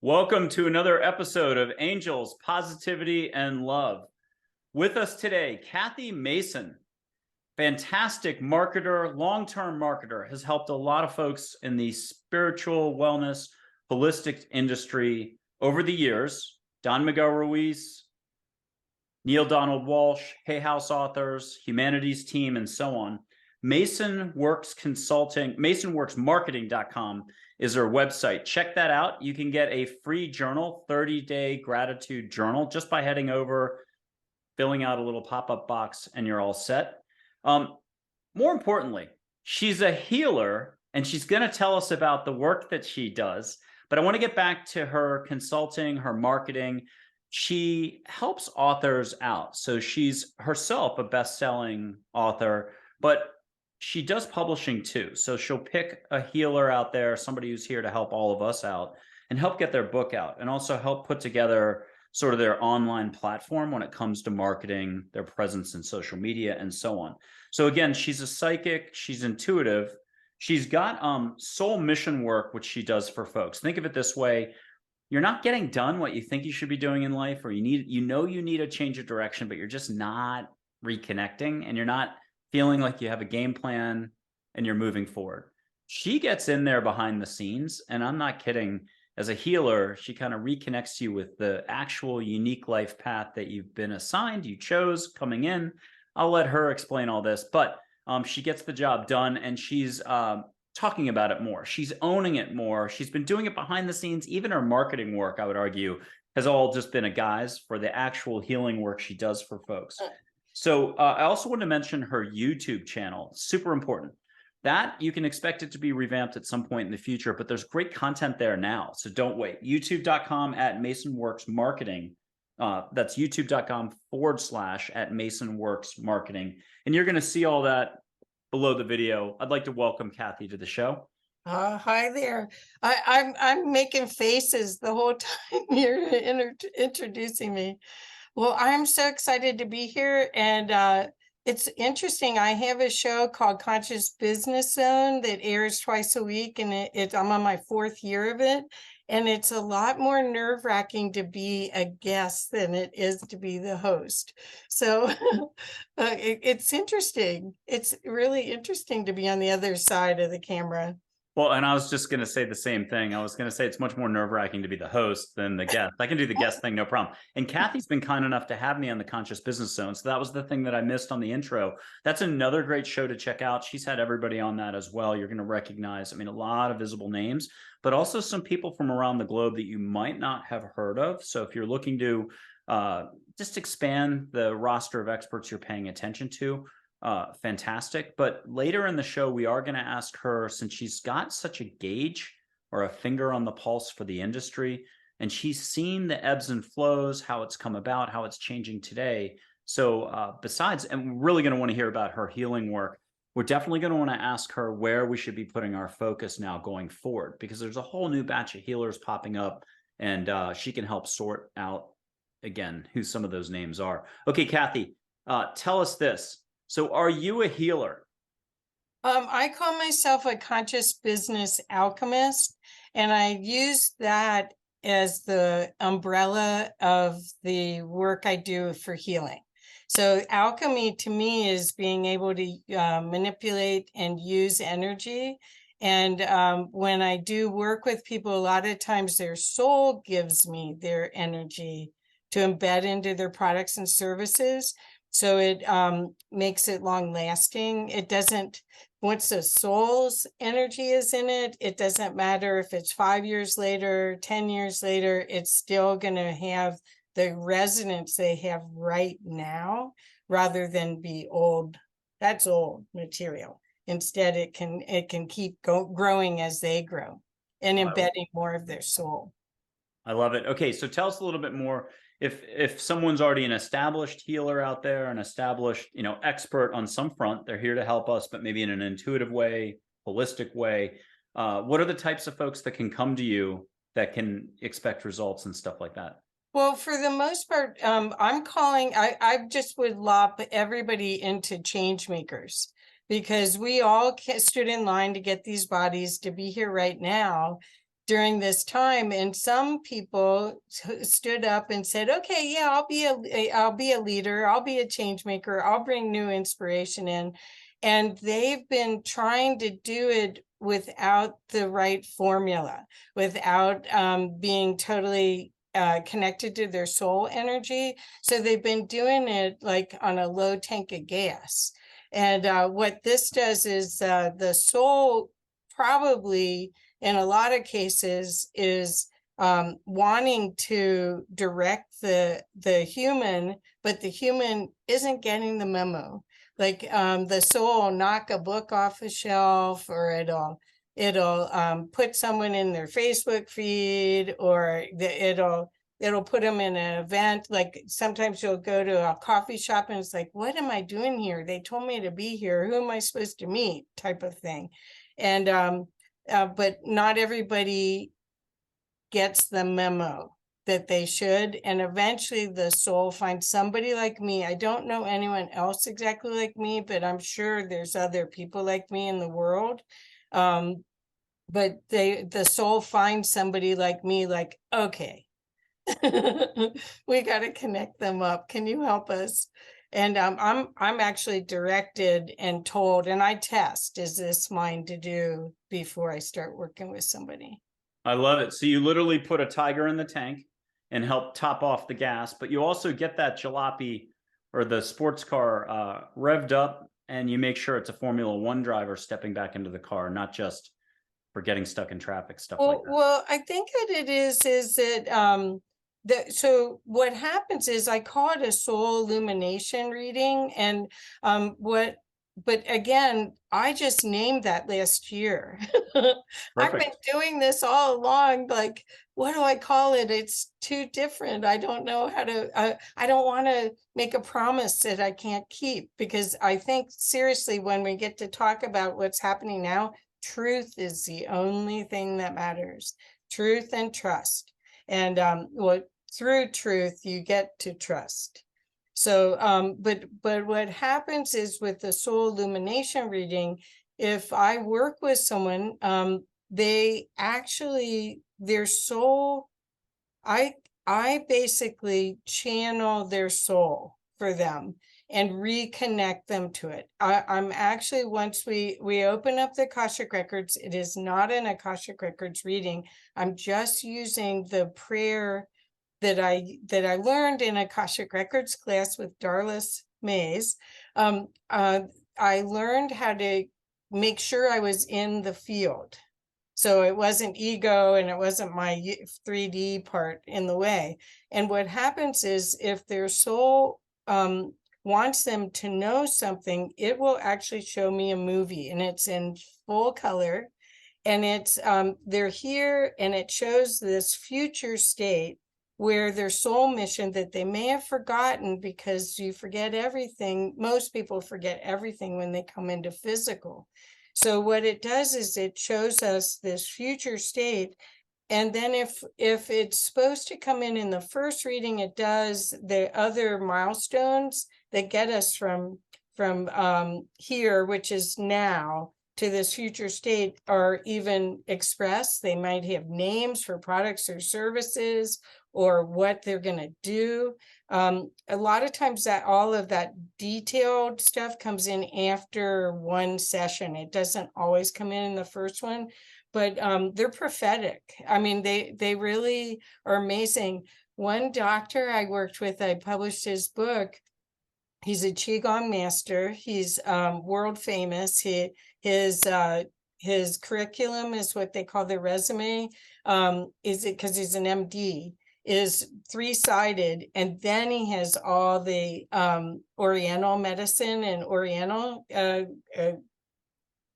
Welcome to another episode of Angels, Positivity, and Love. With us today, Kathy Mason, fantastic marketer, long-term marketer, has helped a lot of folks in the spiritual wellness, holistic industry over the years. Don Miguel Ruiz, Neale Donald Walsch, Hay House authors, Humanities Team, and so on. Mason Works Consulting, MasonWorksMarketing.com is her website. Check that out. You can get a free journal, 30-day gratitude journal, just by heading over, filling out a little pop-up box, and you're all set. More importantly, she's a healer, and she's going to tell us about the work that she does. But I want to get back to her consulting, her marketing. She helps authors out. So she's herself a best-selling author, but she does publishing too. So she'll pick a healer out there, somebody who's here to help all of us out and help get their book out, and also help put together sort of their online platform when it comes to marketing, their presence in social media, and so on. So again, she's a psychic, she's intuitive, she's got soul mission work, which she does for folks. Think of it this way: you're not getting done what you think you should be doing in life, or you need a change of direction, but you're just not reconnecting, and you're not feeling like you have a game plan and you're moving forward. She gets in there behind the scenes, and I'm not kidding. As a healer, she kind of reconnects you with the actual unique life path that you've been assigned, you chose coming in. I'll let her explain all this, but she gets the job done, and she's talking about it more. She's owning it more. She's been doing it behind the scenes. Even her marketing work, I would argue, has all just been a guise for the actual healing work she does for folks. So I also want to mention her YouTube channel, super important. That you can expect it to be revamped at some point in the future, but there's great content there now. So don't wait. YouTube.com/MasonWorksMarketing. That's YouTube.com/MasonWorksMarketing. And you're going to see all that below the video. I'd like to welcome Kathy to the show. Hi there. I'm making faces the whole time you're introducing me. Well, I'm so excited to be here, and it's interesting. I have a show called Conscious Business Zone that airs twice a week, and I'm on my 4th year of it, and it's a lot more nerve-wracking to be a guest than it is to be the host. So it's interesting. It's really interesting to be on the other side of the camera. Well, and I was just going to say the same thing. I was going to say it's much more nerve-wracking to be the host than the guest. I can do the guest thing, no problem. And Kathy's been kind enough to have me on the Conscious Business Zone. So that was the thing that I missed on the intro. That's another great show to check out. She's had everybody on that as well. You're going to recognize, a lot of visible names, but also some people from around the globe that you might not have heard of. So if you're looking to just expand the roster of experts you're paying attention to, fantastic. But later in the show, we are going to ask her, since she's got such a gauge or a finger on the pulse for the industry, and she's seen the ebbs and flows, how it's come about, how it's changing today. So besides, and we're really going to want to hear about her healing work, we're definitely going to want to ask her where we should be putting our focus now going forward, because there's a whole new batch of healers popping up, and she can help sort out, again, who some of those names are. Okay, Kathy, tell us this. So are you a healer? I call myself a conscious business alchemist, and I use that as the umbrella of the work I do for healing. So alchemy to me is being able to manipulate and use energy. And when I do work with people, a lot of times their soul gives me their energy to embed into their products and services. So it makes it long lasting. It doesn't, once the soul's energy is in it, it doesn't matter if it's 5 years later, 10 years later, it's still going to have the resonance they have right now, rather than be old. That's old material. Instead, it can keep growing as they grow and embedding more of their soul. I love it. Okay, so tell us a little bit more. If someone's already an established healer out there, an established, expert on some front, they're here to help us, but maybe in an intuitive way, holistic way. What are the types of folks that can come to you that can expect results and stuff like that? Well, for the most part, I just would lob everybody into change makers, because we all stood in line to get these bodies to be here right now. during this time. And some people stood up and said, okay, yeah, I'll be a leader, I'll be a change maker, I'll bring new inspiration in. And they've been trying to do it without the right formula, without being totally connected to their soul energy. So they've been doing it like on a low tank of gas. And what this does is the soul probably in a lot of cases is wanting to direct the human, but the human isn't getting the memo. Like the soul will knock a book off a shelf, or it'll put someone in their Facebook feed, or it'll put them in an event. Like sometimes you'll go to a coffee shop and it's like, what am I doing here? They told me to be here. Who am I supposed to meet? Type of thing. And but not everybody gets the memo that they should. And eventually the soul finds somebody like me. I don't know anyone else exactly like me, but I'm sure there's other people like me in the world. But the soul finds somebody like me, like, okay, we got to connect them up. Can you help us? And I'm actually directed and told, and I test, is this mine to do before I start working with somebody. I love it. So you literally put a tiger in the tank and help top off the gas, but you also get that jalopy or the sports car revved up, and you make sure it's a Formula One driver stepping back into the car, not just for getting stuck in traffic, stuff like that. Well, I think that it is that so what happens is I call it a soul illumination reading. And but again, I just named that last year. I've been doing this all along. Like, what do I call it? It's too different. I don't know how to, I don't want to make a promise that I can't keep, because I think seriously, when we get to talk about what's happening now, truth is the only thing that matters. Truth and trust. And through truth, you get to trust. So, but what happens is with the soul illumination reading, if I work with someone, they actually, their soul, I basically channel their soul for them and reconnect them to it. I'm actually, once we open up the Akashic Records, it is not an Akashic Records reading. I'm just using the prayer that I learned in Akashic Records class with Darlis Mays. I learned how to make sure I was in the field. So it wasn't ego and it wasn't my 3D part in the way. And what happens is if their soul wants them to know something, it will actually show me a movie, and it's in full color. And it's they're here, and it shows this future state where their soul mission that they may have forgotten, because you forget everything. Most people forget everything when they come into physical. So what it does is it shows us this future state. And then if it's supposed to come in the first reading, it does the other milestones that get us from here, which is now, to this future state, are even expressed. They might have names for products or services, or what they're going to do. A lot of times that all of that detailed stuff comes in after one session. It doesn't always come in the first one, but they're prophetic. I mean, they really are amazing. One doctor I worked with, I published his book. He's a Qigong master. He's world famous. His curriculum is what they call the resume. Is it because he's an MD? Is 3-sided, and then he has all the Oriental medicine and Oriental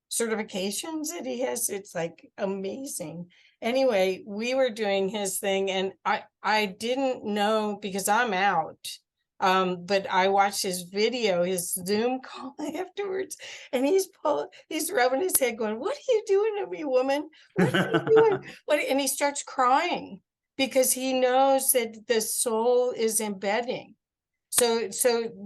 certifications that he has. It's like amazing. Anyway, we were doing his thing, and I didn't know, because I'm out, but I watched his video, his Zoom call afterwards, and he's rubbing his head going, "What are you doing to me, woman? What are you doing?" And he starts crying, because he knows that the soul is embedding. So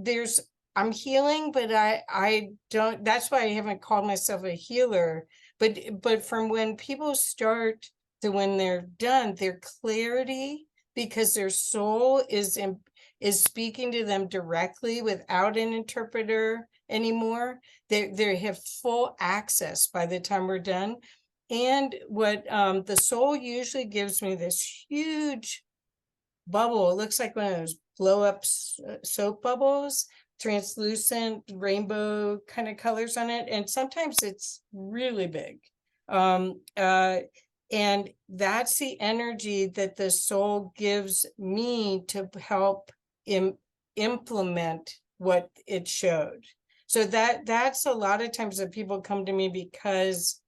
there's, I'm healing, but I don't, that's why I haven't called myself a healer. But from when people start that when they're done, their clarity, because their soul is speaking to them directly without an interpreter anymore. They have full access by the time we're done. And what the soul usually gives me this huge bubble. It looks like one of those blow up soap bubbles, translucent rainbow kind of colors on it. And sometimes it's really big. And that's the energy that the soul gives me to help implement what it showed. So that's a lot of times that people come to me because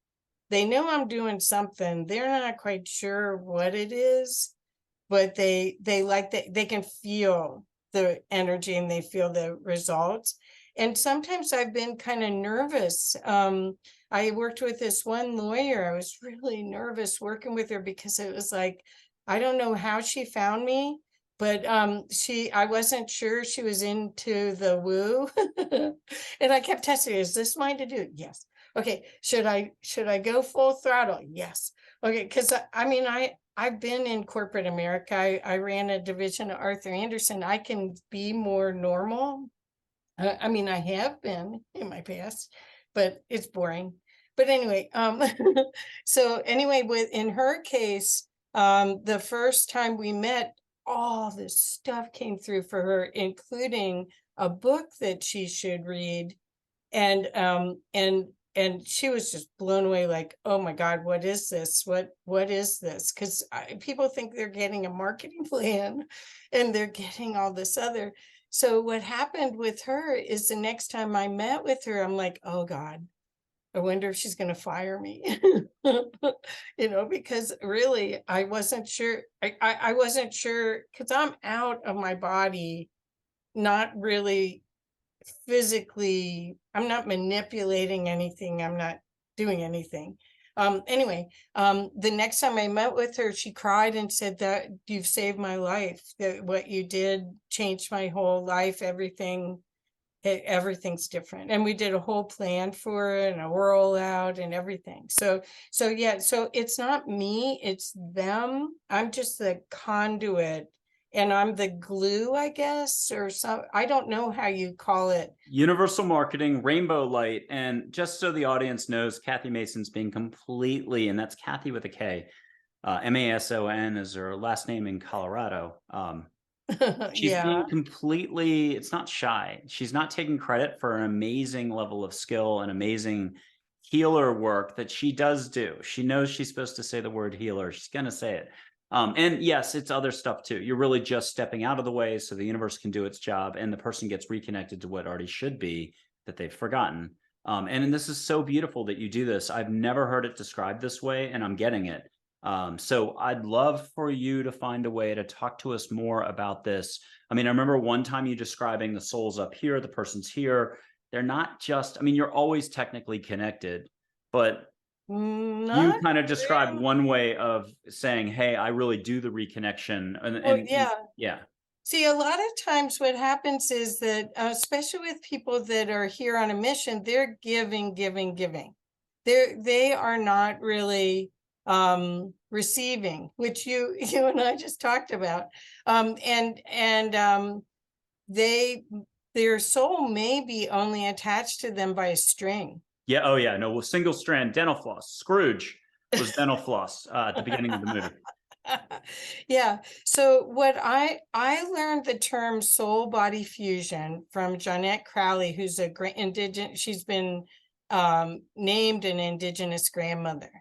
they know I'm doing something. They're not quite sure what it is, but they like that they can feel the energy and they feel the results. And sometimes I've been kind of nervous. I worked with this one lawyer. I was really nervous working with her because it was like, I don't know how she found me, but I wasn't sure she was into the woo. And I kept testing, is this mine to do? Yes. Okay, should I go full throttle? Yes. Okay, because I've been in corporate America. I ran a division of Arthur Andersen. I can be more normal. I have been in my past, but it's boring. But anyway, so anyway, in her case, the first time we met, all this stuff came through for her, including a book that she should read. And she was just blown away, like, oh my God, what is this? What is this? Because people think they're getting a marketing plan and they're getting all this other. So what happened with her is the next time I met with her, I'm like, oh God, I wonder if she's going to fire me. Because really, I wasn't sure. I wasn't sure because I'm out of my body, not really physically, I'm not manipulating anything. I'm not doing anything. Anyway, the next time I met with her, she cried and said that you've saved my life. That what you did changed my whole life. Everything's different. And we did a whole plan for it and a rollout and everything. So it's not me, it's them. I'm just the conduit. And I'm the glue, I guess, or some, I don't know how you call it. Universal marketing, rainbow light. And just so the audience knows, Kathy Mason's being completely, and that's Kathy with a K, Mason is her last name in Colorado. She's being completely, it's not shy. She's not taking credit for an amazing level of skill and amazing healer work that she does do. She knows she's supposed to say the word healer. She's going to say it. And yes, it's other stuff too. You're really just stepping out of the way so the universe can do its job and the person gets reconnected to what already should be that they've forgotten. And this is so beautiful that you do this. I've never heard it described this way, and I'm getting it. So I'd love for you to find a way to talk to us more about this. I remember one time you describing the soul's up here, the person's here. They're not just, you're always technically connected, but you kind of described one way of saying, hey, I really do the reconnection. Yeah. See, a lot of times what happens is that, especially with people that are here on a mission, they're giving. They are not really receiving, which you and I just talked about. Their soul may be only attached to them by a string. Yeah. Oh, yeah. No, single strand dental floss. Scrooge was dental floss at the beginning of the movie. Yeah. So what I learned the term soul body fusion from Jeanette Crowley, who's a great indigenous. She's been named an indigenous grandmother,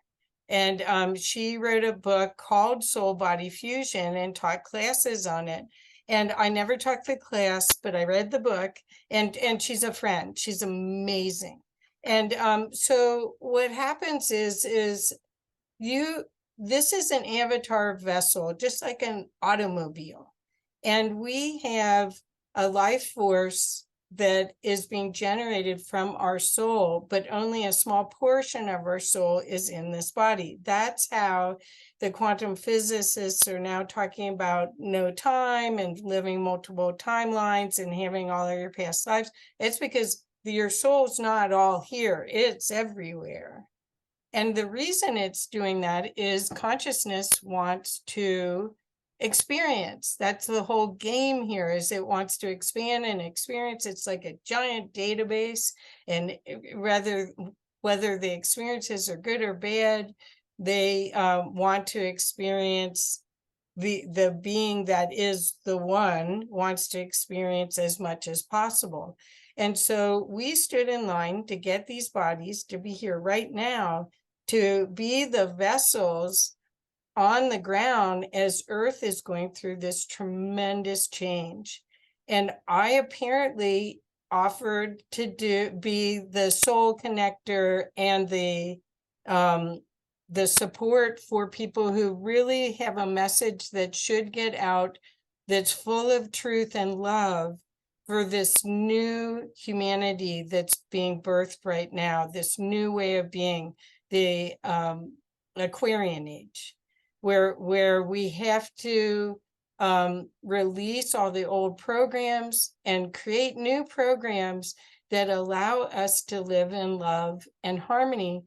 and she wrote a book called Soul Body Fusion and taught classes on it. And I never taught the class, but I read the book, and she's a friend. She's amazing. And so what happens is this is an avatar vessel, just like an automobile. And we have a life force that is being generated from our soul, but only a small portion of our soul is in this body. That's how the quantum physicists are now talking about no time and living multiple timelines and having all of your past lives. It's because your soul's not all here, it's everywhere. And the reason it's doing that is consciousness wants to experience. That's the whole game here, is it wants to expand and experience. It's like a giant database, and whether the experiences are good or bad, they want to experience. The being that is the one wants to experience as much as possible. And so we stood in line to get these bodies to be here right now, to be the vessels on the ground as Earth is going through this tremendous change. And I apparently offered to be the soul connector and the support for people who really have a message that should get out, that's full of truth and love for this new humanity that's being birthed right now, this new way of being, the Aquarian age, where we have to release all the old programs and create new programs that allow us to live in love and harmony.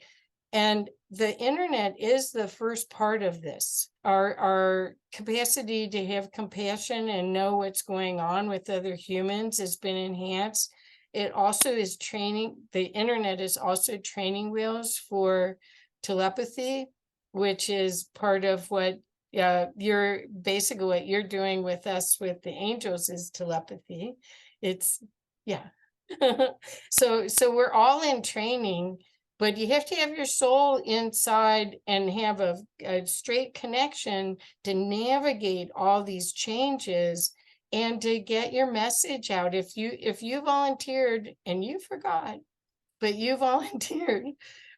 And the internet is the first part of this. Our capacity to have compassion and know what's going on with other humans has been enhanced. It also is training. The internet is also training wheels for telepathy, which is part of what you're basically what you're doing with us with the angels is telepathy. It's so we're all in training, but you have to have your soul inside and have a straight connection to navigate all these changes and to get your message out. If you volunteered and you forgot, but you volunteered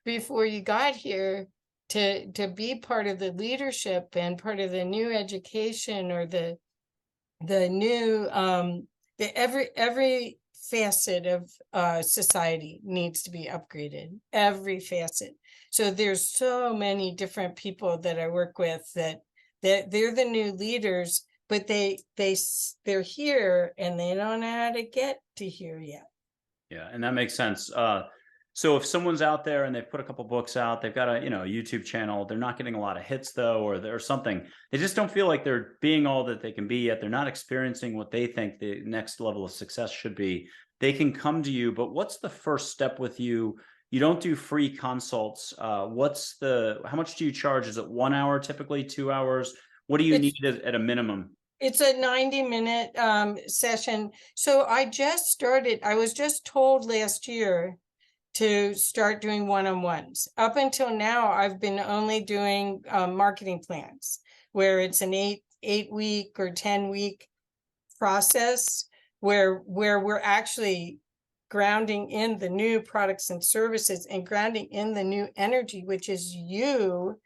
before you got here to be part of the leadership and part of the new education, or the new every facet of society needs to be upgraded, every facet. So there's so many different people that I work with that they're the new leaders, but they're here and they don't know how to get to here yet. Yeah, and that makes sense. So if someone's out there and they've put a couple books out, they've got a YouTube channel, they're not getting a lot of hits though, or something, they just don't feel like they're being all that they can be yet. They're not experiencing what they think the next level of success should be. They can come to you, but what's the first step with you? You don't do free consults. How much do you charge? Is it 1 hour typically, 2 hours? What do you need at a minimum? It's a 90-minute session. So I was just told last year to start doing one-on-ones. Up until now, I've been only doing marketing plans, where it's an 8-week or 10-week process where we're actually grounding in the new products and services and grounding in the new energy, which is you,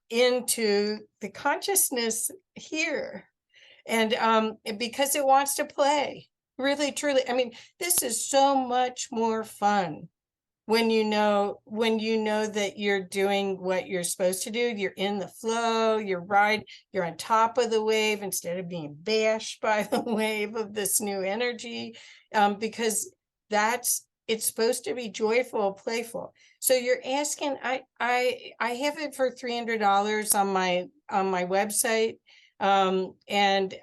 into the consciousness here. And because it wants to play, really, truly. I mean, this is so much more fun when you know that you're doing what you're supposed to do. You're in the flow, you're on top of the wave instead of being bashed by the wave of this new energy, because it's supposed to be joyful, playful. So you're asking, I have it for $300 on my website. And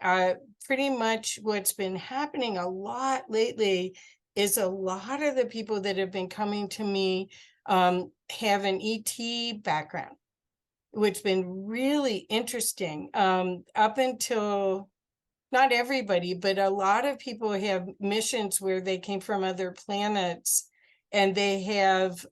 pretty much what's been happening a lot lately is a lot of the people that have been coming to me have an ET background, which has been really interesting. Up until, not everybody, but a lot of people have missions where they came from other planets, and they have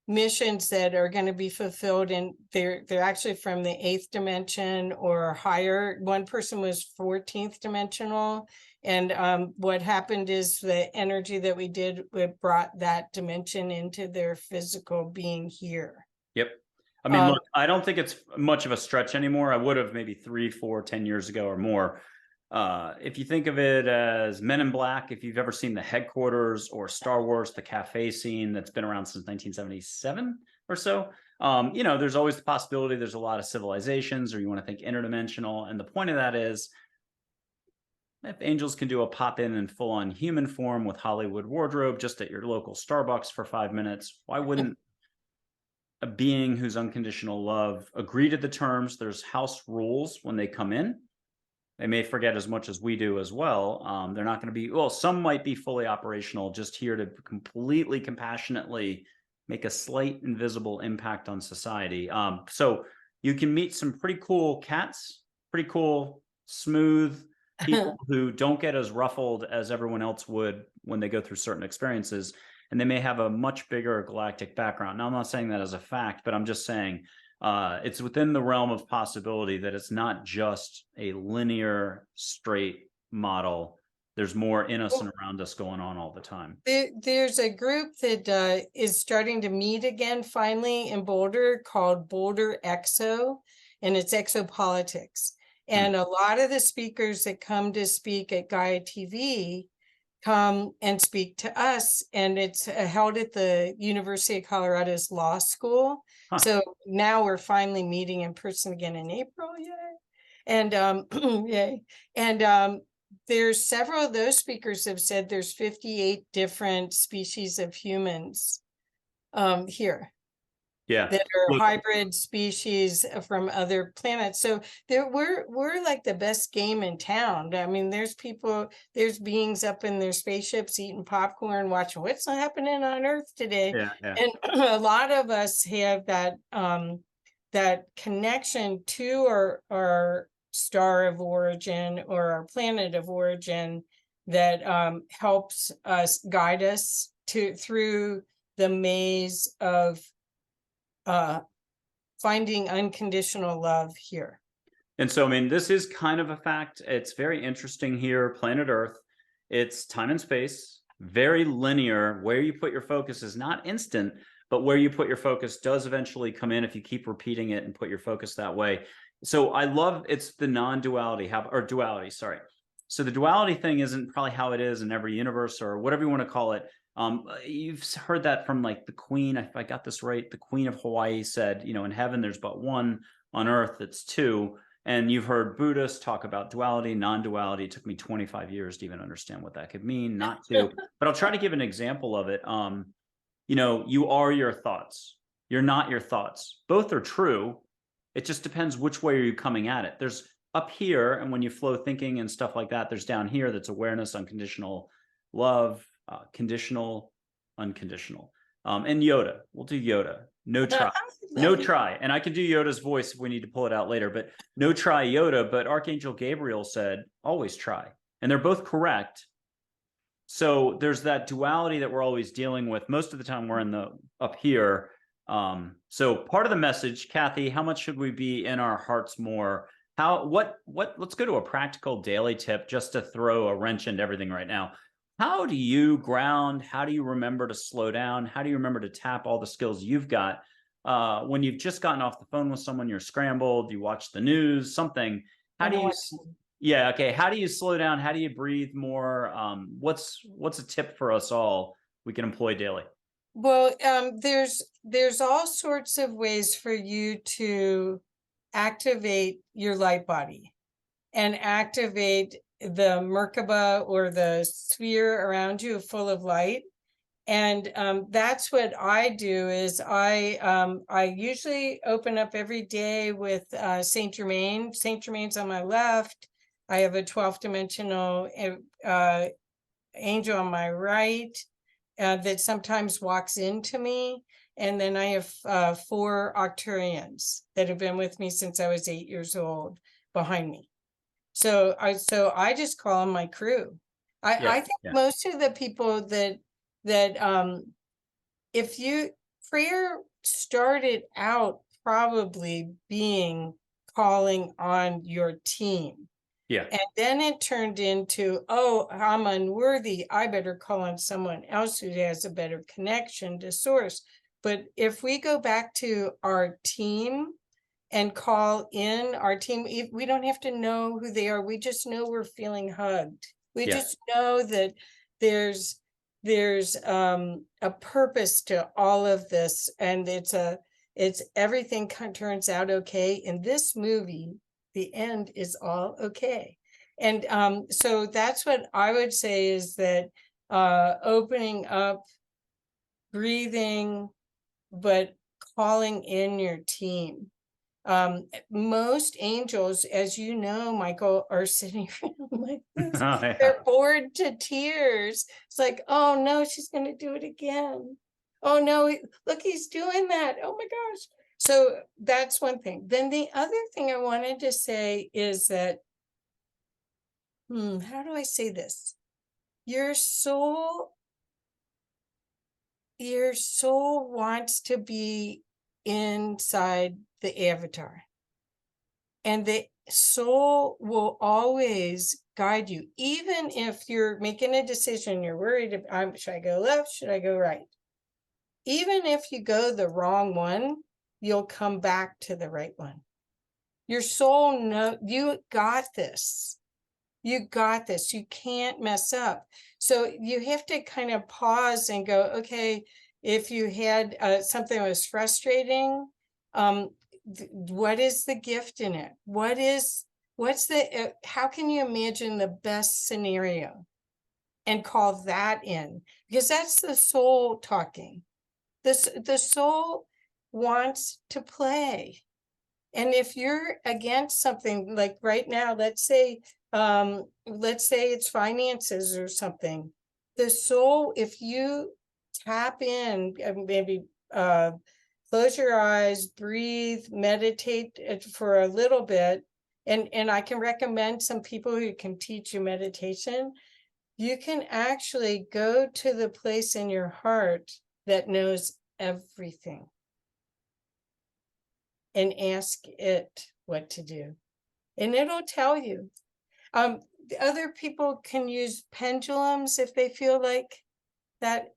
missions that are going to be fulfilled, and they're actually from the 8th dimension or higher. One person was 14th dimensional, and what happened is the energy that we did, it brought that dimension into their physical being here. Yep. I mean, look, I don't think it's much of a stretch anymore. I would have maybe 3, 4, 10 years ago or more. If you think of it as Men in Black, if you've ever seen The Headquarters or Star Wars, the cafe scene that's been around since 1977 or so, there's always the possibility there's a lot of civilizations, or you want to think interdimensional. And the point of that is, if angels can do a pop-in and full-on human form with Hollywood wardrobe just at your local Starbucks for 5 minutes, why wouldn't a being who's unconditional love agree to the terms. There's house rules when they come in. They may forget as much as we do as well. They're not going to be, well, some might be fully operational, just here to completely compassionately make a slight invisible impact on society. So you can meet some pretty cool cats, pretty cool, smooth people who don't get as ruffled as everyone else would when they go through certain experiences. And they may have a much bigger galactic background. Now, I'm not saying that as a fact, but I'm just saying it's within the realm of possibility that it's not just a linear, straight model. There's more in us and around us going on all the time. There's a group that is starting to meet again finally in Boulder called Boulder Exo, and it's exopolitics. And a lot of the speakers that come to speak at Gaia TV come and speak to us, and it's held at the University of Colorado's Law School. So now we're finally meeting in person again in April, yay! And yay! And there's several of those speakers have said there's 58 different species of humans here. Yeah, that are hybrid species from other planets. So we're like the best game in town. I mean, there's beings up in their spaceships eating popcorn, watching what's happening on Earth today. And a lot of us have that that connection to our star of origin or our planet of origin that helps us guide us through the maze of finding unconditional love here. And so, I mean, this is kind of a fact. It's very interesting here, planet Earth. It's time and space, very linear. Where you put your focus is not instant, but where you put your focus does eventually come in if you keep repeating it and put your focus that way. So I love it's the non-duality, or duality, sorry. So the duality thing isn't probably how it is in every universe or whatever you want to call it. You've heard that from like the Queen, if I got this right, the Queen of Hawaii said, you know, in heaven there's but one, on earth it's two. And you've heard Buddhists talk about duality, non-duality. It took me 25 years to even understand what that could mean, not to, but I'll try to give an example of it. You know, you are your thoughts. You're not your thoughts. Both are true. It just depends which way are you coming at it. There's up here, and when you flow thinking and stuff like that, there's down here that's awareness, unconditional love, conditional, unconditional. And Yoda, we'll do Yoda. No try. No try. And I can do Yoda's voice if we need to pull it out later, but no try Yoda. But Archangel Gabriel said, always try. And they're both correct. So there's that duality that we're always dealing with. Most of the time we're in the up here. So part of the message, Kathy, how much should we be in our hearts more? Let's go to a practical daily tip just to throw a wrench into everything right now. How do you ground? How do you remember to slow down? How do you remember to tap all the skills you've got when you've just gotten off the phone with someone, you're scrambled, you watch the news, something? How do you, yeah, okay. How do you slow down? How do you breathe more? What's a tip for us all we can employ daily? Well, there's all sorts of ways for you to activate your light body and activate the Merkaba or the sphere around you full of light. And that's what I do is I usually open up every day with Saint Germain. Saint Germain's on my left. I have a 12th dimensional angel on my right that sometimes walks into me. And then I have 4 Octurians that have been with me since I was 8 years old behind me. So I just call them my crew. I think most of the people that if you prayer started out probably being calling on your team. Yeah. And then it turned into, oh, I'm unworthy. I better call on someone else who has a better connection to source. But if we go back to our team and call in our team, we don't have to know who they are. We just know we're feeling hugged. We just know that there's a purpose to all of this, and it's everything turns out okay. In this movie, the end is all okay. And so that's what I would say is that opening up, breathing, but calling in your team. Most angels, as you know, Michael, are sitting around like this. Oh, yeah. They're bored to tears. It's like, oh no, she's going to do it again. Oh no, look, he's doing that. Oh my gosh. So that's one thing. Then the other thing I wanted to say is that, how do I say this? Your soul wants to be inside the avatar. And the soul will always guide you, even if you're making a decision, you're worried about, should I go left? Should I go right? Even if you go the wrong one, you'll come back to the right one. Your soul knows you got this. You got this. You can't mess up. So you have to kind of pause and go, okay, if you had something that was frustrating, what is the gift in it? How can you imagine the best scenario and call that in? Because that's the soul talking. The soul wants to play. And if you're against something, like right now, let's say it's finances or something, the soul, if you tap in, maybe close your eyes, breathe, meditate for a little bit, and I can recommend some people who can teach you meditation. You can actually go to the place in your heart that knows everything and ask it what to do, and it'll tell you. The other people can use pendulums if they feel like that,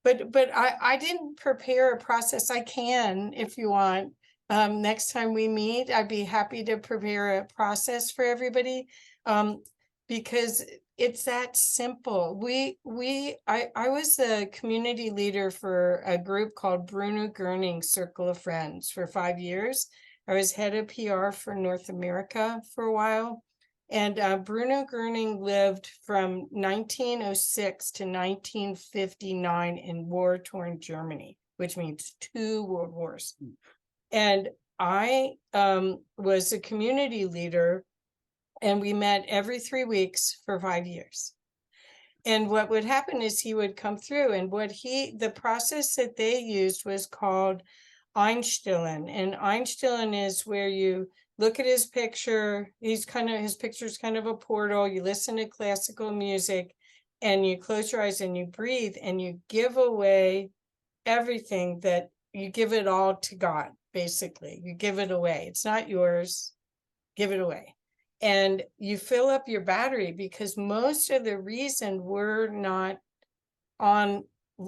but I didn't prepare a process. I can, if you want. Next time we meet, I'd be happy to prepare a process for everybody, because it's that simple. I was the community leader for a group called Bruno Goerning's Circle of Friends for 5 years. I was head of PR for North America for a while. And Bruno Goerning lived from 1906 to 1959 in war-torn Germany, which means 2 world wars. And I was a community leader, and we met every 3 weeks for 5 years. And what would happen is he would come through, and the process that they used was called Einstillen. And Einstillen is where you look at his picture. His picture's kind of a portal. You listen to classical music, and you close your eyes and you breathe, and you give away everything, that you give it all to God, basically. You give it away. It's not yours. Give it away. And you fill up your battery, because most of the reason we're not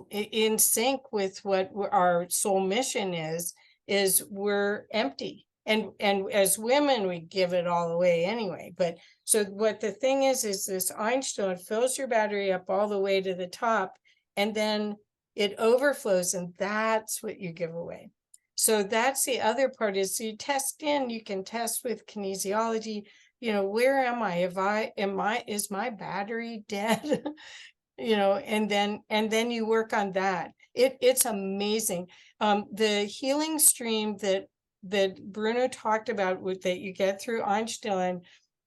in sync with what our soul mission is we're empty. And as women, we give it all away anyway. But so what the thing is this Einstein fills your battery up all the way to the top, and then it overflows, and that's what you give away. So that's the other part, is you can test with kinesiology. Where am I? Is my battery dead? And then you work on that. It's amazing. The healing stream that Bruno talked about, that you get through Einstein,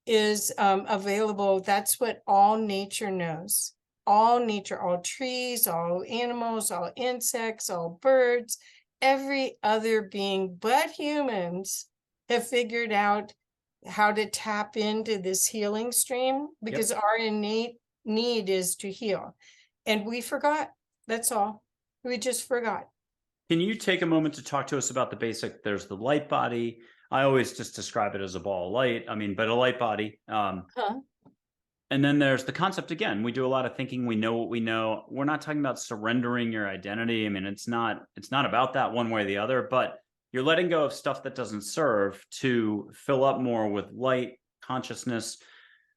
is available. That's what all nature knows. All nature, all trees, all animals, all insects, all birds, every other being but humans have figured out how to tap into this healing stream, because our innate need is to heal. And we forgot. That's all. We just forgot. Can you take a moment to talk to us about the basic? There's the light body. I always just describe it as a ball of light. But a light body. And then there's the concept again. We do a lot of thinking. We know what we know. We're not talking about surrendering your identity. It's not about that one way or the other, but you're letting go of stuff that doesn't serve to fill up more with light consciousness,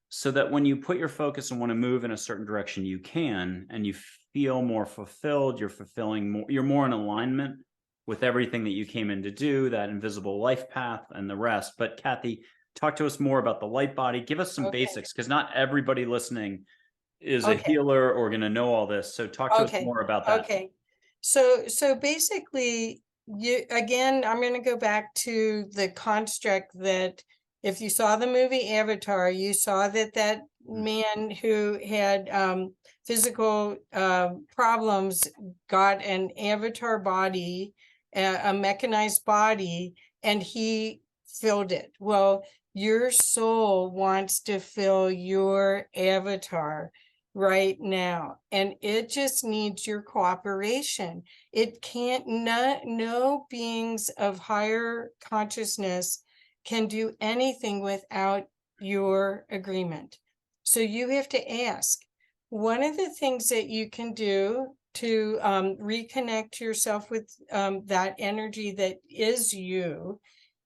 so that when you put your focus and want to move in a certain direction, you can, and you feel more fulfilled. You're fulfilling more. You're more in alignment with everything that you came in to do, that invisible life path and the rest. But Kathy, talk to us more about the light body. Give us some basics, because not everybody listening is a healer or going to know all this. So talk to us more about that. Okay. So basically, again, I'm going to go back to the construct that if you saw the movie Avatar, you saw that man who had physical problems got an avatar body, a mechanized body, and he filled it. Well, your soul wants to fill your avatar right now, and it just needs your cooperation. It can't, no beings of higher consciousness can do anything without your agreement. So you have to ask. One of the things that you can do to reconnect yourself with that energy that is you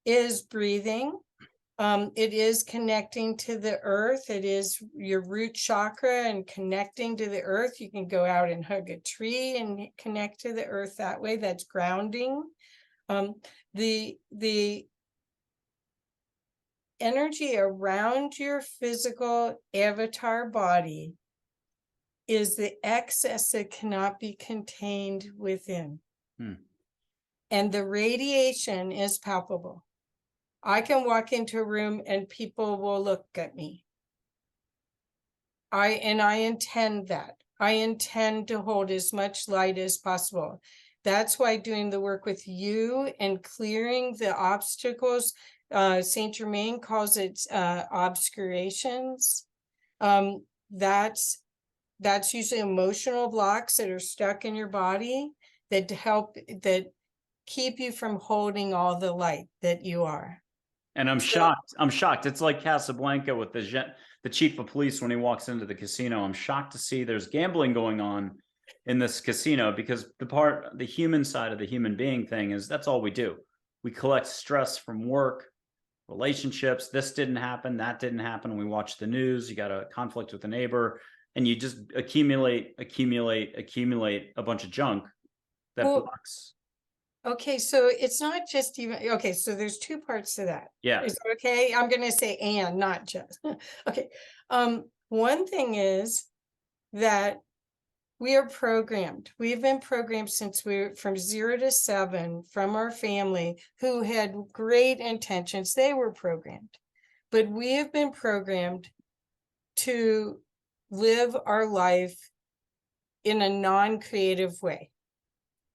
is breathing. It is connecting to the earth. It is your root chakra and connecting to the earth. You can go out and hug a tree and connect to the earth that way. That's grounding. The energy around your physical avatar body is the excess that cannot be contained within. And the radiation is palpable. I can walk into a room and people will look at me. I intend that. I intend to hold as much light as possible. That's why doing the work with you and clearing the obstacles, Saint Germain calls it obscurations. That's usually emotional blocks that are stuck in your body that keep you from holding all the light that you are. And I'm shocked. I'm shocked. It's like Casablanca with the chief of police when he walks into the casino. I'm shocked to see there's gambling going on in this casino, because the human side of the human being thing is that's all we do. We collect stress from work, relationships. This didn't happen. That didn't happen. And we watch the news. You got a conflict with a neighbor, and you just accumulate a bunch of junk that blocks. Okay, so it's not just even, okay, so there's two parts to that. Yeah. Is it okay? I'm going to say and, not just. Okay. One thing is that we are programmed. We've been programmed since we were from 0 to 7 from our family who had great intentions. They were programmed. But we have been programmed to live our life in a non-creative way,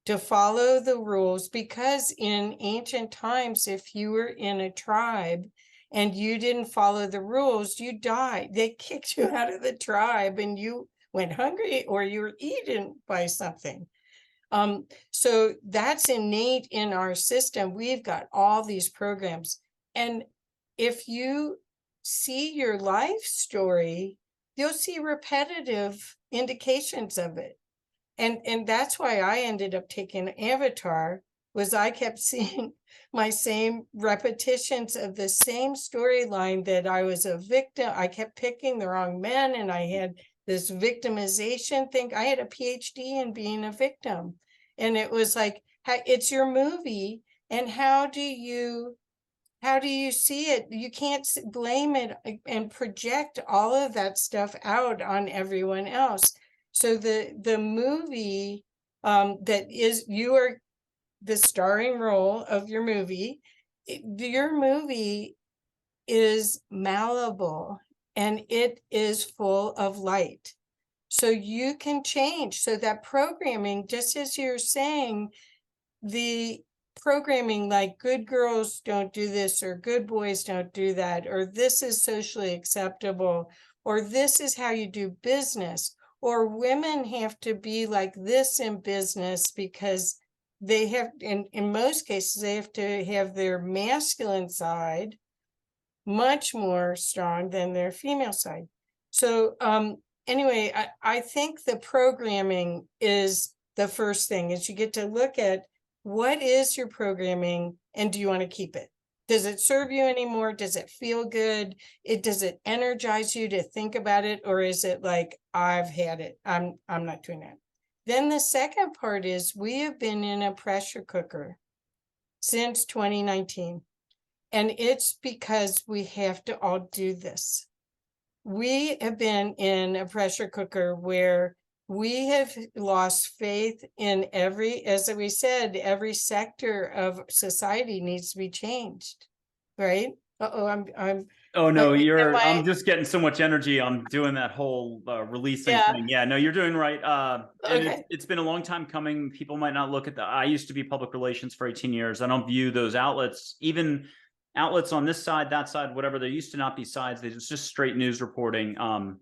to follow the rules, because in ancient times, if you were in a tribe and you didn't follow the rules, you died. They kicked you out of the tribe and you went hungry or you were eaten by something. So that's innate in our system. We've got all these programs. And if you see your life story, you'll see repetitive indications of it. And that's why I ended up taking Avatar, was I kept seeing my same repetitions of the same storyline, that I was a victim. I kept picking the wrong men, and I had this victimization thing. I had a PhD in being a victim. And it was like, it's your movie. And how do you see it? You can't blame it and project all of that stuff out on everyone else. So the movie that is, you are the starring role of your movie. Your movie is malleable and it is full of light. So you can change. So that programming, just as you're saying, the programming like good girls don't do this, or good boys don't do that, or this is socially acceptable, or this is how you do business, or women have to be like this in business because they have, in most cases, they have to have their masculine side much more strong than their female side. So anyway, I think the programming is the first thing, is you get to look at what is your programming and do you want to keep it? Does it serve you anymore? Does it feel good? Does it energize you to think about it? Or is it like, I've had it, I'm not doing that. Then the second part is, we have been in a pressure cooker since 2019. And it's because we have to all do this. We have been in a pressure cooker where we have lost faith in as we said, every sector of society needs to be changed, right? Uh-oh, Oh no, am I'm I, just getting so much energy. I'm doing that whole releasing yeah, thing. Yeah, no, you're doing right. And okay. it's been a long time coming. People might not look at I used to be public relations for 18 years. I don't view those outlets, even outlets on this side, that side, whatever. There used to not be sides. It's just straight news reporting. I'll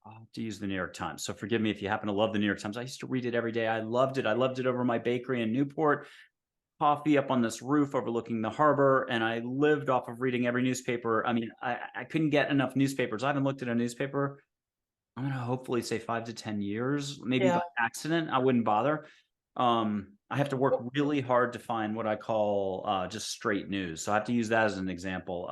have to use the New York Times. So forgive me if you happen to love the New York Times. I used to read it every day. I loved it. I loved it over my bakery in Newport. Coffee up on this roof overlooking the harbor, and I lived off of reading every newspaper. I mean, I couldn't get enough newspapers. I haven't looked at a newspaper, I'm gonna hopefully say 5 to 10 years, maybe by Yeah. accident. I wouldn't bother. I have to work really hard to find what I call just straight news. So I have to use that as an example.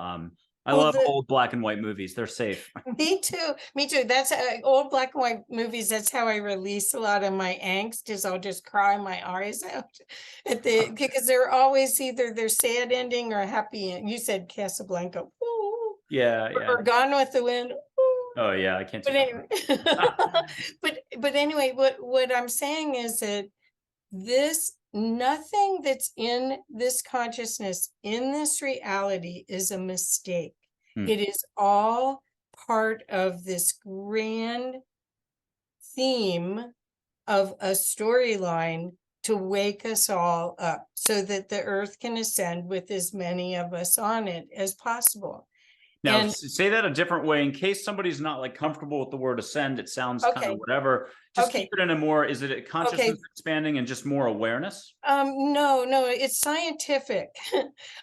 I Well, love old black and white movies. They're safe. me too. Me too. That's old black and white movies. That's how I release a lot of my angst. Is I'll just cry my eyes out at because they're always either their sad ending or a happy end. You said Casablanca. Ooh, Yeah, yeah. or Gone with the Wind. Ooh. Oh yeah, I can't do But anyway, but anyway, what I'm saying is that nothing that's in this consciousness, in this reality, is a mistake. It is all part of this grand theme of a storyline to wake us all up so that the earth can ascend with as many of us on it as possible. Now, And say that a different way in case somebody's not like comfortable with the word ascend. It sounds kind of whatever. Just keep it in a more, is it a consciousness expanding and just more awareness? No, it's scientific.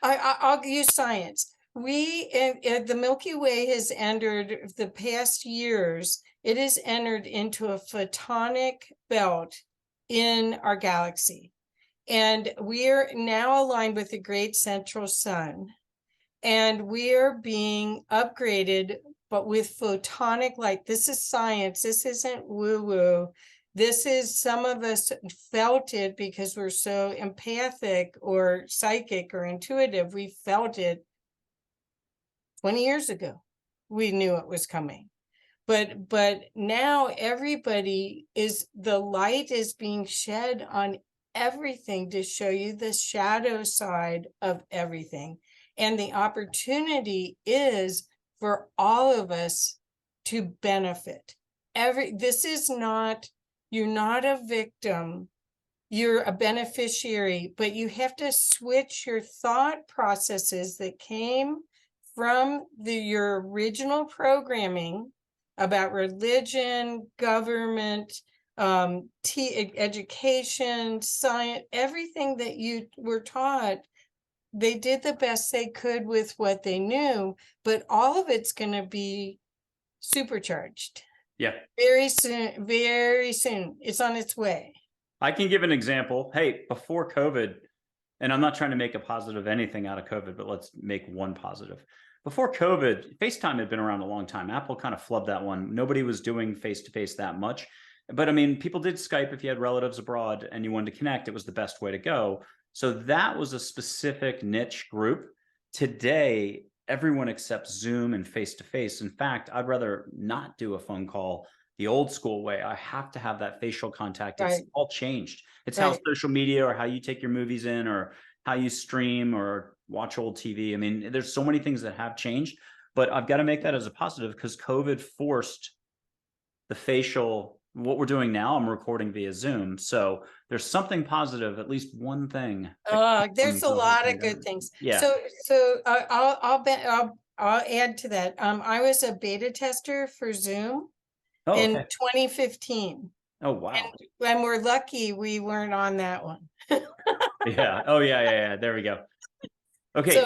I'll use science. The Milky Way has entered the past years, it has entered into a photonic belt in our galaxy. And we are now aligned with the great central sun. And we are being upgraded, but with photonic light. This is science. This isn't woo-woo. This is, some of us felt it because we're so empathic or psychic or intuitive. We felt it 20 years ago. We knew it was coming. But now everybody the light is being shed on everything to show you the shadow side of everything. And the opportunity is for all of us to benefit. This is not, you're not a victim, you're a beneficiary, but you have to switch your thought processes that came from your original programming about religion, government, education, science, everything that you were taught. They did the best they could with what they knew, but all of it's going to be supercharged. Yeah. Very soon, very soon. It's on its way. I can give an example. Hey, before COVID, and I'm not trying to make a positive anything out of COVID, but let's make one positive. Before COVID, FaceTime had been around a long time. Apple kind of flubbed that one. Nobody was doing face-to-face that much. But I mean, people did Skype if you had relatives abroad and you wanted to connect. It was the best way to go. So that was a specific niche group. Today, everyone accepts Zoom and face-to-face. In fact, I'd rather not do a phone call the old school way. I have to have that facial contact. It's all changed. It's how social media or how you take your movies in or how you stream or watch old TV. I mean, there's so many things that have changed, but I've got to make that as a positive because COVID forced the facial. What we're doing now, I'm recording via Zoom. So there's something positive, at least one thing. There's a lot of good things. Yeah. So I'll add to that. I was a beta tester for Zoom in 2015. Oh, wow. And we're lucky we weren't on that one. Yeah. Oh, yeah. There we go. Okay.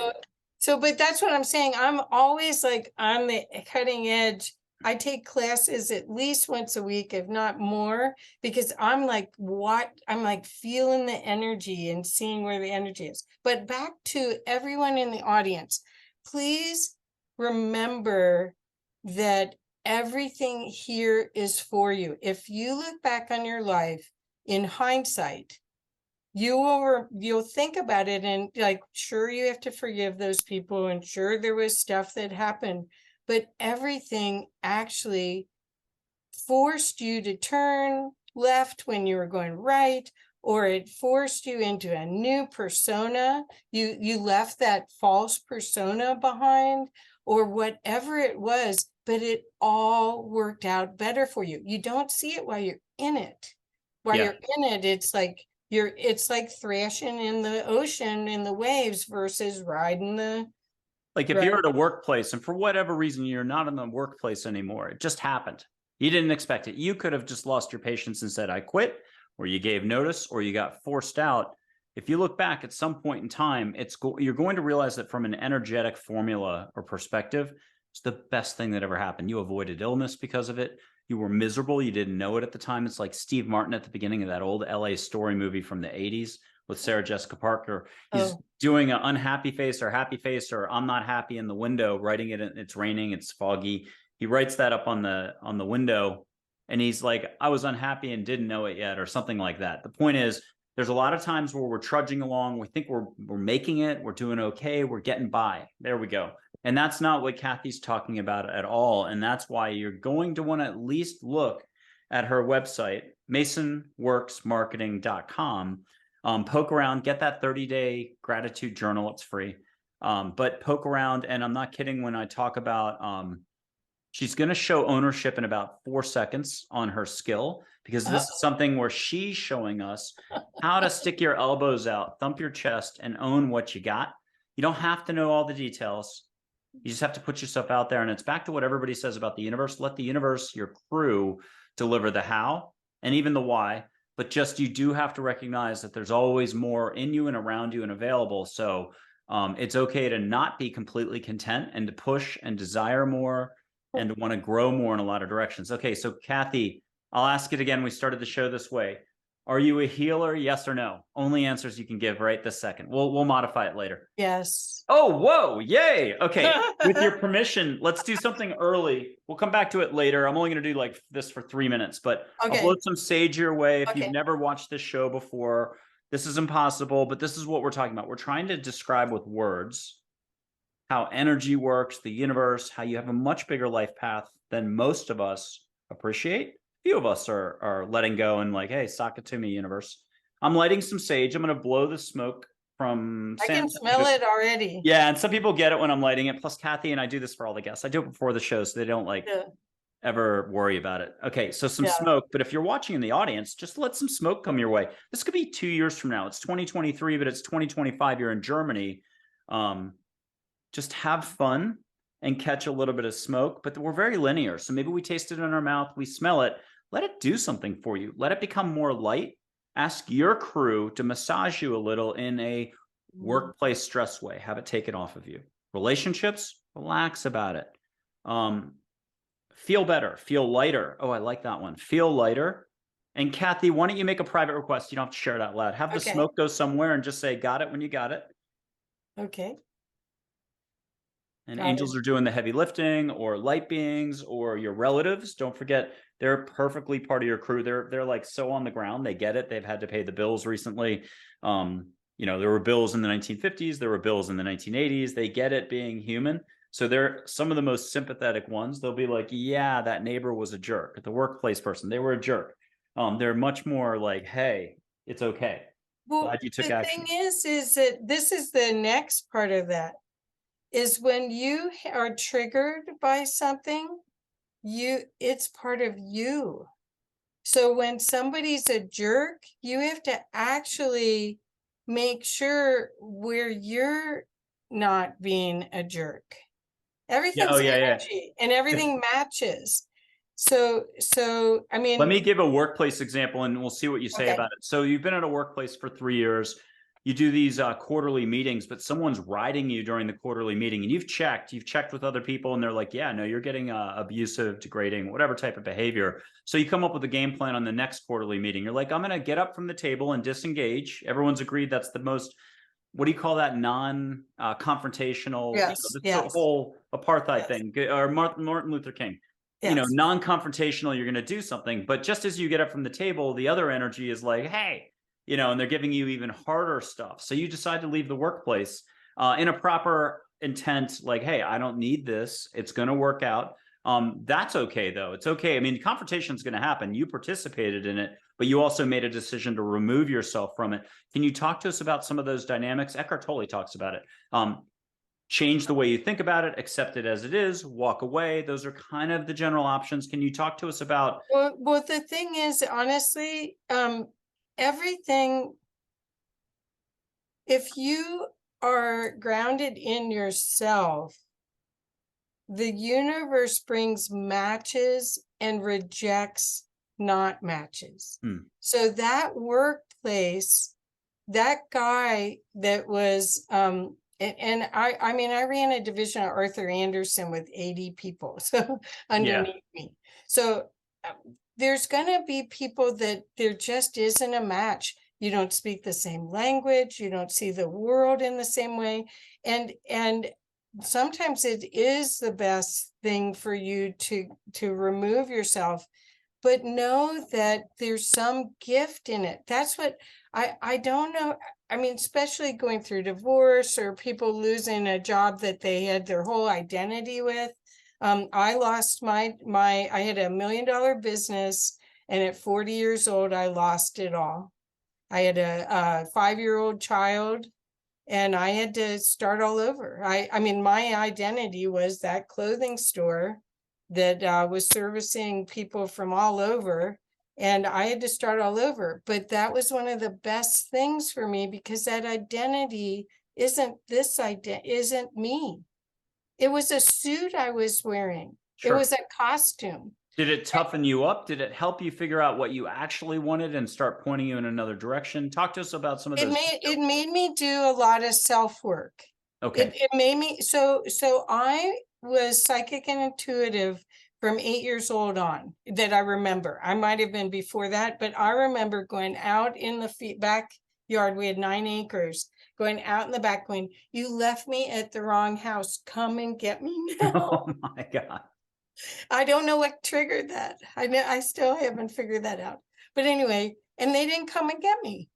So, but that's what I'm saying. I'm always like on the cutting edge. I take classes at least once a week, if not more, because I'm like, I'm like feeling the energy and seeing where the energy is. But back to everyone in the audience, please remember that everything here is for you. If you look back on your life in hindsight, you'll think about it and like, sure, you have to forgive those people and sure there was stuff that happened, but everything actually forced you to turn left when you were going right, or it forced you into a new persona. You left that false persona behind, or whatever it was, but it all worked out better for you. You don't see it while you're in it. While Yeah. you're in it, it's like thrashing in the ocean in the waves versus riding the Like if you're at a workplace and for whatever reason you're not in the workplace anymore, it just happened. You didn't expect it. You could have just lost your patience and said, I quit, or you gave notice, or you got forced out. If you look back at some point in time, you're going to realize that from an energetic formula or perspective, it's the best thing that ever happened. You avoided illness because of it. You were miserable. You didn't know it at the time. It's like Steve Martin at the beginning of that old LA Story movie from the 80s with Sarah Jessica Parker. He's doing an unhappy face or happy face, or I'm not happy in the window, writing it. It's raining. It's foggy. He writes that up on the window, and he's like, I was unhappy and didn't know it yet, or something like that. The point is, there's a lot of times where we're trudging along. We think we're making it. We're doing okay. We're getting by. There we go. And that's not what Kathy's talking about at all. And that's why you're going to want to at least look at her website, masonworksmarketing.com. Poke around, get that 30-day gratitude journal. It's free. But poke around. And I'm not kidding when I talk about she's going to show ownership in about 4 seconds on her skill, because this is something where she's showing us how to stick your elbows out, thump your chest, and own what you got. You don't have to know all the details. You just have to put yourself out there. And it's back to what everybody says about the universe. Let the universe, your crew, deliver the how and even the why. But just you do have to recognize that there's always more in you and around you and available. So it's okay to not be completely content and to push and desire more and to want to grow more in a lot of directions. Okay, so Kathy, I'll ask it again. We started the show this way. Are you a healer? Yes or no? Only answers you can give right this second. We'll modify it later. Yes. Oh, whoa, yay. Okay, with your permission, let's do something early. We'll come back to it later. I'm only going to do like this for 3 minutes, but I'll blow some sage your way. If you've never watched this show before, this is impossible, but this is what we're talking about. We're trying to describe with words how energy works, the universe, how you have a much bigger life path than most of us appreciate. Few of us are letting go and like, hey, sock it to me, universe. I'm lighting some sage. I'm going to blow the smoke from I can smell it already. Yeah, and some people get it when I'm lighting it. Plus, Kathy and I do this for all the guests. I do it before the show, so they don't ever worry about it. Okay, so some smoke. But if you're watching in the audience, just let some smoke come your way. This could be 2 years from now. It's 2023, but it's 2025. You're in Germany. Just have fun and catch a little bit of smoke. But we're very linear, so maybe we taste it in our mouth, we smell it. Let it do something for you. Let it become more light. Ask your crew to massage you a little in a workplace stress way. Have it take it off of you. Relationships, relax about it. Feel better, feel lighter. Oh, I like that one. Feel lighter. And Kathy, why don't you make a private request? You don't have to share it out loud. Have the smoke go somewhere and just say, got it when you got it. Okay. And angels are doing the heavy lifting, or light beings, or your relatives. Don't forget, they're perfectly part of your crew. They're like so on the ground. They get it. They've had to pay the bills recently. You know, there were bills in the 1950s. There were bills in the 1980s. They get it being human. So they're some of the most sympathetic ones. They'll be like, yeah, that neighbor was a jerk. The workplace person, they were a jerk. They're much more like, hey, it's okay. Well, glad you took action. The thing is that this is the next part of that. Is when you are triggered by something, it's part of you. So when somebody's a jerk, you have to actually make sure where you're not being a jerk. Everything's energy and everything matches. So I mean, let me give a workplace example and we'll see what you say about it. So you've been at a workplace for 3 years. You do these quarterly meetings, but someone's riding you during the quarterly meeting, and you've checked with other people, and they're like, yeah, no, you're getting abusive, degrading, whatever type of behavior. So you come up with a game plan on the next quarterly meeting. You're like, I'm going to get up from the table and disengage. Everyone's agreed that's the most, what do you call that? Non-confrontational, the whole apartheid thing, or Martin Luther King. You know, non-confrontational, you're going to do something. But just as you get up from the table, the other energy is like, hey, you know, and they're giving you even harder stuff. So you decide to leave the workplace in a proper intent, like, hey, I don't need this. It's going to work out. That's okay, though. It's okay. I mean, confrontation is going to happen. You participated in it, but you also made a decision to remove yourself from it. Can you talk to us about some of those dynamics? Eckhart Tolle talks about it. Change the way you think about it, accept it as it is, walk away. Those are kind of the general options. Can you talk to us about? Well, the thing is, honestly, everything, if you are grounded in yourself, the universe brings matches and rejects not matches. So that workplace, that guy that was, and I mean, I ran a division of Arthur Anderson with 80 people, so underneath me. So there's going to be people that there just isn't a match. You don't speak the same language. You don't see the world in the same way. And sometimes it is the best thing for you to remove yourself, but know that there's some gift in it. That's what I don't know. I mean, especially going through divorce or people losing a job that they had their whole identity with. I lost I had $1 million business, and at 40 years old, I lost it all. I had a 5-year-old child, and I had to start all over. I mean, my identity was that clothing store that was servicing people from all over, and I had to start all over. But that was one of the best things for me, because that identity isn't me. It was a suit I was wearing. Sure. It was a costume. Did it toughen you up? Did it help you figure out what you actually wanted and start pointing you in another direction? Talk to us about some of those. It made me do a lot of self-work. Okay. It made me, so I was psychic and intuitive from 8 years old on, that I remember. I might have been before that, but I remember going out in the backyard. We had 9 acres. Going out in the back, going, "You left me at the wrong house. Come and get me now." Oh my God. I don't know what triggered that. I still haven't figured that out. But anyway, and they didn't come and get me.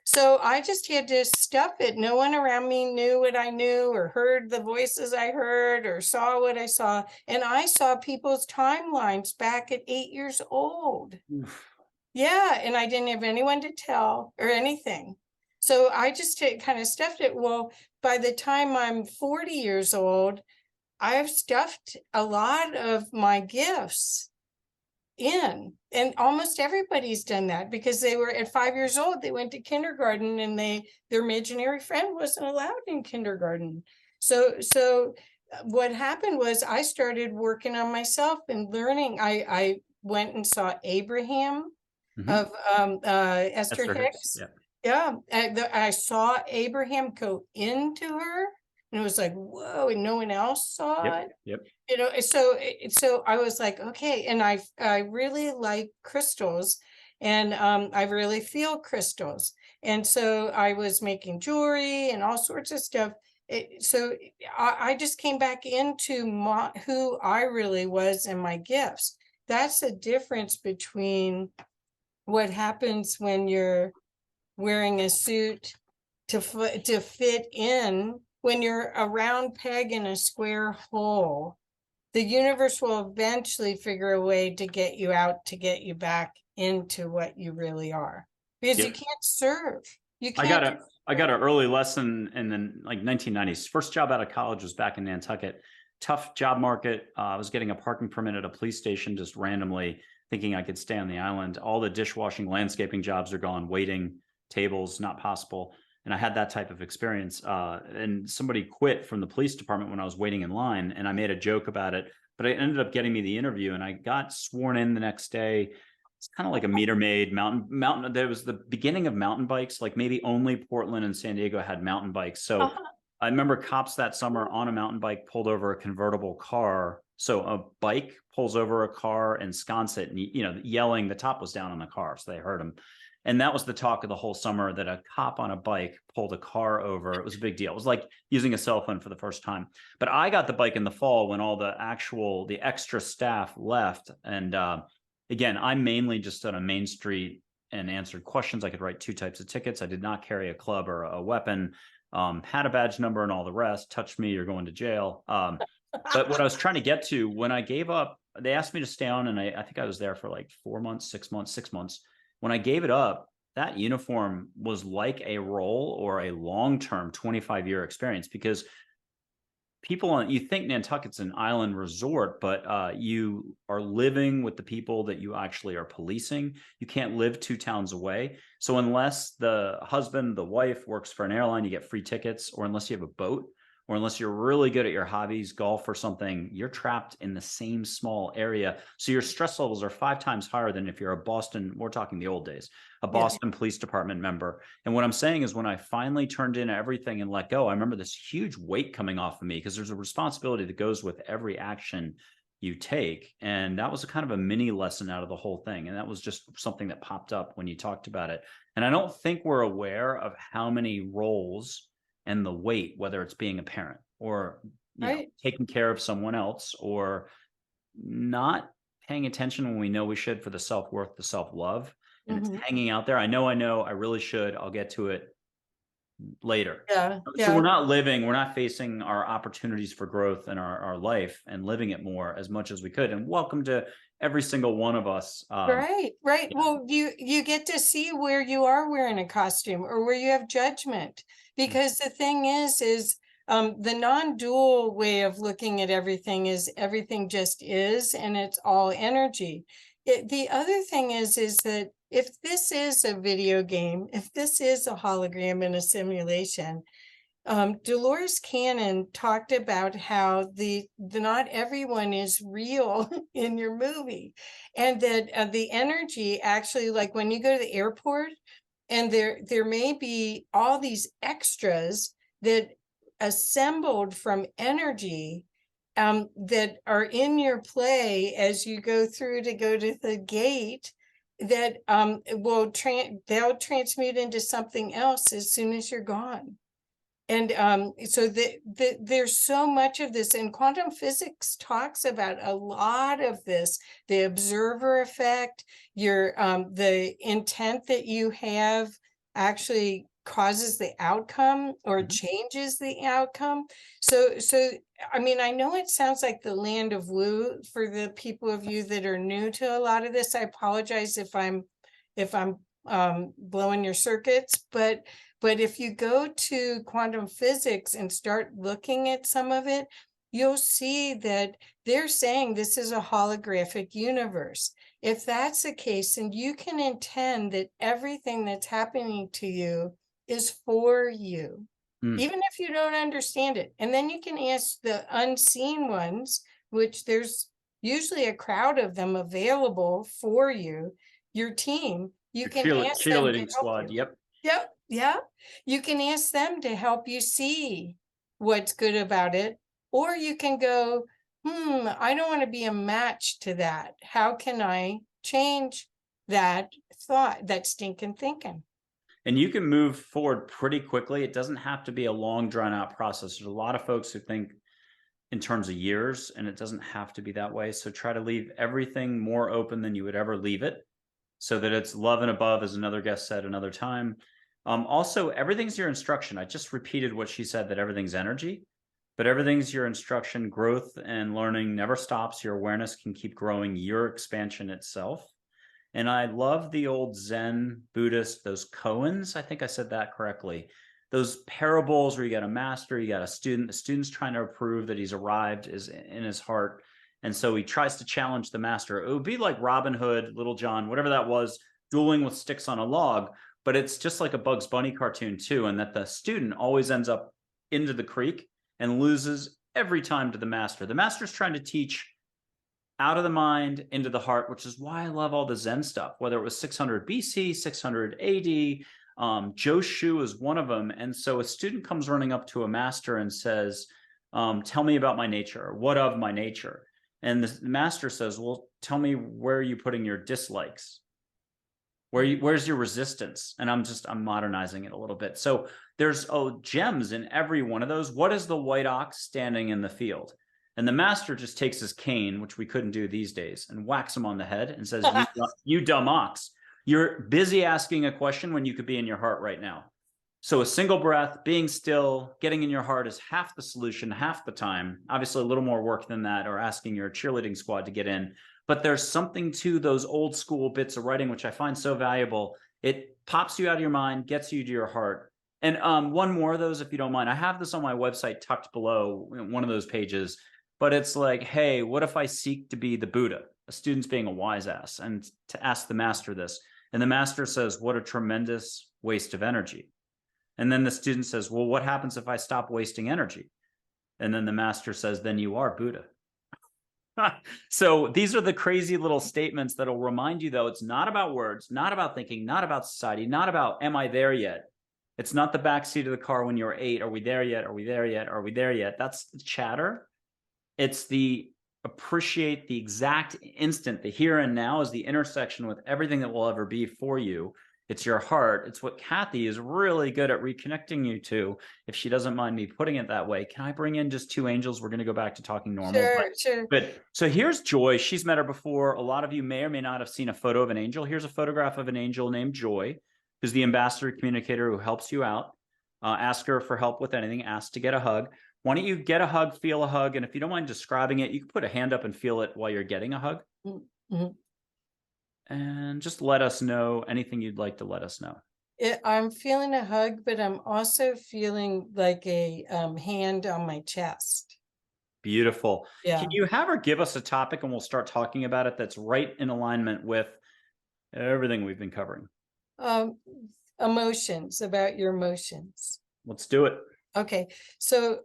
So I just had to stuff it. No one around me knew what I knew, or heard the voices I heard, or saw what I saw. And I saw people's timelines back at 8 years old. Yeah, and I didn't have anyone to tell or anything. So I just kind of stuffed it. Well, by the time I'm 40 years old, I've stuffed a lot of my gifts in, and almost everybody's done that, because they were at 5 years old, they went to kindergarten, and their imaginary friend wasn't allowed in kindergarten. So what happened was I started working on myself and learning. I went and saw Abraham of Esther Hicks. Yeah, I saw Abraham go into her, and it was like, whoa, and no one else saw it. Yep. You know, so I was like, okay, and I really like crystals, and I really feel crystals, and so I was making jewelry and all sorts of stuff. So I just came back into who I really was and my gifts. That's the difference between what happens when you're wearing a suit to fit in. When you're a round peg in a square hole, the universe will eventually figure a way to get you out, to get you back into what you really are, because you can't serve. You can't. I got an early lesson in the 1990s. First job out of college was back in Nantucket. Tough job market. I was getting a parking permit at a police station just randomly, thinking I could stay on the island. All the dishwashing, landscaping jobs are gone. Waiting tables, not possible. And I had that type of experience. And somebody quit from the police department when I was waiting in line, and I made a joke about it, but it ended up getting me the interview, and I got sworn in the next day. It's kind of like a meter maid mountain. There was the beginning of mountain bikes, like maybe only Portland and San Diego had mountain bikes. So I remember cops that summer on a mountain bike pulled over a convertible car. So a bike pulls over a car and ensconce it, and, you know, yelling, the top was down on the car, so they heard him. And that was the talk of the whole summer, that a cop on a bike pulled a car over. It was a big deal. It was like using a cell phone for the first time. But I got the bike in the fall when all the extra staff left. And again, I mainly just stood on Main Street and answered questions. I could write 2 types of tickets. I did not carry a club or a weapon, had a badge number and all the rest. Touch me, you're going to jail. But what I was trying to get to, when I gave up, they asked me to stay on, and I think I was there for like 4 months, 6 months, 6 months. When I gave it up, that uniform was like a role or a long-term 25-year experience, because you think Nantucket's an island resort, but you are living with the people that you actually are policing. You can't live 2 towns away. So unless the husband, the wife works for an airline, you get free tickets, or unless you have a boat, or unless you're really good at your hobbies, golf or something, you're trapped in the same small area. So your stress levels are 5 times higher than if you're a Boston, we're talking the old days, a Boston Police Department member. And what I'm saying is, when I finally turned in everything and let go, I remember this huge weight coming off of me, because there's a responsibility that goes with every action you take. And that was a kind of a mini lesson out of the whole thing. And that was just something that popped up when you talked about it. And I don't think we're aware of how many roles and the weight, whether it's being a parent or taking care of someone else, or not paying attention when we know we should for the self-worth, the self-love, and it's hanging out there. I know, I really should. I'll get to it later. Yeah. So we're not facing our opportunities for growth in our life and living it more as much as we could. And welcome to every single one of us. Right. Yeah. Well, you get to see where you are wearing a costume or where you have judgment, because the thing is the non-dual way of looking at everything is everything just is, and it's all energy. The other thing is that if this is a video game, if this is a hologram in a simulation, Dolores Cannon talked about how not everyone is real in your movie, and that the energy actually, like when you go to the airport, and there may be all these extras that assembled from energy that are in your play as you go through to go to the gate, that they'll transmute into something else as soon as you're gone. And so there's so much of this, and quantum physics talks about a lot of this, the observer effect, the intent that you have actually causes the outcome or changes the outcome. So I mean, I know it sounds like the land of woo for the people of you that are new to a lot of this. I apologize if I'm blowing your circuits, but if you go to quantum physics and start looking at some of it, you'll see that they're saying this is a holographic universe. If that's the case, then you can intend that everything that's happening to you is for you, even if you don't understand it. And then you can ask the unseen ones, which there's usually a crowd of them available for you, your team. You can ask them to help squad. you. Yep. You can ask them to help you see what's good about it. Or you can go, I don't want to be a match to that. How can I change that thought, that stinking thinking? And you can move forward pretty quickly. It doesn't have to be a long, drawn out process. There's a lot of folks who think in terms of years, and it doesn't have to be that way. So try to leave everything more open than you would ever leave it, so that it's love and above, as another guest said another time. Also, everything's your instruction. I just repeated what she said, that everything's energy, but everything's your instruction. Growth and learning never stops. Your awareness can keep growing, your expansion itself. And I love the old Zen Buddhist, those koans. I think I said that correctly. Those parables where you got a master, you got a student, the student's trying to prove that he's arrived is in his heart. And so he tries to challenge the master. It would be like Robin Hood, Little John, whatever that was, dueling with sticks on a log. But it's just like a Bugs Bunny cartoon too, and that the student always ends up into the creek and loses every time to the master. The master's trying to teach out of the mind into the heart, which is why I love all the Zen stuff, whether it was 600 BC, 600 AD, Joe Shu is one of them. And so a student comes running up to a master and says, tell me about my nature, or what of my nature? And the master says, well, tell me, where are you putting your dislikes? Where's your resistance? And I'm modernizing it a little bit. So there's gems in every one of those. What is the white ox standing in the field? And the master just takes his cane, which we couldn't do these days, and whacks him on the head and says, you dumb ox, you're busy asking a question when you could be in your heart right now. So a single breath, being still, getting in your heart is half the solution, half the time. Obviously, a little more work than that, or asking your cheerleading squad to get in. But there's something to those old school bits of writing, which I find so valuable. It pops you out of your mind, gets you to your heart. And one more of those, if you don't mind. I have this on my website tucked below one of those pages. But it's like, hey, what if I seek to be the Buddha? A student's being a wise ass, and to ask the master this. And the master says, what a tremendous waste of energy. And then the student says, well, what happens if I stop wasting energy? And then the master says, then you are Buddha. So these are the crazy little statements that'll remind you, though, it's not about words, not about thinking, not about society, not about, am I there yet? It's not the backseat of the car when you're 8. Are we there yet? Are we there yet? Are we there yet? That's the chatter. It's the appreciate the exact instant, the here and now is the intersection with everything that will ever be for you. It's your heart. It's what Kathy is really good at reconnecting you to, if she doesn't mind me putting it that way. Can I bring in just 2 angels? We're going to go back to talking normal. Sure. But so here's Joy. She's met her before. A lot of you may or may not have seen a photo of an angel. Here's a photograph of an angel named Joy, who's the ambassador communicator who helps you out. Ask her for help with anything. Ask to get a hug. Why don't you get a hug, feel a hug, and if you don't mind describing it, you can put a hand up and feel it while you're getting a hug. Mm-hmm. And just let us know anything you'd like to let us know. I'm feeling a hug, but I'm also feeling like a hand on my chest. Beautiful. Yeah. Can you have her give us a topic and we'll start talking about it that's right in alignment with everything we've been covering? Emotions, about your emotions. Let's do it. Okay. So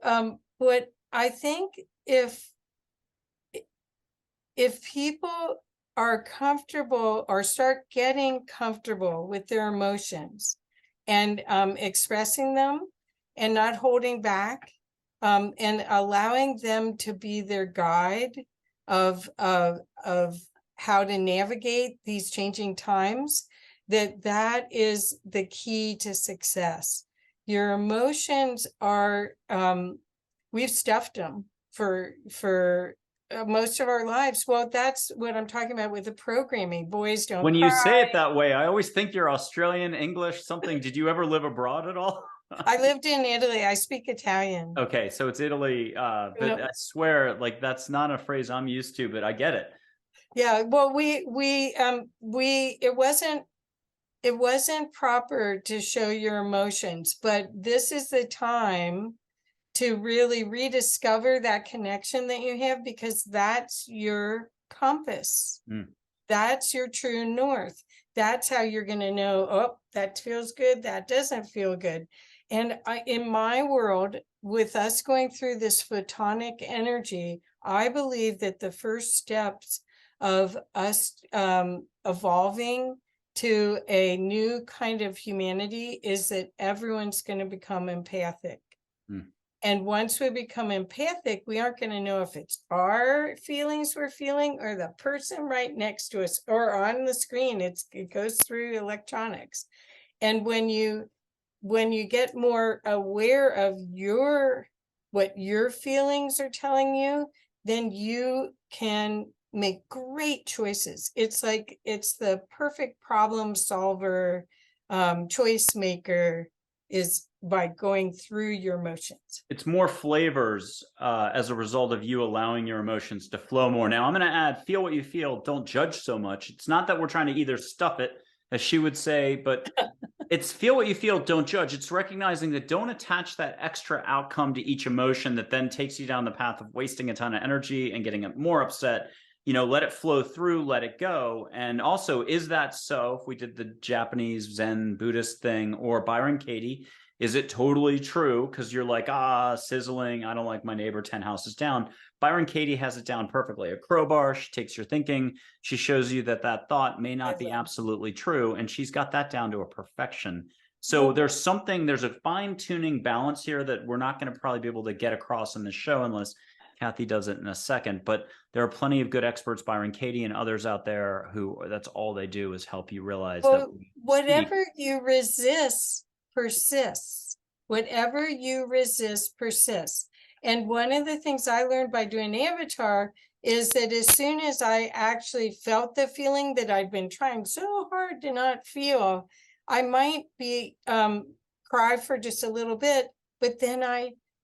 what I think, if people are comfortable or start getting comfortable with their emotions and expressing them and not holding back, and allowing them to be their guide of how to navigate these changing times, that is the key to success. Your emotions are, we've stuffed them for most of our lives. Well, that's what I'm talking about with the programming. Boys don't When cry. you say it that way, I always think you're Australian, English, something. Did you ever live abroad at all? I lived in Italy. I speak Italian. Okay, so it's Italy, but I swear, like, that's not a phrase I'm used to, but I get it. Yeah, well, it wasn't proper to show your emotions, but this is the time to really rediscover that connection that you have, because that's your compass. That's your true north. That's how you're going to know, oh, that feels good, that doesn't feel good. And in my world, with us going through this photonic energy, I believe that the first steps of us evolving to a new kind of humanity is that everyone's going to become empathic. And once we become empathic, we aren't going to know if it's our feelings we're feeling or the person right next to us or on the screen. It goes through electronics. And when you get more aware of what your feelings are telling you, then you can make great choices. It's like, it's the perfect problem solver, choice maker, is by going through your emotions. It's more flavors as a result of you allowing your emotions to flow more. Now, I'm going to add, feel what you feel, don't judge so much. It's not that we're trying to either stuff it, as she would say, but it's feel what you feel, don't judge. It's recognizing that don't attach that extra outcome to each emotion that then takes you down the path of wasting a ton of energy and getting more upset. Let it flow through, let it go. And also, is that so? If we did the Japanese Zen Buddhist thing, or Byron Katie, is it totally true? Because you're like, sizzling, I don't like my neighbor 10 houses down. Byron Katie has it down perfectly. A crowbar, she takes your thinking. She shows you that thought may not be absolutely true. And she's got that down to a perfection. So there's a fine-tuning balance here that we're not going to probably be able to get across in the show unless Kathy does it in a second. But there are plenty of good experts, Byron Katie and others out there, who that's all they do is help you realize that whatever you resist persists. Whatever you resist persists. And one of the things I learned by doing Avatar is that as soon as I actually felt the feeling that I'd been trying so hard to not feel, I might be cry for just a little bit, but then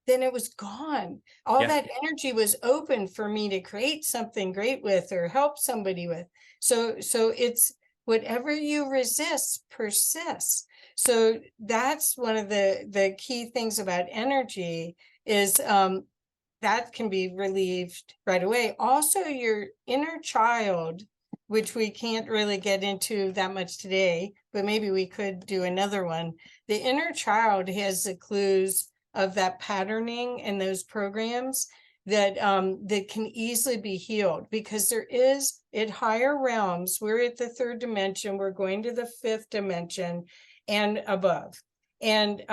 it was gone. All that energy was open for me to create something great with or help somebody with. So it's whatever you resist persists. So that's one of the key things about energy is that can be relieved right away. Also, your inner child, which we can't really get into that much today, but maybe we could do another one. The inner child has the clues of that patterning and those programs that that can easily be healed, because there is, at higher realms, we're at the third dimension, we're going to the fifth dimension and above. And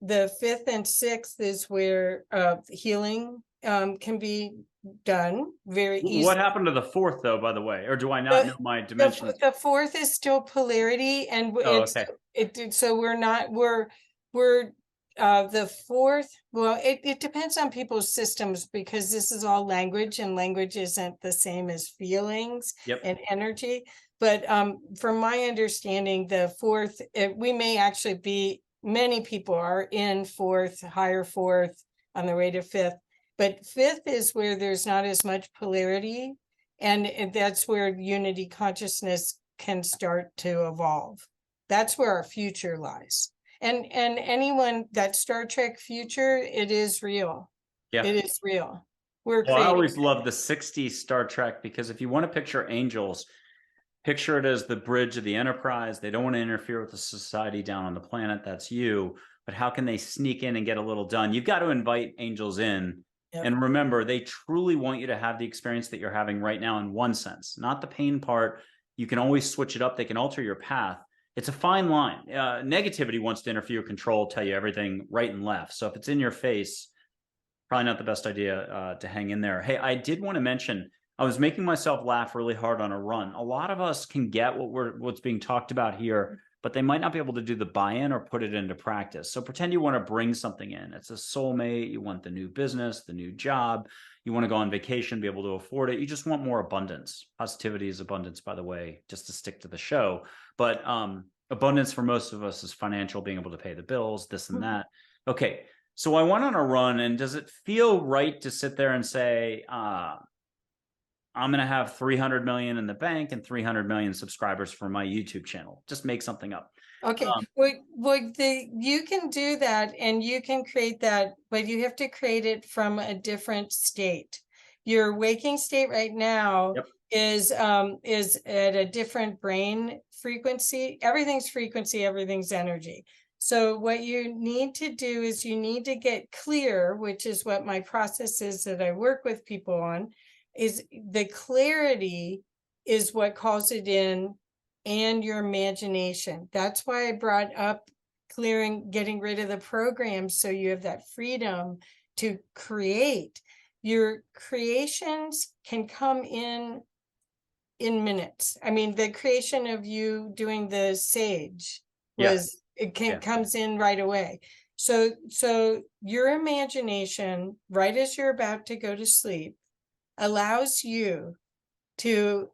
the fifth and sixth is where healing can be done very easily. What happened to the fourth, though, by the way? Or do I not know my dimensions? The fourth is still polarity, and so we're the fourth. Well, it depends on people's systems, because this is all language, and language isn't the same as feelings and energy. But from my understanding, the fourth, we may actually be, many people are in fourth, higher fourth, on the way to fifth. But fifth is where there's not as much polarity, and that's where unity consciousness can start to evolve. That's where our future lies. And anyone, that Star Trek future, it is real. Yeah, it is real. I always love the 60s Star Trek, because if you want to picture angels, picture it as the bridge of the Enterprise. They don't want to interfere with the society down on the planet. That's you. But how can they sneak in and get a little done? You've got to invite angels in. Yep. And remember, they truly want you to have the experience that you're having right now, in one sense, not the pain part. You can always switch it up. They can alter your path. It's a fine line. Negativity wants to interfere, control, tell you everything right and left. So if it's in your face, probably not the best idea to hang in there. Hey, I did want to mention, I was making myself laugh really hard on a run. A lot of us can get what's being talked about here, but they might not be able to do the buy-in or put it into practice. So pretend you want to bring something in. It's a soulmate. You want the new business, the new job. You want to go on vacation, be able to afford it. You just want more abundance. Positivity is abundance, by the way, just to stick to the show. But abundance for most of us is financial, being able to pay the bills, this and that. Okay, so I went on a run, and does it feel right to sit there and say, I'm going to have 300 million in the bank and 300 million subscribers for my YouTube channel? Just make something up. Okay, you can do that, and you can create that, but you have to create it from a different state. Your waking state right now is at a different brain frequency. Everything's frequency, everything's energy. So what you need to do is you need to get clear, which is what my process is that I work with people on. Is the clarity is what calls it in, and your imagination. That's why I brought up getting rid of the program, so you have that freedom to create. Your creations can come in minutes. I mean, the creation of you doing the sage comes in right away. So your imagination, right as you're about to go to sleep, allows you to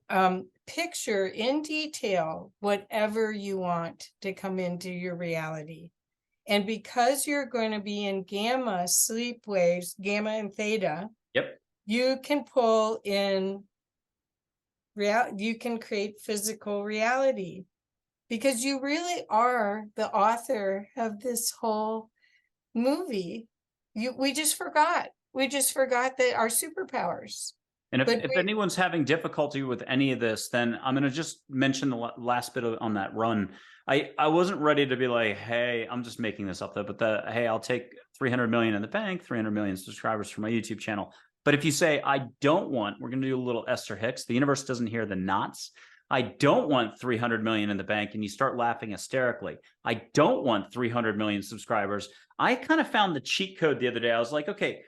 picture in detail whatever you want to come into your reality. And because you're going to be in gamma sleep waves, gamma and theta, you can pull in you can create physical reality, because you really are the author of this whole movie. We just forgot that our superpowers. And if anyone's having difficulty with any of this, then I'm going to just mention the last bit on that run. I wasn't ready to be like, hey, I'm just making this up, though, but hey, I'll take 300 million in the bank, 300 million subscribers for my YouTube channel. But if you say, I don't want, we're going to do a little Esther Hicks, the universe doesn't hear the knots. I don't want 300 million in the bank, and you start laughing hysterically. I don't want 300 million subscribers. I kind of found the cheat code the other day. I was like, okay,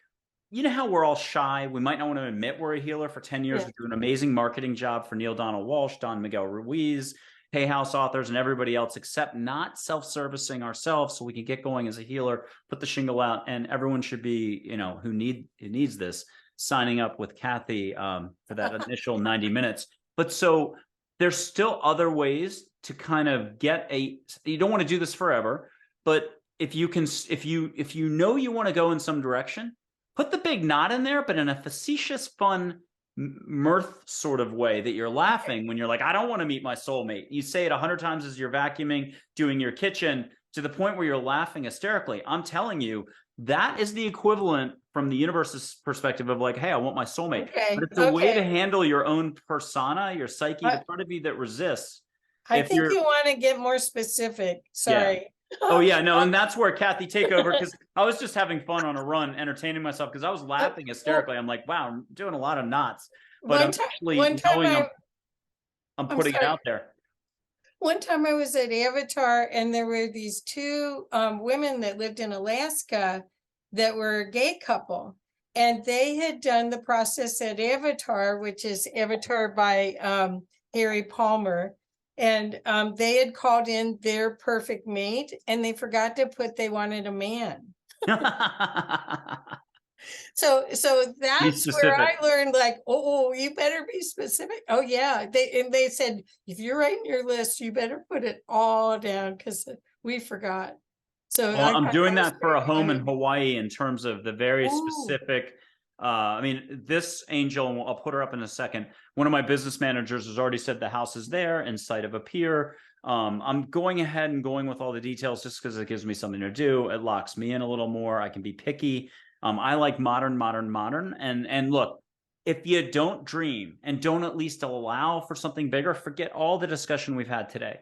you know how we're all shy? We might not want to admit we're a healer. For 10 years, we do an amazing marketing job for Neale Donald Walsch, Don Miguel Ruiz, Hay House authors, and everybody else, except not self-servicing ourselves, so we can get going as a healer, put the shingle out, and everyone should be, who needs this, signing up with Kathy for that initial 90 minutes. But so there's still other ways to kind of get you don't want to do this forever, but if you can, if you know you want to go in some direction, put the big knot in there, but in a facetious, fun, mirth sort of way that you're laughing when you're like, I don't want to meet my soulmate. You say it 100 times as you're vacuuming, doing your kitchen, to the point where you're laughing hysterically. I'm telling you, that is the equivalent from the universe's perspective of like, hey, I want my soulmate. Okay. But it's a way to handle your own persona, your psyche, the part of you that resists. I If think you're, you want to get more specific. Sorry. oh yeah, no, and that's where Kathy take over, because I was just having fun on a run, entertaining myself, because I was laughing hysterically. I'm like, wow, I'm doing a lot of knots, but I'm actually knowing I'm putting it out there. One time I was at Avatar, and there were these two women that lived in Alaska that were a gay couple, and they had done the process at Avatar, which is Avatar by Harry Palmer. And they had called in their perfect mate, and they forgot to put they wanted a man. So that's where I learned, like, oh, you better be specific. Oh yeah, they said, if you're writing your list, you better put it all down, because we forgot. So well, I'm doing that for a home in Hawaii in terms of the very specific. I mean, this angel, I'll put her up in a second. One of my business managers has already said the house is there in sight of a pier. I'm going ahead and going with all the details just because it gives me something to do. It locks me in a little more. I can be picky. I like modern. And look, if you don't dream and don't at least allow for something bigger, forget all the discussion we've had today.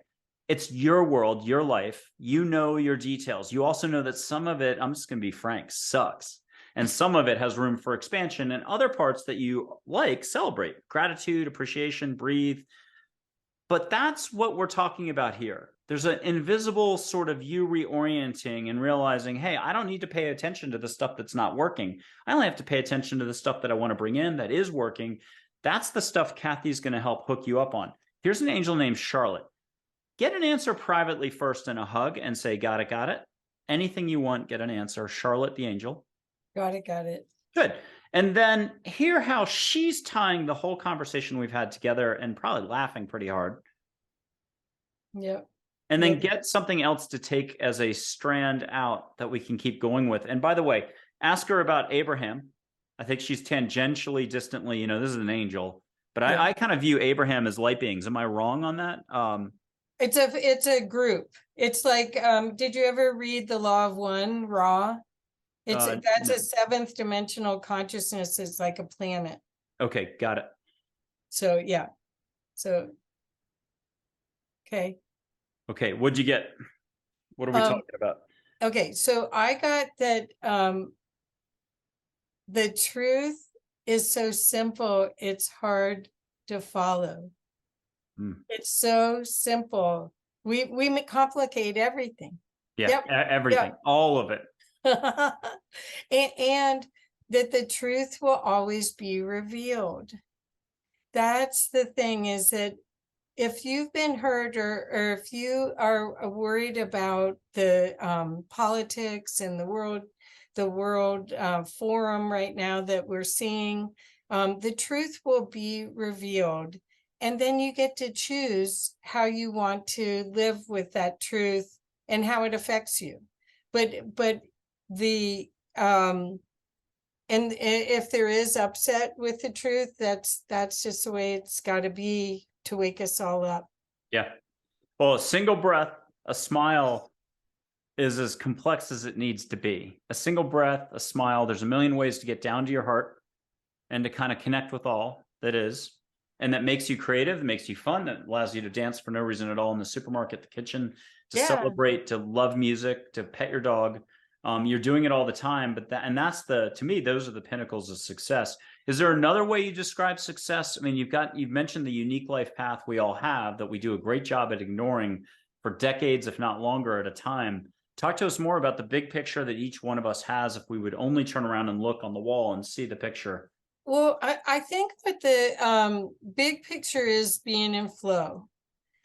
It's your world, your life. You know your details. You also know that some of it, I'm just going to be frank, sucks. And some of it has room for expansion, and other parts that you like, celebrate. Gratitude, appreciation, breathe. But that's what we're talking about here. There's an invisible sort of you reorienting and realizing, hey, I don't need to pay attention to the stuff that's not working. I only have to pay attention to the stuff that I want to bring in that is working. That's the stuff Kathy's going to help hook you up on. Here's an angel named Charlotte. Get an answer privately first in a hug and say, got it, got it. Anything you want, get an answer. Charlotte the angel. Got it. Good. And then hear how she's tying the whole conversation we've had together and probably laughing pretty hard. Yep. And then get something else to take as a strand out that we can keep going with. And by the way, ask her about Abraham. I think she's tangentially, distantly, you know, this is an angel, but I kind of view Abraham as light beings. Am I wrong on that? It's a group. It's like, did you ever read The Law of One, Ra? That's a seventh dimensional consciousness. It's like a planet. Okay, got it. So yeah. So okay. Okay, what'd you get? What are we talking about? Okay, so I got that the truth is so simple, it's hard to follow. It's so simple. We complicate everything. Yeah, everything, all of it. And that the truth will always be revealed. That's the thing, is that if you've been hurt, or if you are worried about the politics and the world forum right now that we're seeing, the truth will be revealed. And then you get to choose how you want to live with that truth and how it affects you. But the and if there is upset with the truth, that's just the way it's got to be to wake us all up. Yeah. Well, a single breath, a smile is as complex as it needs to be. A single breath, a smile, there's a million ways to get down to your heart and to kind of connect with all that is. And that makes you creative, that makes you fun, that allows you to dance for no reason at all in the supermarket, the kitchen, to celebrate, to love music, to pet your dog. You're doing it all the time, but that's to me, those are the pinnacles of success. Is there another way you describe success? I mean, you've mentioned the unique life path we all have that we do a great job at ignoring for decades, if not longer at a time. Talk to us more about the big picture that each one of us has if we would only turn around and look on the wall and see the picture. Well, I think that the big picture is being in flow.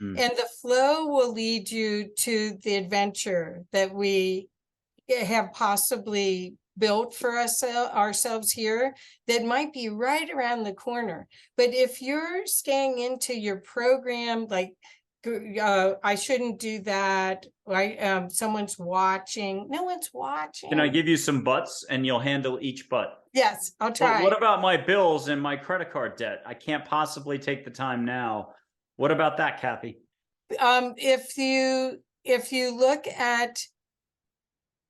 And the flow will lead you to the adventure that we have possibly built for ourselves here, that might be right around the corner. But if you're staying into your program, like I shouldn't do that. Someone's watching. No one's watching. Can I give you some butts and you'll handle each butt? Yes, I'll But try. what about my bills and my credit card debt? I can't possibly take the time now. What about that, Kathy? If you look at,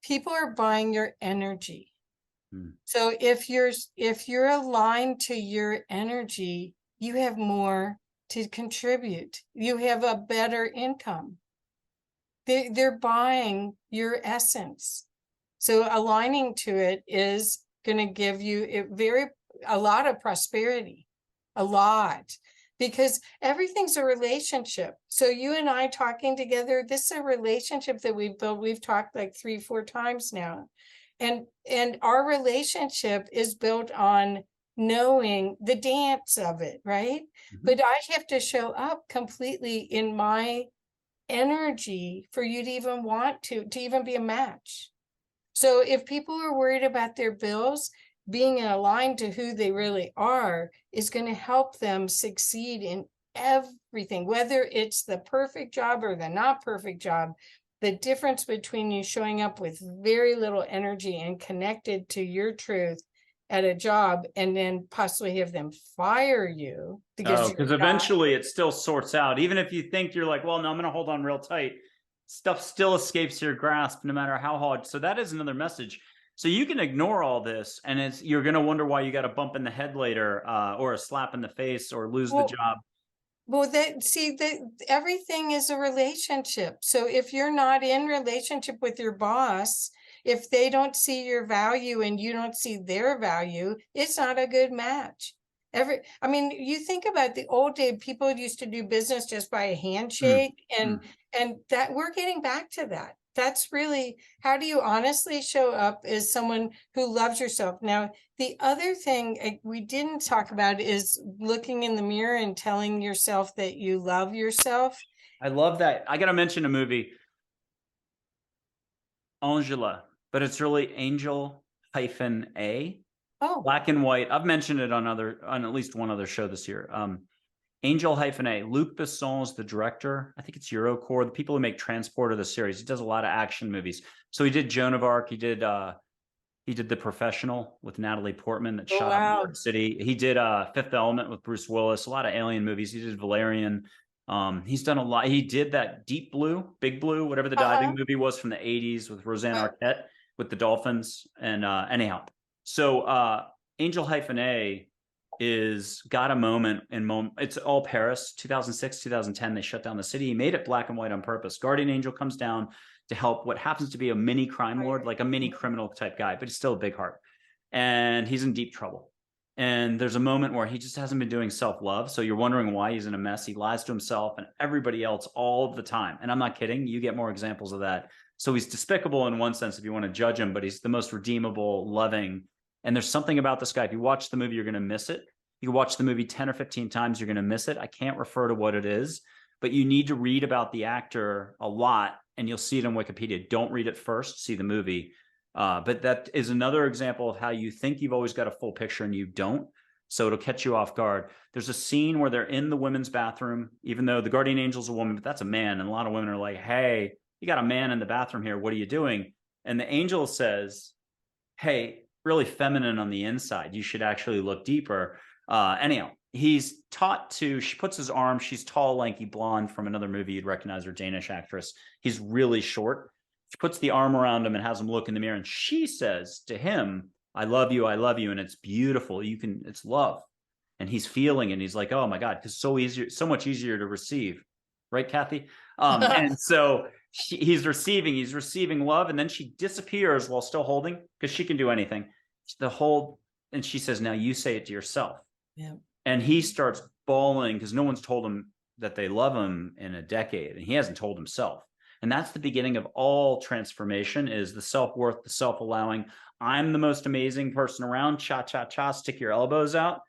people are buying your energy. So if you're aligned to your energy, you have more to contribute. You have a better income. They're buying your essence. So aligning to it is going to give you a lot of prosperity, a lot, because everything's a relationship. So you and I talking together, this is a relationship that we've built. We've talked like 3-4 times now. And our relationship is built on knowing the dance of it, right? But I have to show up completely in my energy for you to even want to even be a match. So if people are worried about their bills, being aligned to who they really are is going to help them succeed in everything, whether it's the perfect job or the not perfect job. The difference between you showing up with very little energy and connected to your truth at a job and then possibly have them fire you because eventually it still sorts out. Even if you think you're like, well, no, I'm going to hold on real tight, stuff still escapes your grasp no matter how hard. So that is another message. So you can ignore all this and you're going to wonder why you got a bump in the head later, or a slap in the face, or lose the job. Well, everything is a relationship. So if you're not in relationship with your boss, if they don't see your value and you don't see their value, it's not a good match. I mean, you think about the old day, people used to do business just by a handshake, and that we're getting back to that. That's really, how do you honestly show up as someone who loves yourself? Now, the other thing we didn't talk about is looking in the mirror and telling yourself that you love yourself. I love that. I got to mention a movie, Angela, but it's really Angel-A. Oh, Black and white. I've mentioned it on at least one other show this year. Angel-A. Luc Besson's the director. I think it's Eurocore. The people who make Transporter, the series. He does a lot of action movies. So he did Joan of Arc. He did The Professional with Natalie Portman that shot up New York City. He did Fifth Element with Bruce Willis. A lot of alien movies. He did Valerian. He's done a lot. He did that Deep Blue, Big Blue, whatever the diving movie was from the 80s with Roseanne Arquette with the dolphins. And anyhow, so Angel-A is got a moment in it's all Paris, 2006, 2010. They shut down the city. He made it black and white on purpose. Guardian Angel comes down to help what happens to be a mini crime lord, like a mini criminal type guy, but he's still a big heart. And he's in deep trouble. And there's a moment where he just hasn't been doing self-love. So you're wondering why he's in a mess. He lies to himself and everybody else all the time. And I'm not kidding. You get more examples of that. So he's despicable in one sense if you want to judge him, but he's the most redeemable, loving. And there's something about this guy. If you watch the movie, you're going to miss it. You watch the movie 10 or 15 times, you're going to miss it. I can't refer to what it is, but you need to read about the actor a lot, and you'll see it on Wikipedia. Don't read it first, see the movie. But that is another example of how you think you've always got a full picture and you don't. So it'll catch you off guard. There's a scene where they're in the women's bathroom, even though the guardian angel's a woman, but that's a man. And a lot of women are like, hey, you got a man in the bathroom here. What are you doing? And the angel says, hey, really feminine on the inside. You should actually look deeper. Anyhow, he's taught to, she puts his arm, she's tall, lanky, blonde from another movie. You'd recognize her, Danish actress. He's really short. She puts the arm around him and has him look in the mirror. And she says to him, I love you. I love you. And it's beautiful. It's love. And he's feeling, and he's like, oh my God, because so much easier to receive. Right, Kathy? And so he's receiving love. And then she disappears while still holding, because she can do anything. And she says, now you say it to yourself. Yeah. And he starts bawling because no one's told him that they love him in a decade, and he hasn't told himself. And that's the beginning of all transformation, is the self-worth, the self-allowing. I'm the most amazing person around. Cha, cha, cha, stick your elbows out.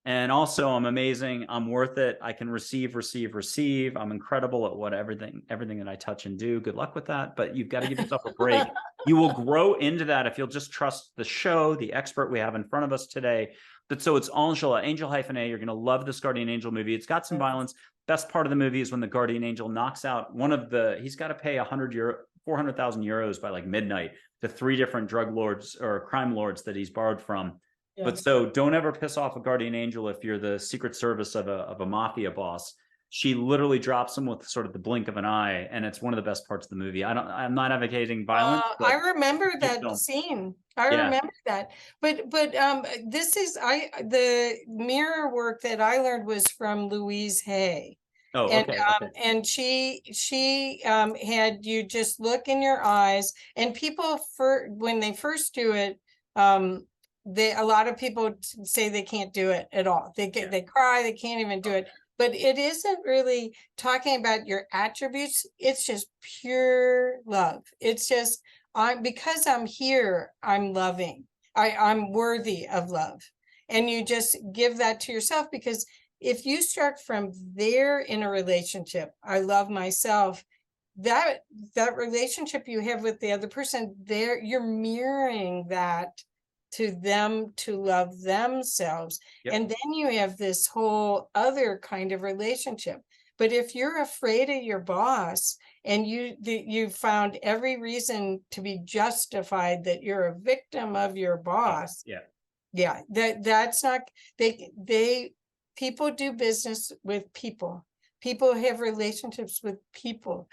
And also, I'm amazing. I'm worth it. I can receive, receive, receive. I'm incredible at everything that I touch and do. Good luck with that. But you've got to give yourself a break. You will grow into that if you'll just trust the show, the expert we have in front of us today. But so it's Angela, Angel-A. You're going to love this Guardian Angel movie. It's got some violence. Best part of the movie is when the Guardian Angel knocks out he's got to pay 400,000 euros by like midnight to 3 different drug lords or crime lords that he's borrowed from. Yeah. But so don't ever piss off a Guardian Angel if you're the Secret Service of a mafia boss. She literally drops him with sort of the blink of an eye, and it's one of the best parts of the movie. I'm not advocating violence. I remember that scene. I remember that. But the mirror work that I learned was from Louise Hay. Oh, okay. And she had you just look in your eyes, and people when they first do it, a lot of people say they can't do it at all. They cry, they can't even do it. But it isn't really talking about your attributes. It's just pure love. It's just because I'm here, I'm loving. I'm worthy of love. And you just give that to yourself, because if you start from there in a relationship, I love myself, that relationship you have with the other person, you're mirroring that to them to love themselves. Yep. And then you have this whole other kind of relationship. But if you're afraid of your boss and you found every reason to be justified that you're a victim of your boss, that's not, people do business with people. People have relationships with people.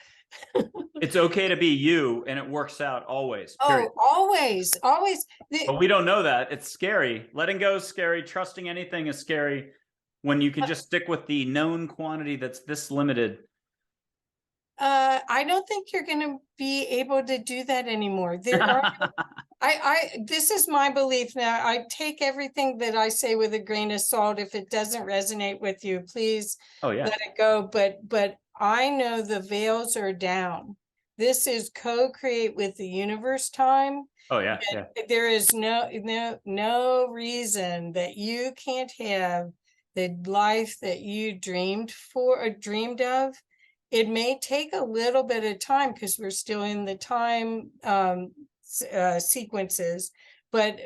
It's okay to be you, and it works out always. Period. Oh, always. But we don't know that. It's scary. Letting go is scary. Trusting anything is scary when you can just stick with the known quantity that's this limited. I don't think you're going to be able to do that anymore. This is my belief now. I take everything that I say with a grain of salt. If it doesn't resonate with you, please let it go. But I know the veils are down. This is co-create with the universe time. Oh yeah. There is no reason that you can't have the life that you dreamed for or dreamed of. It may take a little bit of time because we're still in the time sequences, but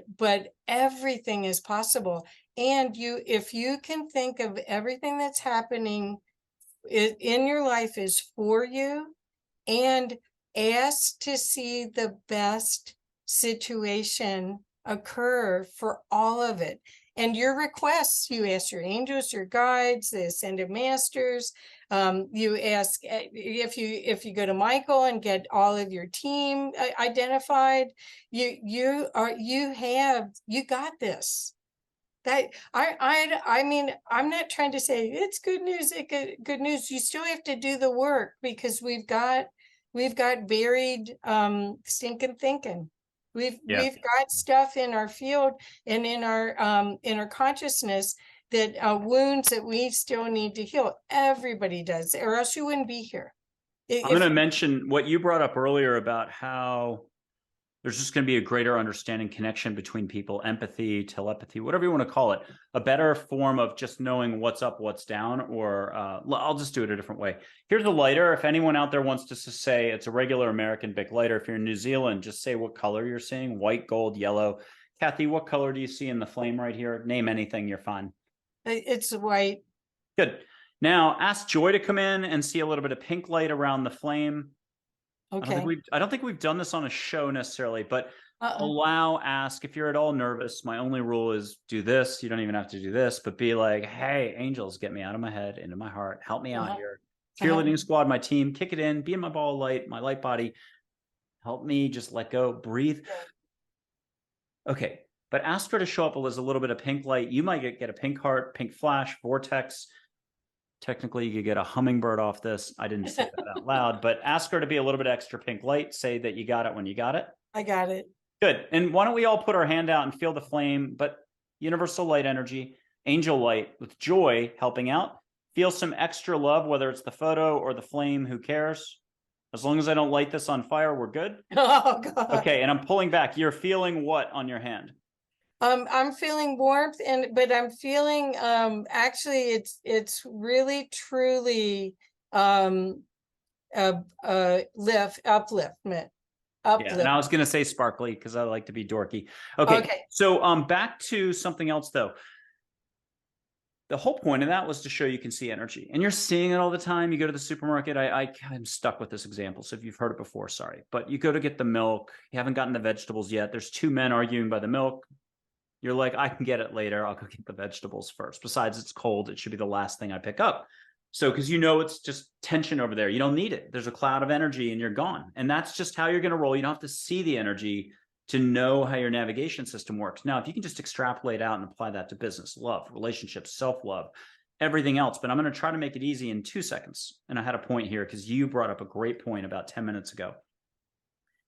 everything is possible. And if you can think of everything that's happening in your life is for you, and ask to see the best situation occur for all of it. And your requests, you ask your angels, your guides, the ascended masters. You ask if you go to Michael and get all of your team identified. You got this. That I mean, I'm not trying to say it's good news. Good news. You still have to do the work, because we've got buried stinking thinking. We've got stuff in our field and in our consciousness that wounds that we still need to heal. Everybody does, or else you wouldn't be here. I'm going to mention what you brought up earlier about how there's just going to be a greater understanding, connection between people, empathy, telepathy, whatever you want to call it, a better form of just knowing what's up, what's down, or I'll just do it a different way. Here's a lighter. If anyone out there wants to say it's a regular American Bic lighter, if you're in New Zealand, just say what color you're seeing: white, gold, yellow. Kathy, what color do you see in the flame right here? Name anything, you're fine. It's white. Good. Now ask Joy to come in and see a little bit of pink light around the flame. Okay. I don't think we've done this on a show necessarily, but ask if you're at all nervous. My only rule is do this. You don't even have to do this, but be like, hey, angels, get me out of my head, into my heart. Help me out here. Cheerleading squad, my team, kick it in, be in my ball of light, my light body. Help me just let go, breathe. Okay. But ask her to show up as a little bit of pink light. You might get a pink heart, pink flash, vortex. Technically, you could get a hummingbird off this. I didn't say that out loud, but ask her to be a little bit extra pink light. Say that you got it when you got it. I got it. Good. And why don't we all put our hand out and feel the flame, but universal light energy, angel light with Joy helping out. Feel some extra love, whether it's the photo or the flame, who cares? As long as I don't light this on fire, we're good. Oh, God. Okay, and I'm pulling back. You're feeling what on your hand? I'm feeling warmth but I'm feeling, actually it's really truly, upliftment. Yeah, and I was going to say sparkly because I like to be dorky. Okay, Okay. so back to something else though. The whole point of that was to show you can see energy, and you're seeing it all the time. You go to the supermarket. I'm stuck with this example, so if you've heard it before, sorry, but you go to get the milk. You haven't gotten the vegetables yet. There's two men arguing by the milk. You're like, I can get it later. I'll go get the vegetables first. Besides, it's cold. It should be the last thing I pick up. So, because you know it's just tension over there. You don't need it. There's a cloud of energy and you're gone. And that's just how you're going to roll. You don't have to see the energy to know how your navigation system works. Now, if you can just extrapolate out and apply that to business, love, relationships, self-love, everything else. But I'm going to try to make it easy in 2 seconds. And I had a point here because you brought up a great point about 10 minutes ago.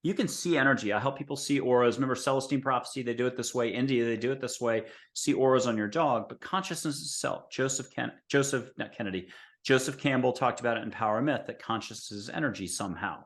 You can see energy. I help people see auras. Remember Celestine prophecy, they do it this way. India, they do it this way. See auras on your dog, but consciousness is self. Joseph Campbell talked about it in Power Myth, that consciousness is energy somehow.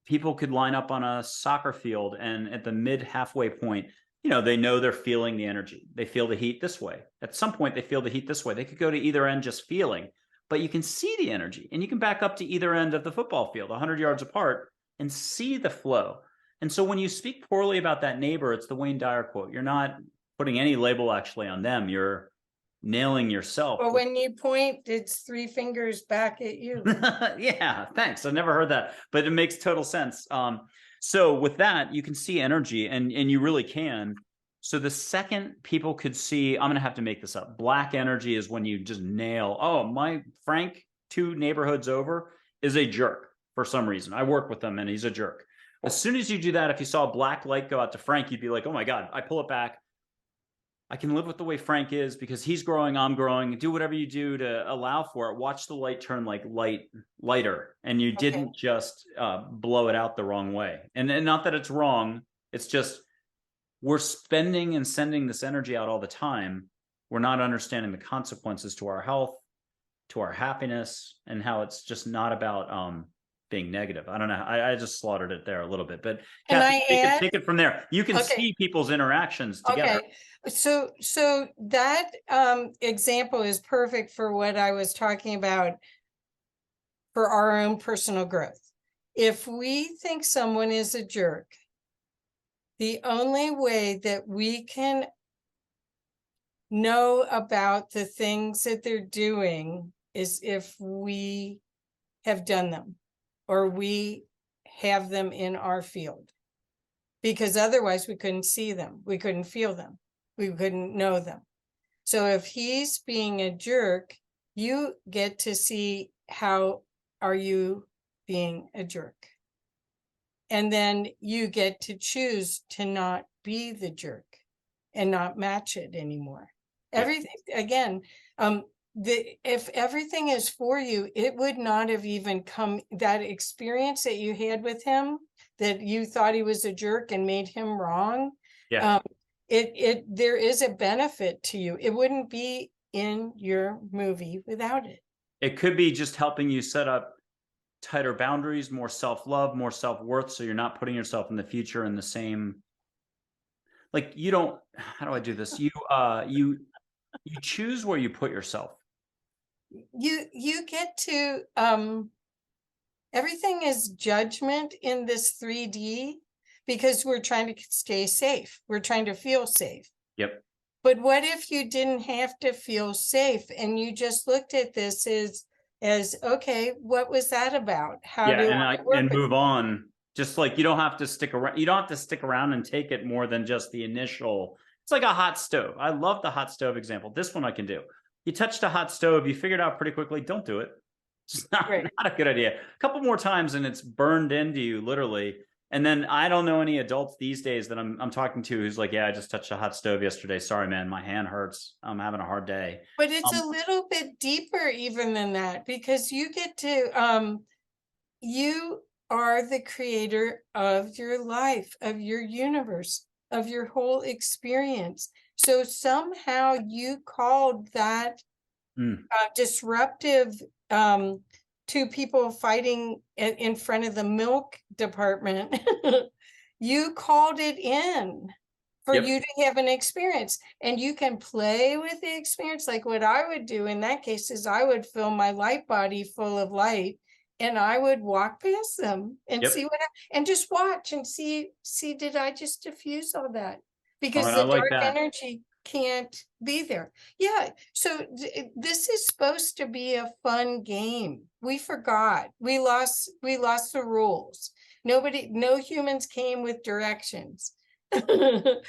People could line up on a soccer field and at the mid halfway point, they know they're feeling the energy. They feel the heat this way. At some point, they feel the heat this way. They could go to either end just feeling, but you can see the energy and you can back up to either end of the football field, 100 yards apart, and see the flow. And so when you speak poorly about that neighbor, it's the Wayne Dyer quote. You're not putting any label actually on them. You're nailing yourself. Well, when you point, it's 3 fingers back at you. Yeah, thanks. I've never heard that, but it makes total sense. So with that, you can see energy and you really can. So the second people could see, I'm going to have to make this up. Black energy is when you just nail, oh, my Frank 2 neighborhoods over is a jerk. For some reason, I work with him and he's a jerk. As soon as you do that, if you saw a black light go out to Frank, you'd be like, oh my God, I pull it back. I can live with the way Frank is because he's growing, I'm growing. Do whatever you do to allow for it. Watch the light turn like lighter. And you didn't just blow it out the wrong way. And not that it's wrong. It's just we're spending and sending this energy out all the time. We're not understanding the consequences to our health, to our happiness, and how it's just not about being negative. I don't know. I just slaughtered it there a little bit, but Kathy, take it from there. You can see people's interactions together. Okay. So that example is perfect for what I was talking about for our own personal growth. If we think someone is a jerk, the only way that we can know about the things that they're doing is if we have done them or we have them in our field, because otherwise we couldn't see them, we couldn't feel them, we couldn't know them. So if he's being a jerk, you get to see how are you being a jerk. And then you get to choose to not be the jerk and not match it anymore. Everything, again, if everything is for you, it would not have even come, that experience that you had with him, that you thought he was a jerk and made him wrong. Yeah. There is a benefit to you. It wouldn't be in your movie without it. It could be just helping you set up tighter boundaries, more self-love, more self-worth. So you're not putting yourself in the future in the same, like you don't, how do I do this? You choose where you put yourself. You get to, everything is judgment in this 3D because we're trying to stay safe. We're trying to feel safe. Yep. But what if you didn't have to feel safe and you just looked at this as okay, what was that about? How do I move on? Just like you don't have to stick around. You don't have to stick around and take it more than just the initial. It's like a hot stove. I love the hot stove example. This one I can do. You touched a hot stove, you figured out pretty quickly, don't do it. It's not a good idea. A couple more times and it's burned into you, literally. And then I don't know any adults these days that I'm talking to who's like, yeah, I just touched a hot stove yesterday. Sorry, man, my hand hurts. I'm having a hard day. But it's a little bit deeper even than that, because you get to, you are the creator of your life, of your universe, of your whole experience. So somehow you called that disruptive, 2 people fighting in front of the milk department. You called it in for Yep. you to have an experience, and you can play with the experience. Like what I would do in that case is I would fill my light body full of light, and I would walk past them and Yep. see and just watch and see, did I just diffuse all that? All Because right, I the like dark that. energy can't be there. Yeah. So this is supposed to be a fun game. We forgot. We lost the rules. No humans came with directions.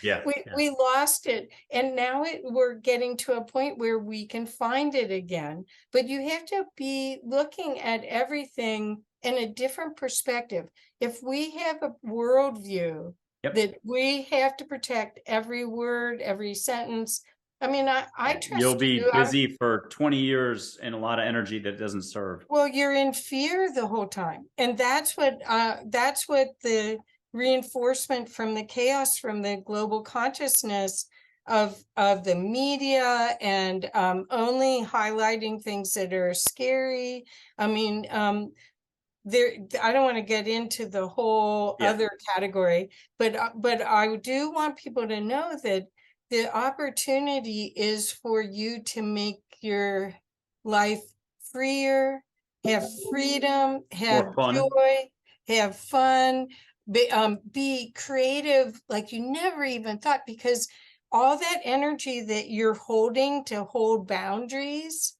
Yeah. We lost it, and now we're getting to a point where we can find it again, but you have to be looking at everything in a different perspective. If we have a worldview that we have to protect every word, every sentence, I mean, I trust You'll be you. busy for 20 years and a lot of energy that doesn't serve. Well, you're in fear the whole time, and that's what the reinforcement from the chaos, from the global consciousness of the media, and only highlighting things that are scary. I mean, I don't want to get into the whole other category, but I do want people to know that the opportunity is for you to make your life freer, have freedom, have joy, have fun, be creative like you never even thought, because all that energy that you're holding to hold boundaries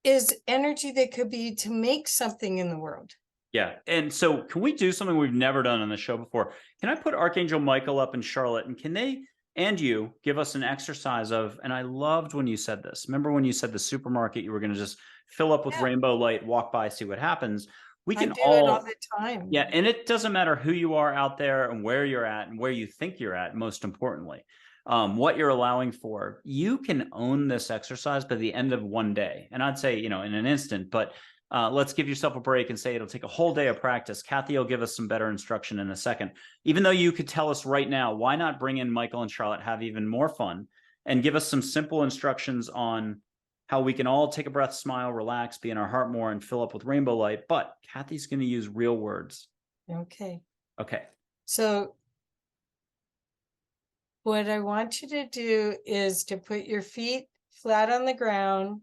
is energy that could be to make something in the world. Yeah. And so can we do something we've never done on the show before? Can I put Archangel Michael up in Charlotte, and can they and you give us an exercise of, and I loved when you said this. Remember when you said the supermarket, you were going to just fill up with rainbow light, walk by, see what happens. We can I do it all the time. Yeah. And it doesn't matter who you are out there and where you're at and where you think you're at, most importantly. What you're allowing for, you can own this exercise by the end of one day. And I'd say, in an instant, but let's give yourself a break and say it'll take a whole day of practice. Kathy will give us some better instruction in a second. Even though you could tell us right now, why not bring in Michael and Charlotte, have even more fun, and give us some simple instructions on how we can all take a breath, smile, relax, be in our heart more, and fill up with rainbow light. But Kathy's going to use real words. Okay. So what I want you to do is to put your feet flat on the ground,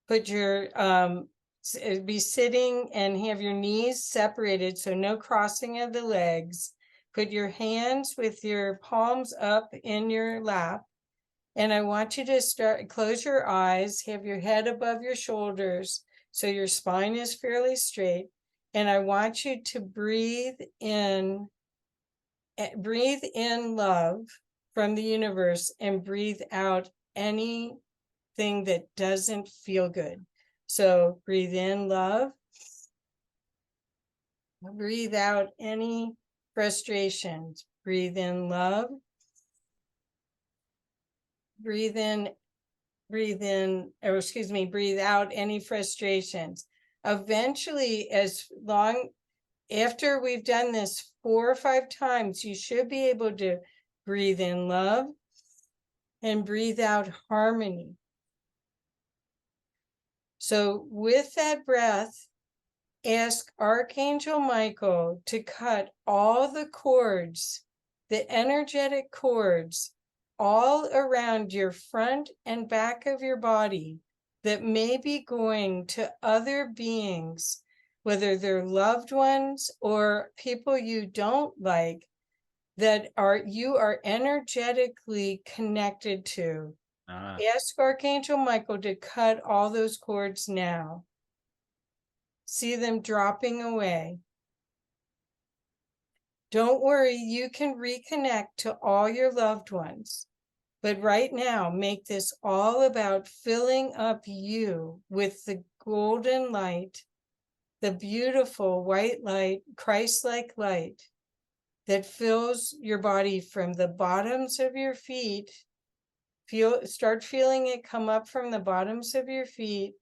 put your, be sitting and have your knees separated, so no crossing of the legs. Put your hands with your palms up in your lap. And I want you to close your eyes, have your head above your shoulders, so your spine is fairly straight. And I want you to breathe in love from the universe, and breathe out anything that doesn't feel good. So breathe in love, breathe out any frustrations, breathe in love, breathe out any frustrations. Eventually, after we've done this 4 or 5 times, you should be able to breathe in love and breathe out harmony. So with that breath, ask Archangel Michael to cut all the cords, the energetic cords, all around your front and back of your body that may be going to other beings, whether they're loved ones or people you don't like, that you are energetically connected to. Ask Archangel Michael to cut all those cords now. See them dropping away. Don't worry, you can reconnect to all your loved ones. But right now, make this all about filling up you with the golden light, the beautiful white light, Christ-like light that fills your body from the bottoms of your feet. Start feeling it come up from the bottoms of your feet,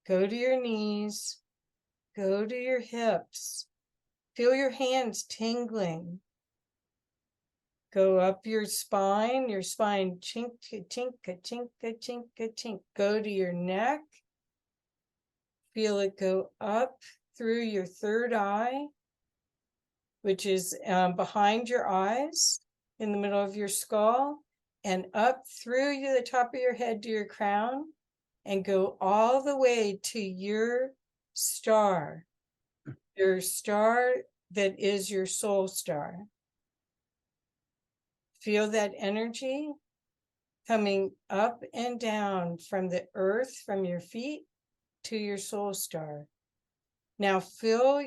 go to your knees, go to your hips, feel your hands tingling. Go up your spine chink, chink, chink, chink, chink. Go to your neck, feel it go up through your third eye, which is behind your eyes, in the middle of your skull and up through the top of your head to your crown and go all the way to your star that is your soul star. Feel that energy coming up and down from the earth, from your feet to your soul star. Now fill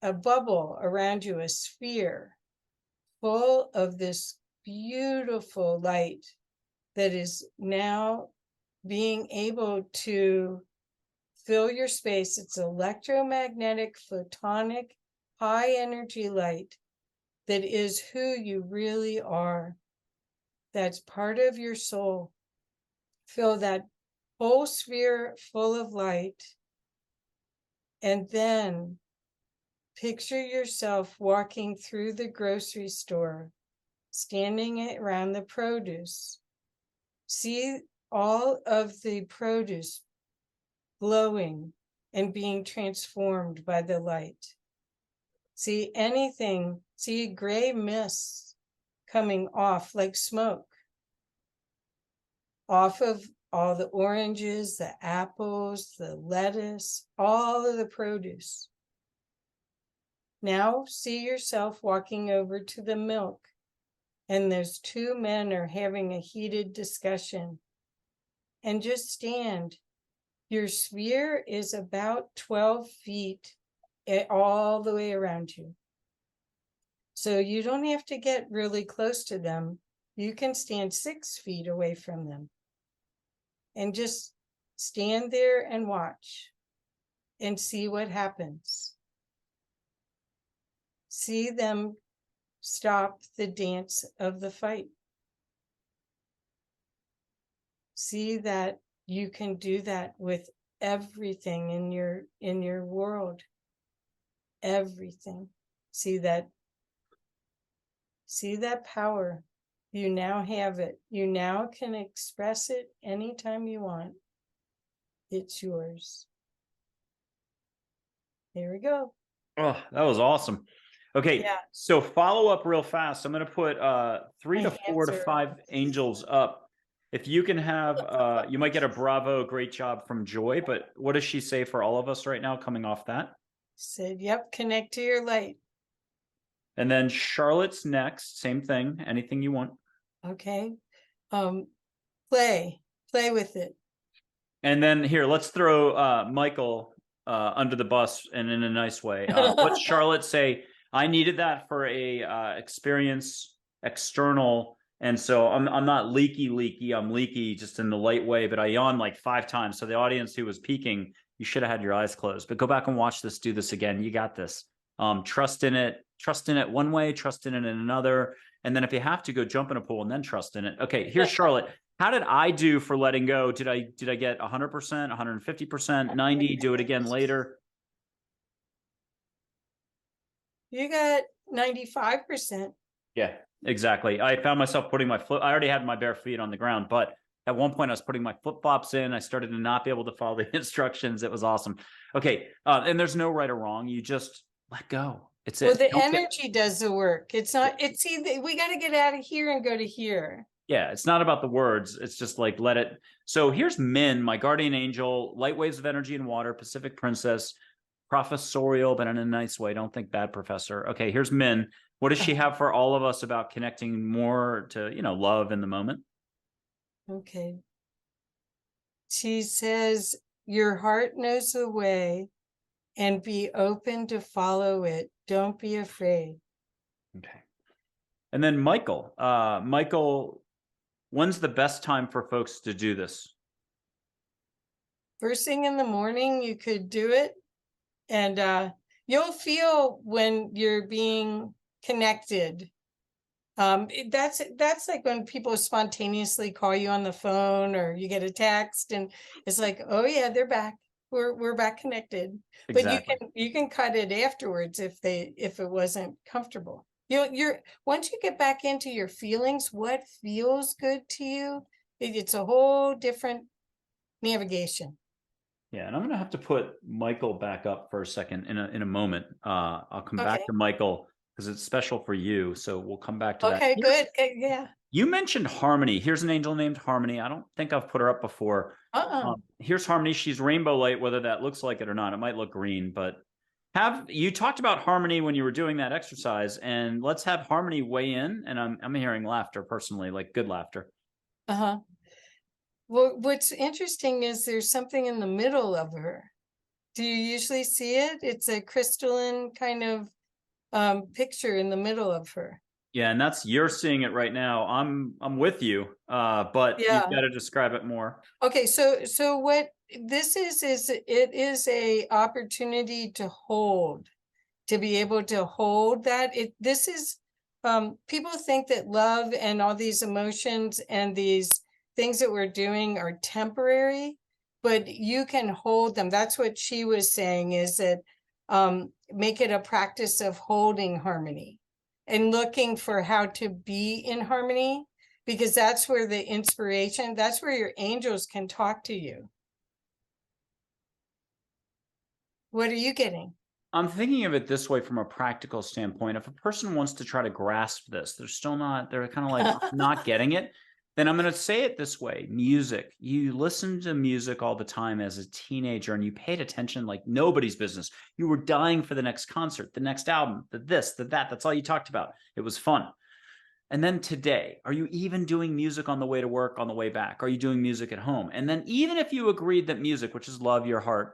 a bubble around you, a sphere full of this beautiful light that is now being able to fill your space. It's electromagnetic, photonic, high energy light that is who you really are. That's part of your soul. Fill that whole sphere full of light. And then picture yourself walking through the grocery store, standing around the produce. See all of the produce glowing and being transformed by the light. See gray mist coming off like smoke, off of all the oranges, the apples, the lettuce, all of the produce. Now see yourself walking over to the milk, and those two men are having a heated discussion. And just stand. Your sphere is about 12 feet all the way around you. So you don't have to get really close to them. You can stand 6 feet away from them. And just stand there and watch and see what happens. See them stop the dance of the fight. See that you can do that with everything in your world. Everything. See that power. You now have it. You now can express it anytime you want. It's yours. There we go. Oh, that was awesome. Okay, Yeah. so follow up real fast. I'm going to put 3 to 4 to 5 angels up. If you can have, you might get a bravo, great job from Joy, but what does she say for all of us right now coming off that? Said, yep, connect to your light. And then Charlotte's next, same thing, anything you want. Okay. Play with it. And then here, let's throw Michael under the bus and in a nice way. What's Charlotte say? I needed that for a experience external. And so I'm not leaky. I'm leaky just in the light way, but I yawned like 5 times. So the audience who was peeking, you should have had your eyes closed, but go back and watch this, do this again. You got this. Trust in it one way, trust in it in another. And then if you have to, go jump in a pool and then trust in it. Okay, here's Charlotte. How did I do for letting go? Did I get 100%, 150%, 90? Do it again later. You got 95%. Yeah, exactly. I found myself putting my foot, I already had my bare feet on the ground, but at one point I was putting my flip-flops in. I started to not be able to follow the instructions. It was awesome. Okay, and there's no right or wrong. You just let go. It's Well, the energy does the work. It's not, we got to get out of here and go to here. Yeah, it's not about the words. It's just like, let it. So here's Min, my guardian angel, light waves of energy and water, Pacific princess, professorial, but in a nice way. Don't think bad, professor. Okay, here's Min. What does she have for all of us about connecting more to, love in the moment? Okay. She says, your heart knows the way and be open to follow it. Don't be afraid. Okay. And then Michael. Michael, when's the best time for folks to do this? First thing in the morning, you could do it. And you'll feel when you're being connected. That's like when people spontaneously call you on the phone or you get a text and it's like, oh yeah, they're back. We're back connected. Exactly. But you can cut it afterwards if it wasn't comfortable. You're once you get back into your feelings, what feels good to you, it's a whole different navigation. Yeah, and I'm gonna have to put Michael back up for a second in a moment. I'll come back to Michael. because it's special for you. So we'll come back to that. Okay, good. Yeah. You mentioned Harmony. Here's an angel named Harmony. I don't think I've put her up before. Here's Harmony. She's rainbow light, whether that looks like it or not. It might look green, but you talked about Harmony when you were doing that exercise, and let's have Harmony weigh in. And I'm hearing laughter personally, like good laughter. Well, what's interesting is there's something in the middle of her. Do you usually see it? It's a crystalline kind of picture in the middle of her. Yeah, and you're seeing it right now. I'm with you, but you've got to describe it more. Okay, so what this is it is a opportunity to hold, to be able to hold that. This is people think that love and all these emotions and these things that we're doing are temporary, but you can hold them. That's what she was saying, is that make it a practice of holding harmony and looking for how to be in harmony, because that's where the inspiration, that's where your angels can talk to you. What are you getting? I'm thinking of it this way from a practical standpoint. If a person wants to try to grasp this, they're kind of like not getting it, then I'm going to say it this way. Music. You listen to music all the time as a teenager and you paid attention like nobody's business. You were dying for the next concert, the next album, the this, the that. That's all you talked about. It was fun. And then today, are you even doing music on the way to work, on the way back? Are you doing music at home? And then even if you agreed that music, which is love your heart,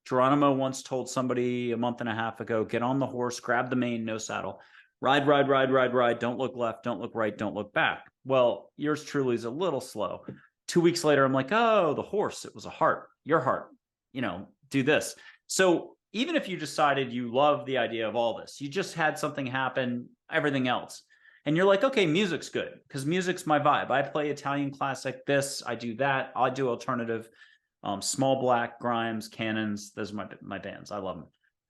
Geronimo once told somebody a month and a half ago, get on the horse, grab the mane, no saddle, ride, ride, ride, ride, ride. Don't look left, don't look right, don't look back. Well, yours truly is a little slow. 2 weeks later, I'm like, oh, the horse, it was a heart, your heart, do this. So even if you decided you love the idea of all this, you just had something happen, everything else. And you're like, okay, music's good because music's my vibe. I play Italian classic, this, I do that, I do alternative, Small Black, Grimes, Cannons. Those are my bands. I love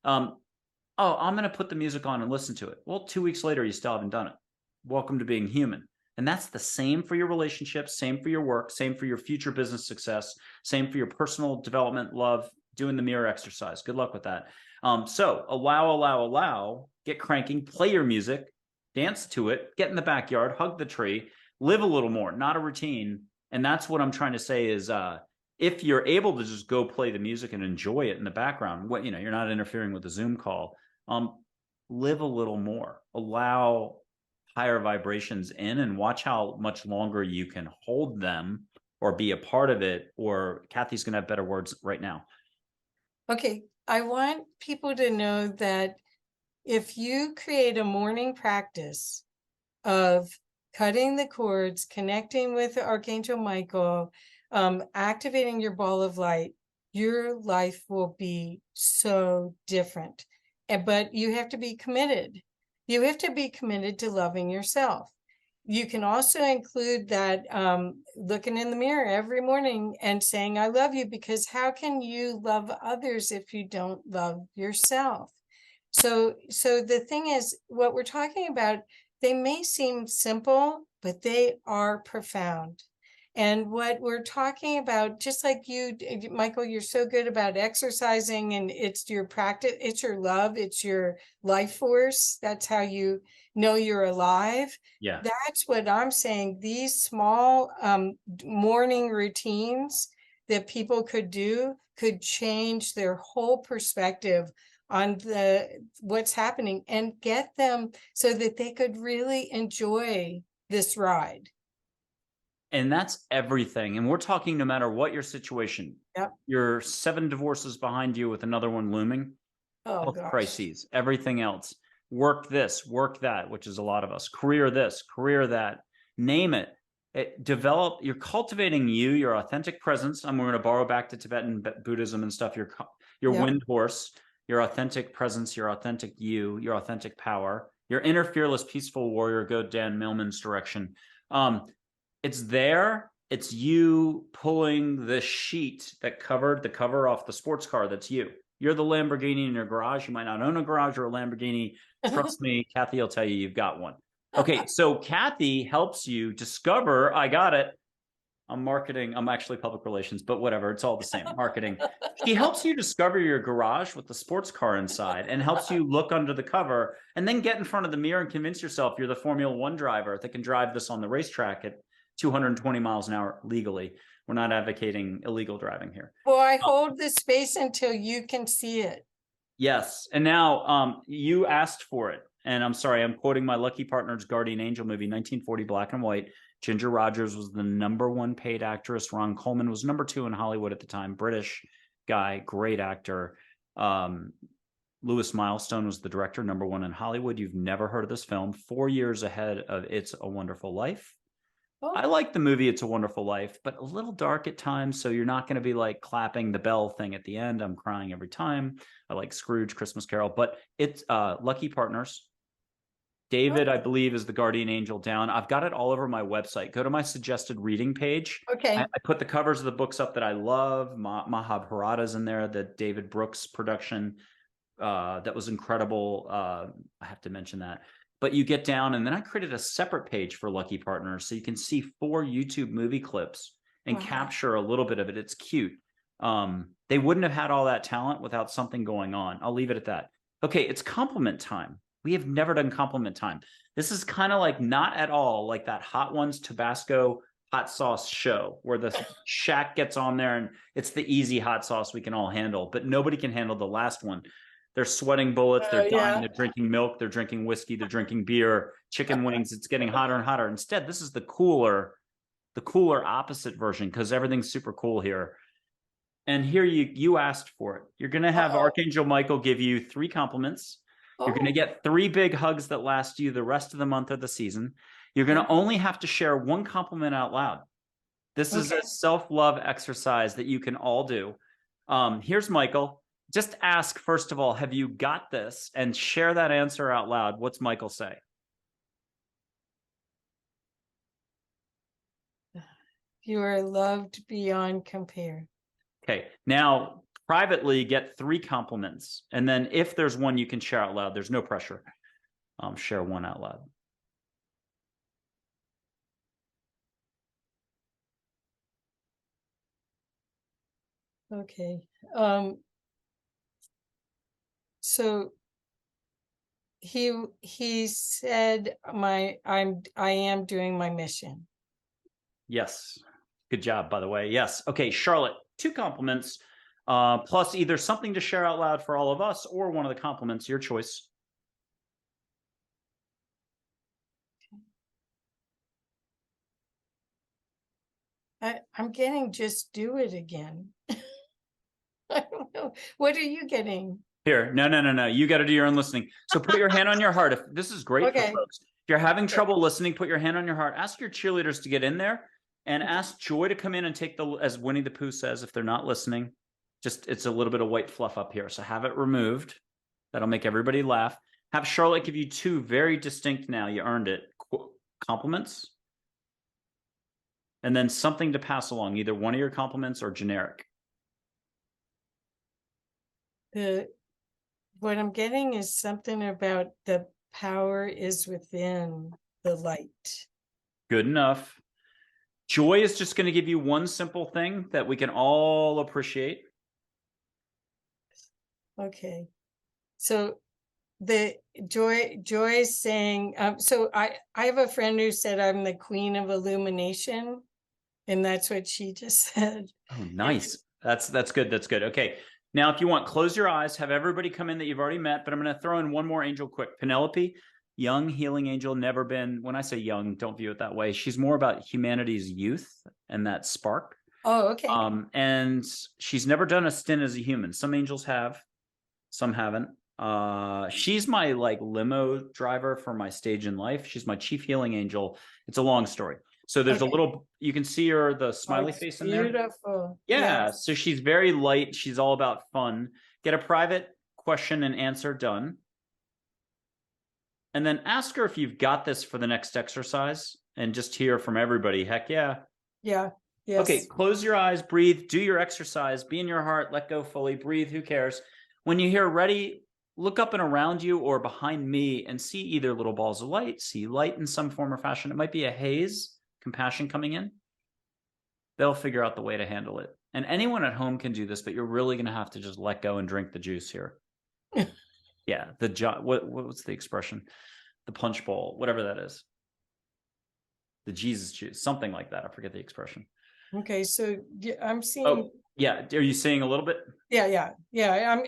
them. Oh, I'm going to put the music on and listen to it. Well, 2 weeks later, you still haven't done it. Welcome to being human. And that's the same for your relationships, same for your work, same for your future business success, same for your personal development, love, doing the mirror exercise. Good luck with that. So allow, get cranking, play your music, dance to it, get in the backyard, hug the tree, live a little more, not a routine. And that's what I'm trying to say is, if you're able to just go play the music and enjoy it in the background, you're not interfering with the Zoom call, live a little more, allow higher vibrations in and watch how much longer you can hold them or be a part of it. Or Kathy's going to have better words right now. Okay. I want people to know that if you create a morning practice of cutting the cords, connecting with Archangel Michael, activating your ball of light, your life will be so different. But you have to be committed. You have to be committed to loving yourself. You can also include that looking in the mirror every morning and saying, I love you, because how can you love others if you don't love yourself? So the thing is, what we're talking about, they may seem simple, but they are profound. And what we're talking about, just like you, Michael, you're so good about exercising, and it's your practice, it's your love, it's your life force. That's how you know you're alive. Yeah. That's what I'm saying. These small morning routines that people could do could change their whole perspective on what's happening and get them so that they could really enjoy this ride. And that's everything. And we're talking no matter what your situation. Yep. You're 7 divorces behind you with another one looming. Oh, health crises, everything else. Work this, work that, which is a lot of us. Career this, career that. Name it. You're cultivating your authentic presence. I'm going to borrow back to Tibetan Buddhism and stuff. Your Yep. wind horse, your authentic presence, your authentic you, your authentic power, your inner fearless, peaceful warrior. Go Dan Millman's direction. It's there. It's you pulling the sheet that covered the cover off the sports car. That's you. You're the Lamborghini in your garage. You might not own a garage or a Lamborghini. Trust me, Kathy will tell you you've got one. Okay, so Kathy helps you discover, I got it. I'm marketing. I'm actually public relations, but whatever. It's all the same. Marketing. She helps you discover your garage with the sports car inside and helps you look under the cover and then get in front of the mirror and convince yourself you're the Formula One driver that can drive this on the racetrack at 220 miles an hour legally. We're not advocating illegal driving here. Well, I hold the space until you can see it. Yes. And now you asked for it. And I'm sorry, I'm quoting my Lucky Partners Guardian Angel movie, 1940, black and white. Ginger Rogers was the #1 paid actress. Ron Coleman was #2 in Hollywood at the time. British guy, great actor. Louis Milestone was the director, #1 in Hollywood. You've never heard of this film. 4 years ahead of It's a Wonderful Life. Oh. I like the movie It's a Wonderful Life, but a little dark at times. So you're not going to be like clapping the bell thing at the end. I'm crying every time. I like Scrooge, Christmas Carol, but it's Lucky Partners. David, I believe, is the guardian angel down. I've got it all over my website. Go to my suggested reading page. Okay. I put the covers of the books up that I love. Mahabharata's in there, the David Brooks production. That was incredible. I have to mention that. But you get down, and then I created a separate page for Lucky Partners so you can see 4 YouTube movie clips and capture a little bit of it. It's cute. They wouldn't have had all that talent without something going on. I'll leave it at that. Okay, it's compliment time. We have never done compliment time. This is kind of like not at all like that Hot Ones Tabasco hot sauce show where the Shaq gets on there and it's the easy hot sauce we can all handle, but nobody can handle the last one. They're sweating bullets. They're dying. They're drinking milk. They're drinking whiskey. They're drinking beer, chicken wings. It's getting hotter and hotter. Instead, this is the cooler opposite version because everything's super cool here. And here you asked for it. You're going to have Archangel Michael give you 3 compliments. You're going to get 3 big hugs that last you the rest of the month or the season. You're going to only have to share 1 compliment out loud. This is a self-love exercise that you can all do. Here's Michael. Just ask, first of all, have you got this? And share that answer out loud. What's Michael say? You are loved beyond compare. Okay. Now, privately, get 3 compliments. And then if there's one you can share out loud, there's no pressure. Share 1 out loud. Okay. So he said I am doing my mission. Yes. Good job, by the way. Yes. Okay, Charlotte, 2 compliments, plus either something to share out loud for all of us or one of the compliments, your choice. I'm getting just do it again. I don't know. What are you getting? Here, no. You got to do your own listening. So put your hand on your heart. If this is great for folks. If you're having trouble listening, put your hand on your heart. Ask your cheerleaders to get in there and ask Joy to come in and take as Winnie the Pooh says, if they're not listening, just it's a little bit of white fluff up here. So have it removed. That'll make everybody laugh. Have Charlotte give you 2 very distinct now. You earned it. Compliments. And then something to pass along, either one of your compliments or generic. What I'm getting is something about the power is within the light. Good enough. Joy is just going to give you 1 simple thing that we can all appreciate. Okay. So the Joy is saying, so I have a friend who said I'm the queen of illumination, and that's what she just said. Oh, nice. That's good. That's good. Okay. Now, if you want, close your eyes, have everybody come in that you've already met, but I'm going to throw in 1 more angel quick. Penelope, young healing angel, never been, when I say young, don't view it that way. She's more about humanity's youth and that spark. Oh, okay. And she's never done a stint as a human. Some angels have, some haven't. She's my limo driver for my stage in life. She's my chief healing angel. It's a long story. So there's a little, you can see her, the smiley face in there. Beautiful. Yeah. Yes. So she's very light. She's all about fun. Get a private question and answer done. And then ask her if you've got this for the next exercise and just hear from everybody. Heck yeah. Yeah. Yes. Okay. Close your eyes, breathe, do your exercise, be in your heart, let go fully, breathe. Who cares? When you hear ready, look up and around you or behind me and see either little balls of light, see light in some form or fashion. It might be a haze. Compassion coming in. They'll figure out the way to handle it. And anyone at home can do this, but you're really going to have to just let go and drink the juice here. Yeah, what's the expression? The punch bowl, whatever that is. The Jesus juice, something like that. I forget the expression. Okay, so I'm seeing. Oh, yeah. Are you seeing a little bit? Yeah.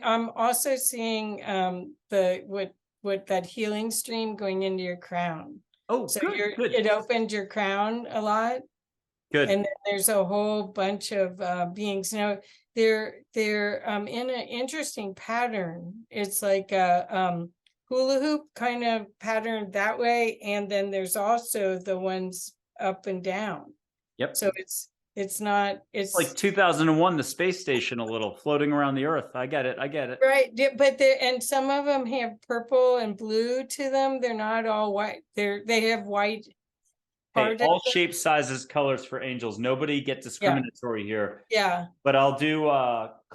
I'm also seeing what that healing stream going into your crown. Oh, so good. It opened your crown a lot. Good. And then there's a whole bunch of beings. Now they're in an interesting pattern. It's like a hula hoop kind of pattern that way, and then there's also the ones up and down. Yep. So it's like 2001, the space station, a little floating around the Earth. I get it. Right, but and some of them have purple and blue to them. They're not all white. They have white. Hey, all shapes, sizes, colors for angels. Nobody get discriminatory here. Yeah. But I'll do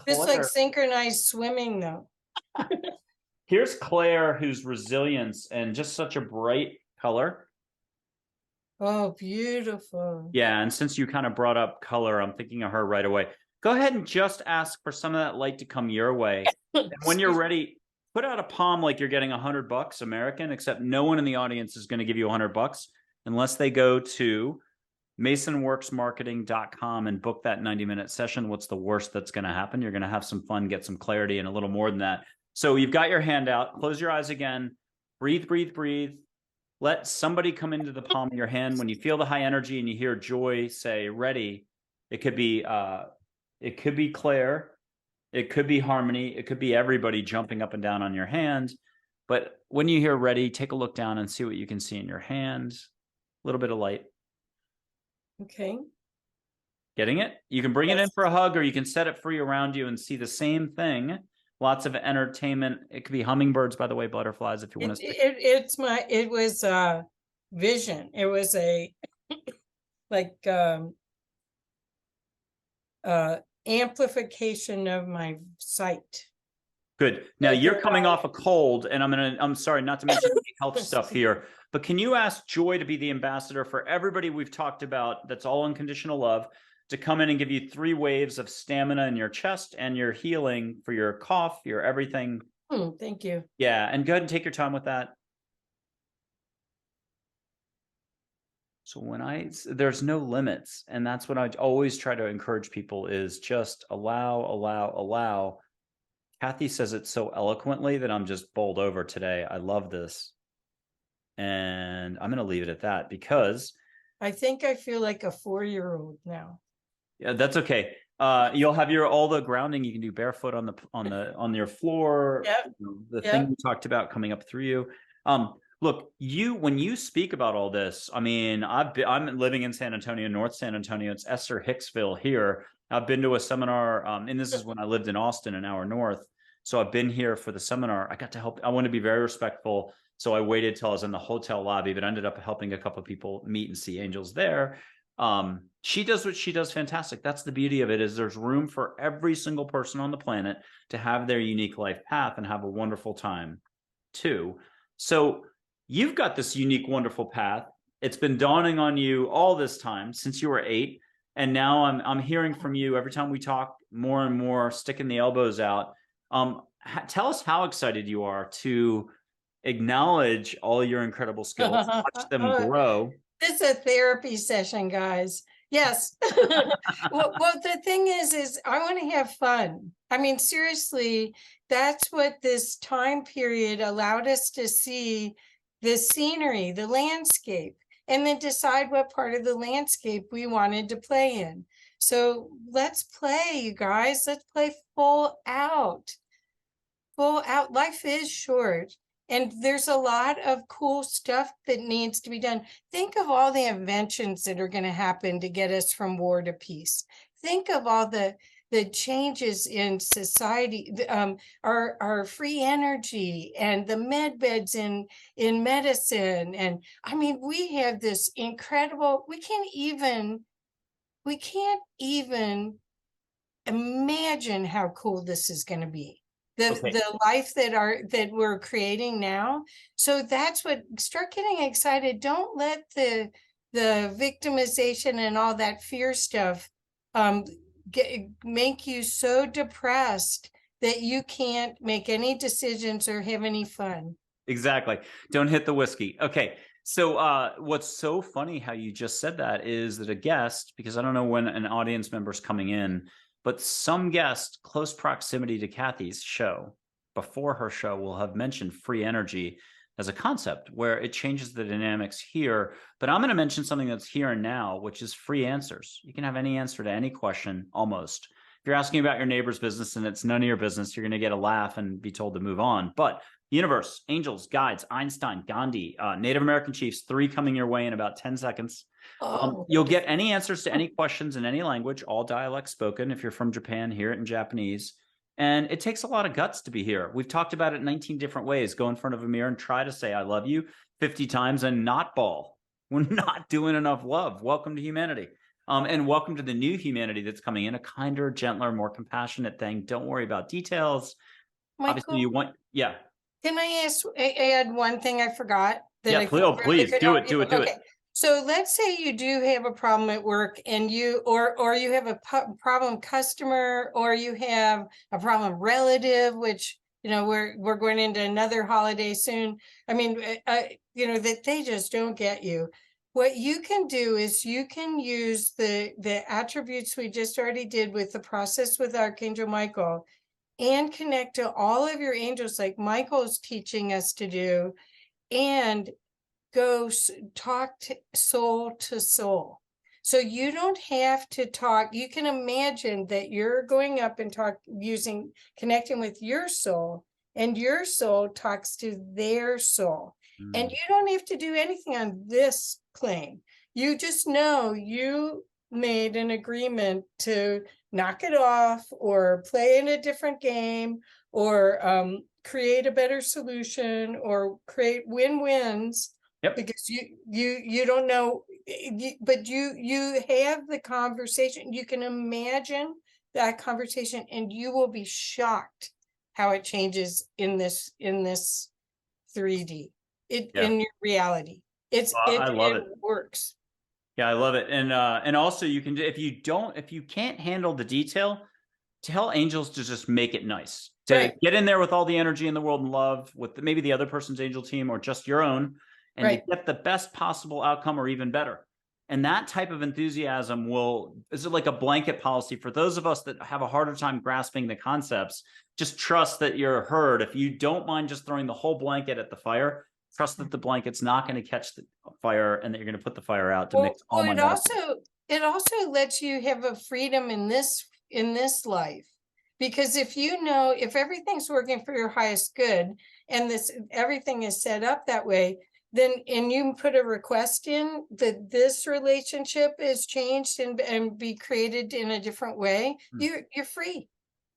Just like synchronized swimming though. Here's Claire, who's resilience and just such a bright color. Oh, beautiful. Yeah, and since you kind of brought up color, I'm thinking of her right away. Go ahead and just ask for some of that light to come your way. And when you're ready, put out a palm like you're getting $100 American, except no one in the audience is going to give you $100 unless they go to masonworksmarketing.com and book that 90-minute session. What's the worst that's going to happen? You're going to have some fun, get some clarity, and a little more than that. So you've got your hand out. Close your eyes again. Breathe, breathe, breathe. Let somebody come into the palm of your hand. When you feel the high energy and you hear joy, say ready. It could be Claire. It could be Harmony. It could be everybody jumping up and down on your hand. But when you hear ready, take a look down and see what you can see in your hand. A little bit of light. Okay. Getting it? You can bring it in for a hug, or you can set it free around you and see the same thing. Lots of entertainment. It could be hummingbirds, by the way, butterflies, if you want to. It was vision. It was a like amplification of my sight. Good. Now you're coming off a cold, and I'm sorry not to mention health stuff here, but can you ask Joy to be the ambassador for everybody we've talked about that's all unconditional love, to come in and give you 3 waves of stamina in your chest and your healing for your cough, your everything. Thank you. Yeah, and go ahead and take your time with that. So there's no limits, and that's what I always try to encourage people is just allow. Kathy says it so eloquently that I'm just bowled over today. I love this. And I'm going to leave it at that because I think I feel like a 4-year-old now. Yeah, that's okay. You'll have all the grounding you can do barefoot on your floor. Yep. The thing we talked about coming up through you. Look, when you speak about all this, I mean, I'm living in San Antonio, North San Antonio. It's Esther Hicksville here. I've been to a seminar, and this is when I lived in Austin, an hour north. So I've been here for the seminar. I got to help. I want to be very respectful. So I waited till I was in the hotel lobby, but ended up helping a couple of people meet and see angels there. She does what she does fantastic. That's the beauty of it, is there's room for every single person on the planet to have their unique life path and have a wonderful time too. So you've got this unique, wonderful path. It's been dawning on you all this time since you were 8. And now I'm hearing from you every time we talk more and more, sticking the elbows out. Tell us how excited you are to acknowledge all your incredible skills, watch them grow. This is a therapy session, guys. Yes. well, the thing is I want to have fun. I mean, seriously, that's what this time period allowed us to see: the scenery, the landscape, and then decide what part of the landscape we wanted to play in. So let's play, you guys. Let's play full out. Full out. Life is short. And there's a lot of cool stuff that needs to be done. Think of all the inventions that are going to happen to get us from war to peace. Think of all the changes in society, our free energy and the med beds in medicine. And I mean, we have this incredible, we can't even imagine how cool this is going to be. The life that we're creating now. So that's what, start getting excited. Don't let the victimization and all that fear stuff make you so depressed that you can't make any decisions or have any fun. Exactly. Don't hit the whiskey. Okay. So what's so funny how you just said that is that a guest, because I don't know when an audience member's coming in, but some guest close proximity to Kathy's show before her show will have mentioned free energy as a concept where it changes the dynamics here. But I'm going to mention something that's here and now, which is free answers. You can have any answer to any question almost. If you're asking about your neighbor's business and it's none of your business, you're going to get a laugh and be told to move on. But universe, angels, guides, Einstein, Gandhi, Native American chiefs, 3 coming your way in about 10 seconds. You'll get any answers to any questions in any language, all dialects spoken. If you're from Japan, hear it in Japanese. And it takes a lot of guts to be here. We've talked about it 19 different ways. Go in front of a mirror and try to say, I love you 50 times and not bawl. We're not doing enough love. Welcome to humanity. And welcome to the new humanity that's coming in, a kinder, gentler, more compassionate thing. Don't worry about details. Michael, obviously you want, yeah. Can I add one thing I forgot? Yeah, please do it. So let's say you do have a problem at work and you have a problem customer, or you have a problem relative, which, you know, we're going into another holiday soon. I mean, you know, that they just don't get you. What you can do is you can use the attributes we just already did with the process with Archangel Michael, and connect to all of your angels like Michael's teaching us to do, and go talk to soul. So you don't have to talk. You can imagine that you're going up and connecting with your soul, and your soul talks to their soul. And you don't have to do anything on this plane. You just know you made an agreement to knock it off, or play in a different game, or create a better solution, or create win-wins. Yep. Because you don't know, but you have the conversation. You can imagine that conversation, and you will be shocked how it changes in this 3D in your reality. I love it. It works. Yeah, I love it. And also you can, if you can't handle the detail, tell angels to just make it nice. To get in there with all the energy in the world and love with maybe the other person's angel team or just your own, and to get the best possible outcome or even better. And that type of enthusiasm is like a blanket policy for those of us that have a harder time grasping the concepts. Just trust that you're heard. If you don't mind just throwing the whole blanket at the fire, trust that the blanket's not going to catch the fire, and that you're going to put the fire out to mix all my it also lets you have a freedom in this life, because if everything's working for your highest good, and everything is set up that way, then and you put a request in that this relationship is changed and be created in a different way, you're free.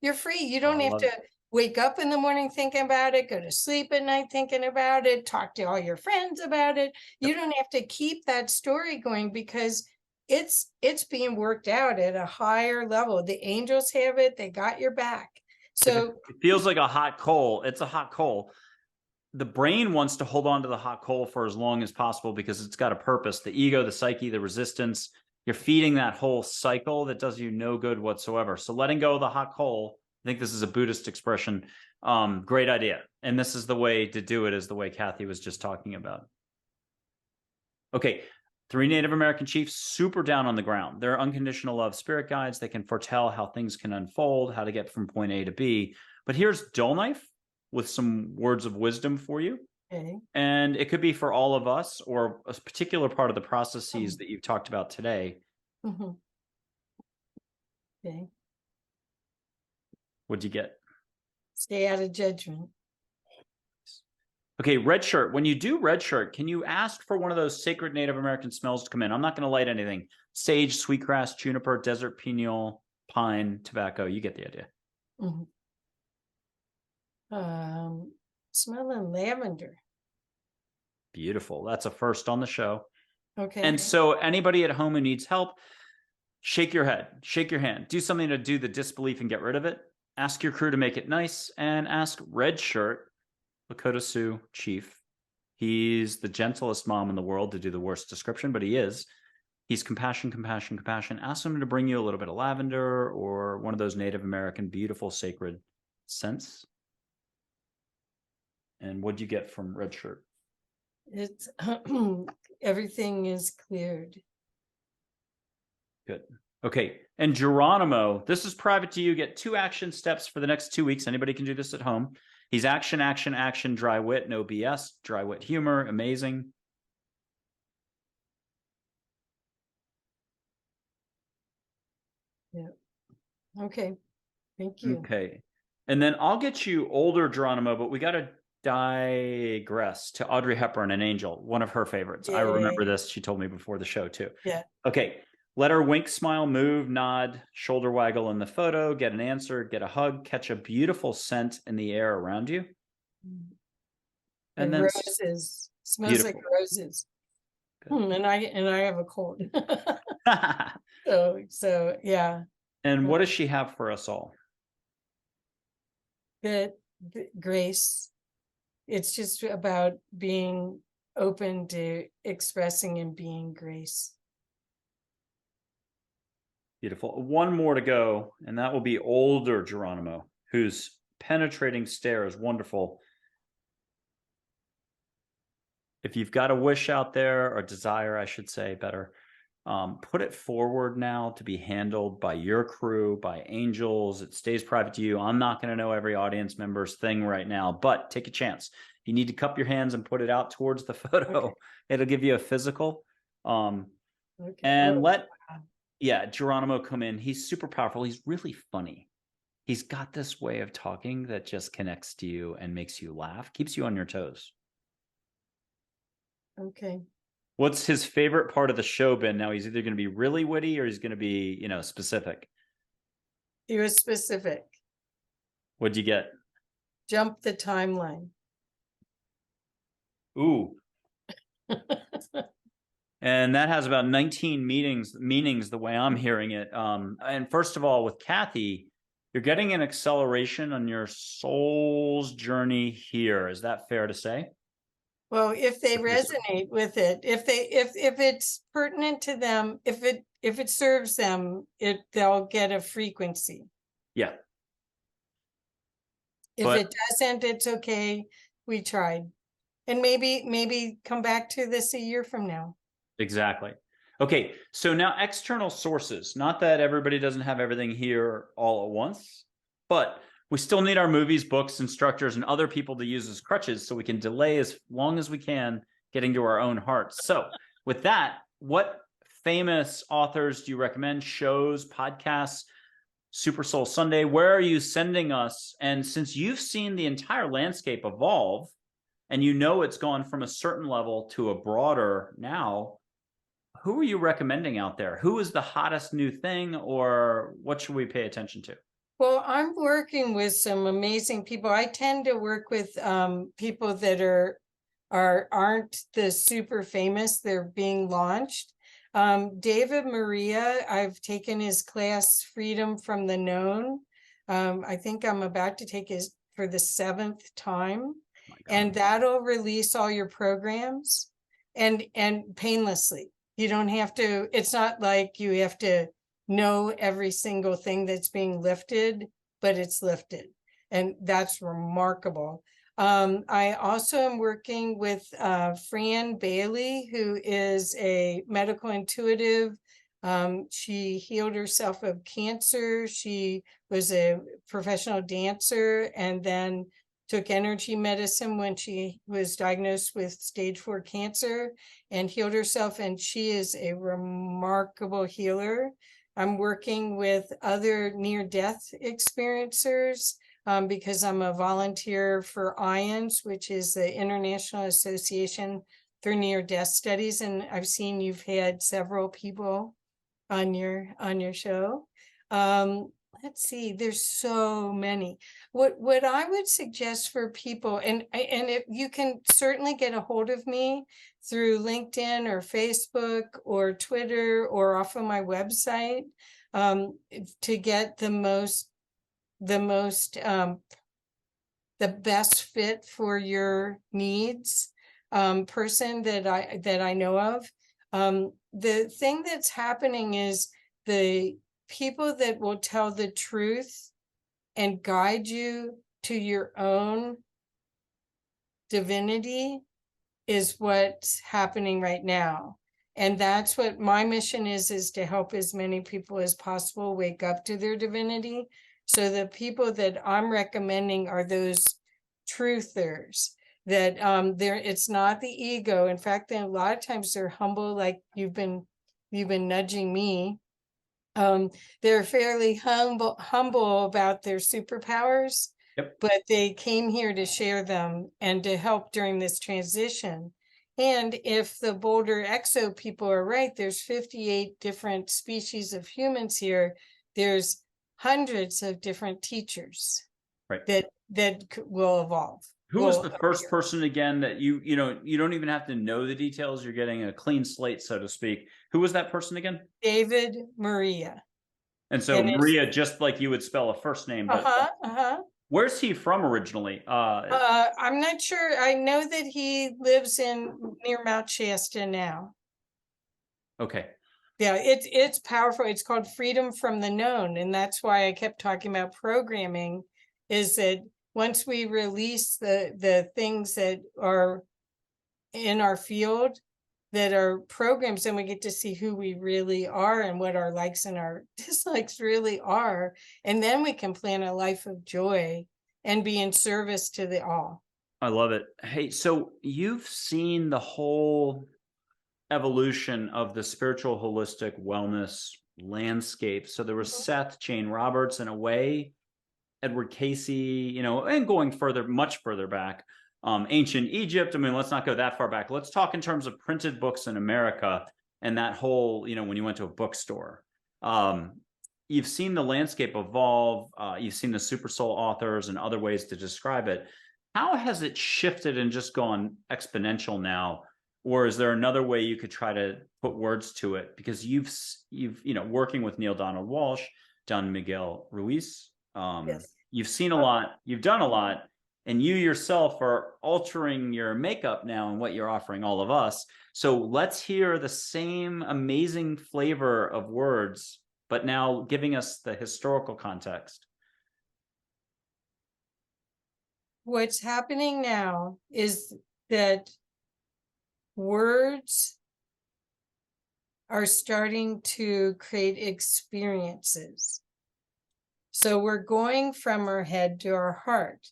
You're free. You don't have to wake up in the morning thinking about it, go to sleep at night thinking about it, talk to all your friends about it. You don't have to keep that story going, because it's being worked out at a higher level. The angels have it. They got your back. So it feels like a hot coal. It's a hot coal. The brain wants to hold on to the hot coal for as long as possible because it's got a purpose. The ego, the psyche, the resistance, you're feeding that whole cycle that does you no good whatsoever. So letting go of the hot coal, I think this is a Buddhist expression. Great idea. And this is the way to do it, is the way Kathy was just talking about. Okay. 3 Native American chiefs, super down on the ground. They're unconditional love spirit guides. They can foretell how things can unfold, how to get from point A to B. But here's Dull Knife with some words of wisdom for you. Okay. And it could be for all of us, or a particular part of the processes that you've talked about today. Okay. What'd you get? Stay out of judgment. Okay, red shirt. When you do red shirt, can you ask for one of those sacred Native American smells to come in? I'm not going to light anything. Sage, sweetgrass, juniper, desert pineal, pine, tobacco. You get the idea. Smelling lavender. Beautiful. That's a first on the show. Okay. And so anybody at home who needs help, shake your head, shake your hand, do something to do the disbelief and get rid of it. Ask your crew to make it nice, and ask Red Shirt, Lakota Sioux chief. He's the gentlest mom in the world to do the worst description, but he is. He's compassion, compassion, compassion. Ask him to bring you a little bit of lavender or one of those Native American beautiful sacred scents. And what'd you get from Red Shirt? It's everything is cleared. Good. Okay. And Geronimo, this is private to you. Get 2 action steps for the next 2 weeks. Anybody can do this at home. He's action, action, action, dry wit, no BS, dry wit humor, amazing. Yeah. Okay. Thank you. Okay. And then I'll get you older Geronimo, but we got to digress to Audrey Hepburn, an angel, one of her favorites. I remember this. She told me before the show too. Yeah. Okay. Let her wink, smile, move, nod, shoulder waggle in the photo, get an answer, get a hug, catch a beautiful scent in the air around you. And then roses. Smells like roses. And I have a cold. So yeah. And what does she have for us all? That grace. It's just about being open to expressing and being grace. Beautiful. One more to go, and that will be older Geronimo, whose penetrating stare is wonderful. If you've got a wish out there, or desire, I should say better, put it forward now to be handled by your crew, by angels. It stays private to you. I'm not going to know every audience member's thing right now, but take a chance. You need to cup your hands and put it out towards the photo. Okay. It'll give you a physical. And yeah, Geronimo come in. He's super powerful. He's really funny. He's got this way of talking that just connects to you and makes you laugh, keeps you on your toes. Okay. What's his favorite part of the show been? Now he's either going to be really witty or he's going to be, specific. He was specific. What'd you get? Jump the timeline. Ooh. And that has about 19 meanings the way I'm hearing it. And first of all, with Kathy, you're getting an acceleration on your soul's journey here. Is that fair to say? Well, if they resonate with it, if it's pertinent to them, if it serves them, they'll get a frequency. Yeah. If it doesn't, it's okay. We tried. And maybe come back to this a year from now. Exactly. Okay. So now external sources, not that everybody doesn't have everything here all at once, but we still need our movies, books, instructors, and other people to use as crutches so we can delay as long as we can getting to our own hearts. So with that, what famous authors do you recommend? Shows, podcasts, Super Soul Sunday? Where are you sending us? And since you've seen the entire landscape evolve and it's gone from a certain level to a broader now, who are you recommending out there? Who is the hottest new thing, or what should we pay attention to? Well, I'm working with some amazing people. I tend to work with people that aren't the super famous. They're being launched. David Maria, I've taken his class, Freedom from the Known. I think I'm about to take his for the 7th time. And that'll release all your programs and painlessly. You don't have to, it's not like you have to know every single thing that's being lifted, but it's lifted. And that's remarkable. I also am working with Fran Bailey, who is a medical intuitive. She healed herself of cancer. She was a professional dancer and then took energy medicine when she was diagnosed with stage 4 cancer and healed herself. And she is a remarkable healer. I'm working with other near-death experiencers because I'm a volunteer for IONS, which is the International Association for Near-Death Studies. And I've seen you've had several people on your show. Let's see, there's so many. What I would suggest for people, and if you can certainly get a hold of me through LinkedIn or Facebook or Twitter or off of my website to get the best fit for your needs person that I know of. the thing that's happening is the people that will tell the truth and guide you to your own divinity is what's happening right now. And that's what my mission is to help as many people as possible wake up to their divinity. So the people that I'm recommending are those truthers, that it's not the ego. In fact, then a lot of times they're humble, like you've been nudging me. They're fairly humble about their superpowers. Yep. But they came here to share them and to help during this transition. And if the Boulder Exo people are right, there's 58 different species of humans here. There's hundreds of different teachers, right, that will evolve. Who was the first person again that you don't even have to know the details? You're getting a clean slate, so to speak. Who was that person again? David Maria. And so Maria, just like you would spell a first name, but where's he from originally? I'm not sure. I know that he lives near Mount Shasta now. Okay. Yeah, it's powerful. It's called freedom from the known. And that's why I kept talking about programming, is that once we release the things that are in our field that are programs, then we get to see who we really are and what our likes and our dislikes really are. And then we can plan a life of joy and be in service to the all. I love it. Hey, so you've seen the whole evolution of the spiritual holistic wellness landscape. So there was Seth Jane Roberts, in a way, Edward Casey, and going further, much further back, ancient Egypt. I mean, let's not go that far back. Let's talk in terms of printed books in America and that whole, when you went to a bookstore. You've seen the landscape evolve. You've seen the super soul authors and other ways to describe it. How has it shifted and just gone exponential now? Or is there another way you could try to put words to it? Because you've working with Neale Donald Walsch, Don Miguel Ruiz, Yes. You've seen a lot, you've done a lot, and you yourself are altering your makeup now and what you're offering all of us. So let's hear the same amazing flavor of words, but now giving us the historical context. What's happening now is that words are starting to create experiences. So we're going from our head to our heart.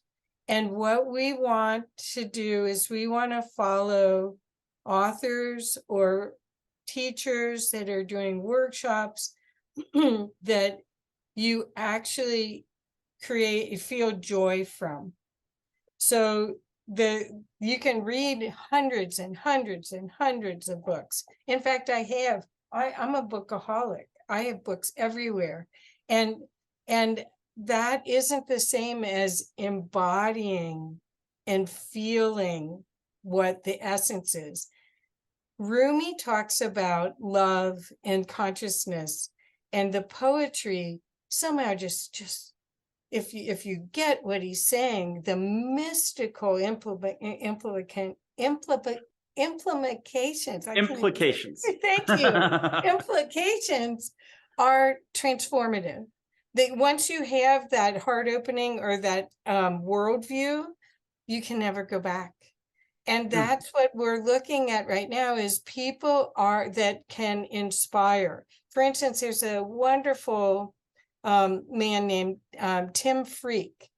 And what we want to do is we want to follow authors or teachers that are doing workshops that you actually feel joy from. So you can read hundreds and hundreds and hundreds of books. In fact, I'm a bookaholic. I have books everywhere. And that isn't the same as embodying and feeling what the essence is. Rumi talks about love and consciousness, and the poetry somehow just if you get what he's saying, the mystical implications. Thank you. Implications are transformative. Once you have that heart opening or that worldview, you can never go back. And that's what we're looking at right now, is people that can inspire. For instance, there's a wonderful man named Tim Freak,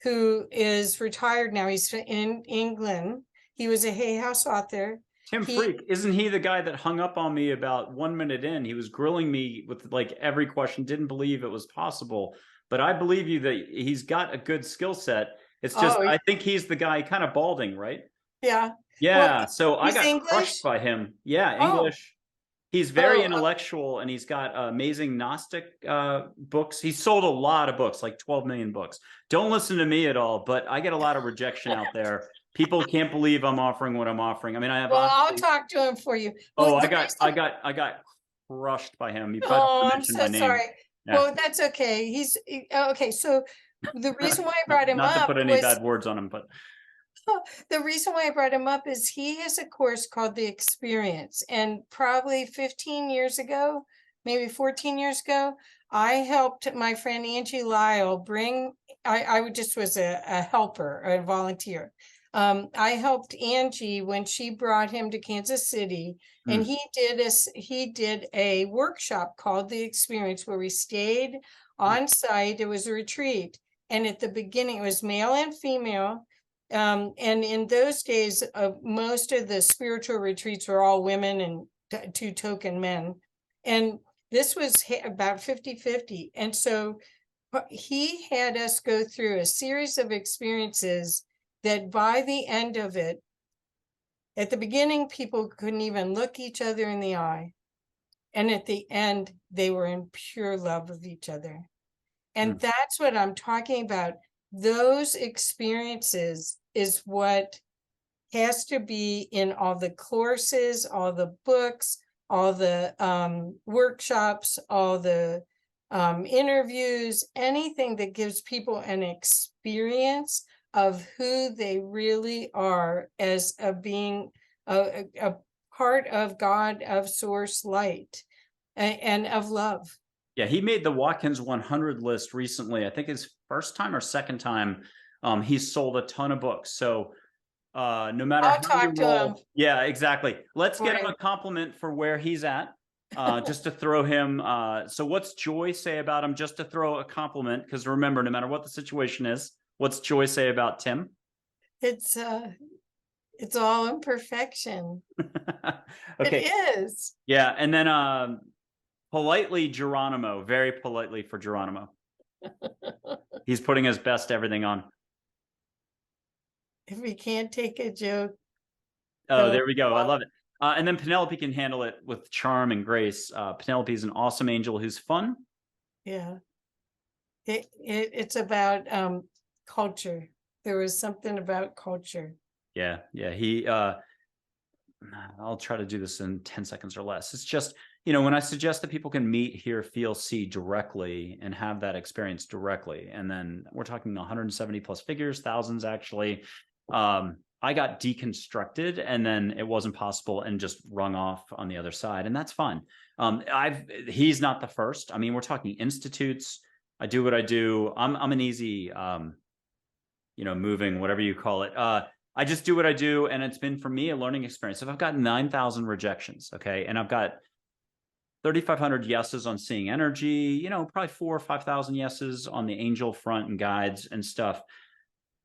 who is retired now. He's in England. He was a Hay House author. Tim Freak, isn't he the guy that hung up on me about 1 minute in? He was grilling me with like every question, didn't believe it was possible. But I believe you that he's got a good skill set. It's just, I think he's the guy kind of balding, right? Yeah. Yeah. Well, so I got crushed by him. Yeah, English. He's very intellectual, and he's got amazing Gnostic books. He's sold a lot of books, like 12 million books. Don't listen to me at all, but I get a lot of rejection out there. People can't believe I'm offering what I'm offering. I mean, I have. Well, I'll talk to him for you. Oh, I got crushed by him. He I'm so sorry. Yeah. Well, that's okay. Okay. So the reason why I brought him not up to put any bad words on him, but The reason why I brought him up is he has a course called The Experience, and probably 15 years ago, maybe 14 years ago, I helped my friend Angie Lyle bring, I just was a helper, a volunteer. I helped Angie when she brought him to Kansas City, and Mm. he did a workshop called The Experience where we stayed on site. It was a retreat, and at the beginning it was male and female. And in those days, most of the spiritual retreats were all women and two token men. And this was about 50-50. And so he had us go through a series of experiences that by the end of it, at the beginning, people couldn't even look each other in the eye. And at the end, they were in pure love of each other. And that's what I'm talking about. Those experiences is what has to be in all the courses, all the books, all the workshops, all the interviews, anything that gives people an experience of who they really are as a being, a part of God, of source light, and of love. Yeah, he made the Watkins 100 list recently. I think his first time or second time. He's sold a ton of books. So no matter I'll how talk you to him. roll, yeah, exactly. Let's get him Right. a compliment for where he's at. Just to throw him. So what's Joy say about him? Just to throw a compliment, because remember, no matter what the situation is, what's Joy say about Tim? It's all imperfection. Okay. It is. Yeah, and then politely Geronimo, very politely for Geronimo. He's putting his best everything on. If we can't take a joke. Oh, there we go. I love it. And then Penelope can handle it with charm and grace. Penelope is an awesome angel who's fun. Yeah. It's about culture. There was something about culture. Yeah. I'll try to do this in 10 seconds or less. It's just, when I suggest that people can meet, hear, feel, see directly and have that experience directly. And then we're talking 170 plus figures, thousands actually. I got deconstructed and then it wasn't possible and just rung off on the other side. And that's fine. He's not the first. I mean, we're talking institutes. I do what I do. I'm an easy, moving, whatever you call it. I just do what I do. And it's been for me a learning experience. If I've got 9,000 rejections, okay, and I've got 3,500 yeses on seeing energy, probably 4,000 or 5,000 yeses on the angel front and guides and stuff.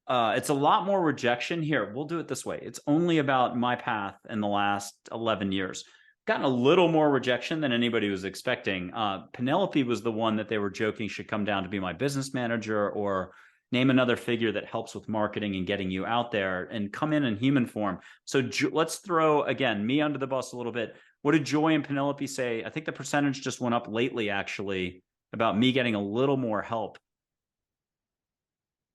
It's a lot more rejection here. We'll do it this way. It's only about my path in the last 11 years. Gotten a little more rejection than anybody was expecting. Penelope was the one that they were joking should come down to be my business manager or name another figure that helps with marketing and getting you out there and come in human form. So let's throw, again, me under the bus a little bit. What did Joy and Penelope say? I think the percentage just went up lately, actually, about me getting a little more help.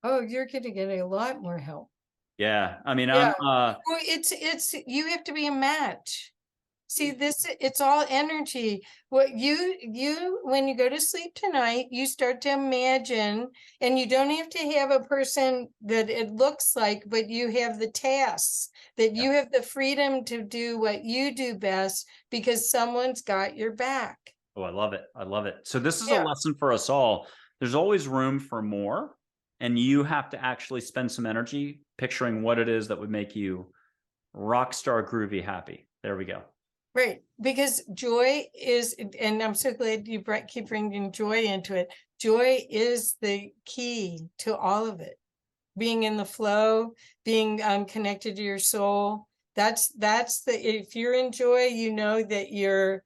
Oh, you're going to get a lot more help. Yeah. I mean, Yeah. well, it's you have to be a match. See, it's all energy. What you when you go to sleep tonight, you start to imagine, and you don't have to have a person that it looks like, but you have the tasks that you have the freedom to do what you do best because someone's got your back. Oh, I love it. I love it. So this is a lesson for us all. There's always room for more, and you have to actually spend some energy picturing what it is that would make you rock star groovy happy. There we go. Right, because joy is, and I'm so glad you keep bringing joy into it. Joy is the key to all of it. Being in the flow, being connected to your soul. That's if you're in joy, you know that you're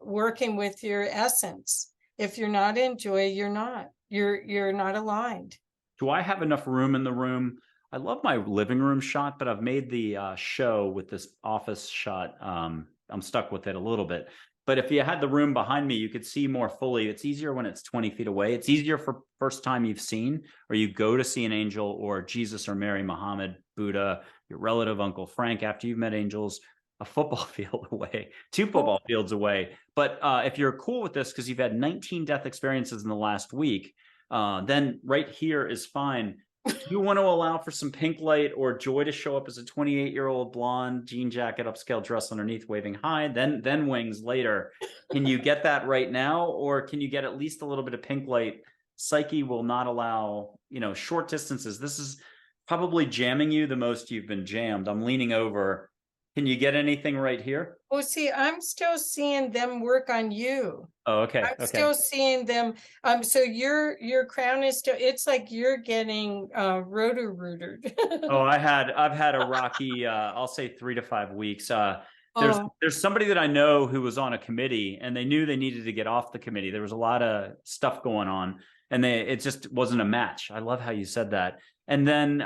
working with your essence. If you're not in joy, you're not. You're not aligned. Do I have enough room in the room? I love my living room shot, but I've made the show with this office shot. I'm stuck with it a little bit. But if you had the room behind me, you could see more fully. It's easier when it's 20 feet away. It's easier for first time you've seen, or you go to see an angel or Jesus or Mary, Muhammad, Buddha, your relative, Uncle Frank, after you've met angels, a football field away, 2 football fields away. But if you're cool with this, because you've had 19 death experiences in the last week, then right here is fine. Do you want to allow for some pink light or joy to show up as a 28-year-old blonde jean jacket, upscale dress underneath, waving high, then wings later? Can you get that right now, or can you get at least a little bit of pink light? Psyche will not allow, short distances. This is probably jamming you the most you've been jammed. I'm leaning over. Can you get anything right here? Well, see, I'm still seeing them work on you. Oh, okay. I'm still seeing them. So your crown is still, it's like you're getting roto-rooted. Oh, I've had a rocky, I'll say 3 to 5 weeks. There's somebody that I know who was on a committee, and they knew they needed to get off the committee. There was a lot of stuff going on, and it just wasn't a match. I love how you said that. And then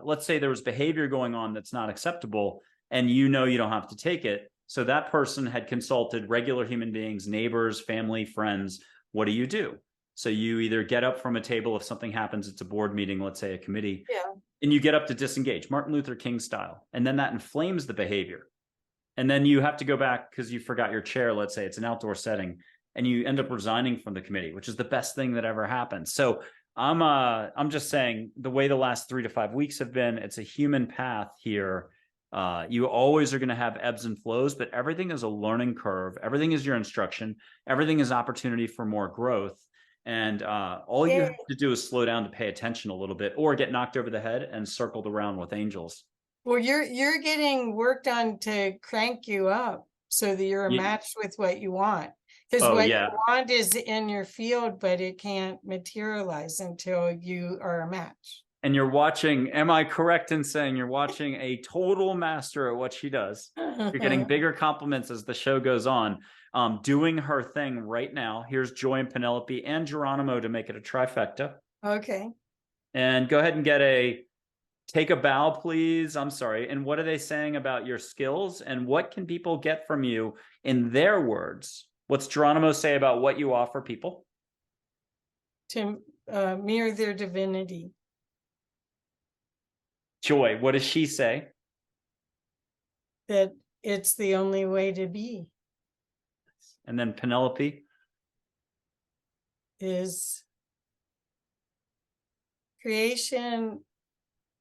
let's say there was behavior going on that's not acceptable, and you don't have to take it. So that person had consulted regular human beings, neighbors, family, friends. What do? So you either get up from a table if something happens, it's a board meeting, let's say a committee, and you get up to disengage, Martin Luther King style. And then that inflames the behavior. And then you have to go back because you forgot your chair. Let's say it's an outdoor setting, and you end up resigning from the committee, which is the best thing that ever happened. So I'm just saying, the way the last 3 to 5 weeks have been, it's a human path here. You always are going to have ebbs and flows, but everything is a learning curve. Everything is your instruction. Everything is opportunity for more growth. And all you have to do is slow down to pay attention a little bit, or get knocked over the head and circled around with angels. Well, you're getting worked on to crank you up so that you're a match with what you want. Because what you want is in your field, but it can't materialize until you are a match. And you're watching, am I correct in saying you're watching a total master at what she does? You're getting bigger compliments as the show goes on. Doing her thing right now. Here's Joy and Penelope and Geronimo to make it a trifecta. Okay. And go ahead and take a bow, please. I'm sorry. And what are they saying about your skills? And what can people get from you in their words? What's Geronimo say about what you offer people? To mirror their divinity. Joy, what does she say? That it's the only way to be. And then Penelope? Is creation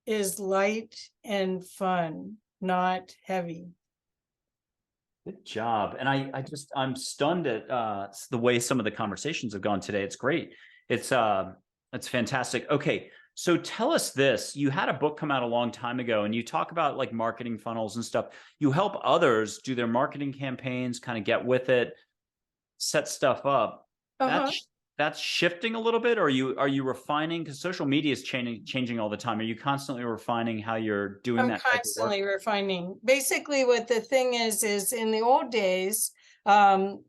is light and fun, not heavy. Good job. And I'm stunned at the way some of the conversations have gone today. It's great. It's fantastic. Okay. So tell us this. You had a book come out a long time ago, and you talk about like marketing funnels and stuff. You help others do their marketing campaigns, kind of get with it, set stuff up. That's shifting a little bit, or are you refining? Because social media is changing all the time. Are you constantly refining how you're doing that? I'm constantly refining. Basically, what the thing is in the old days, when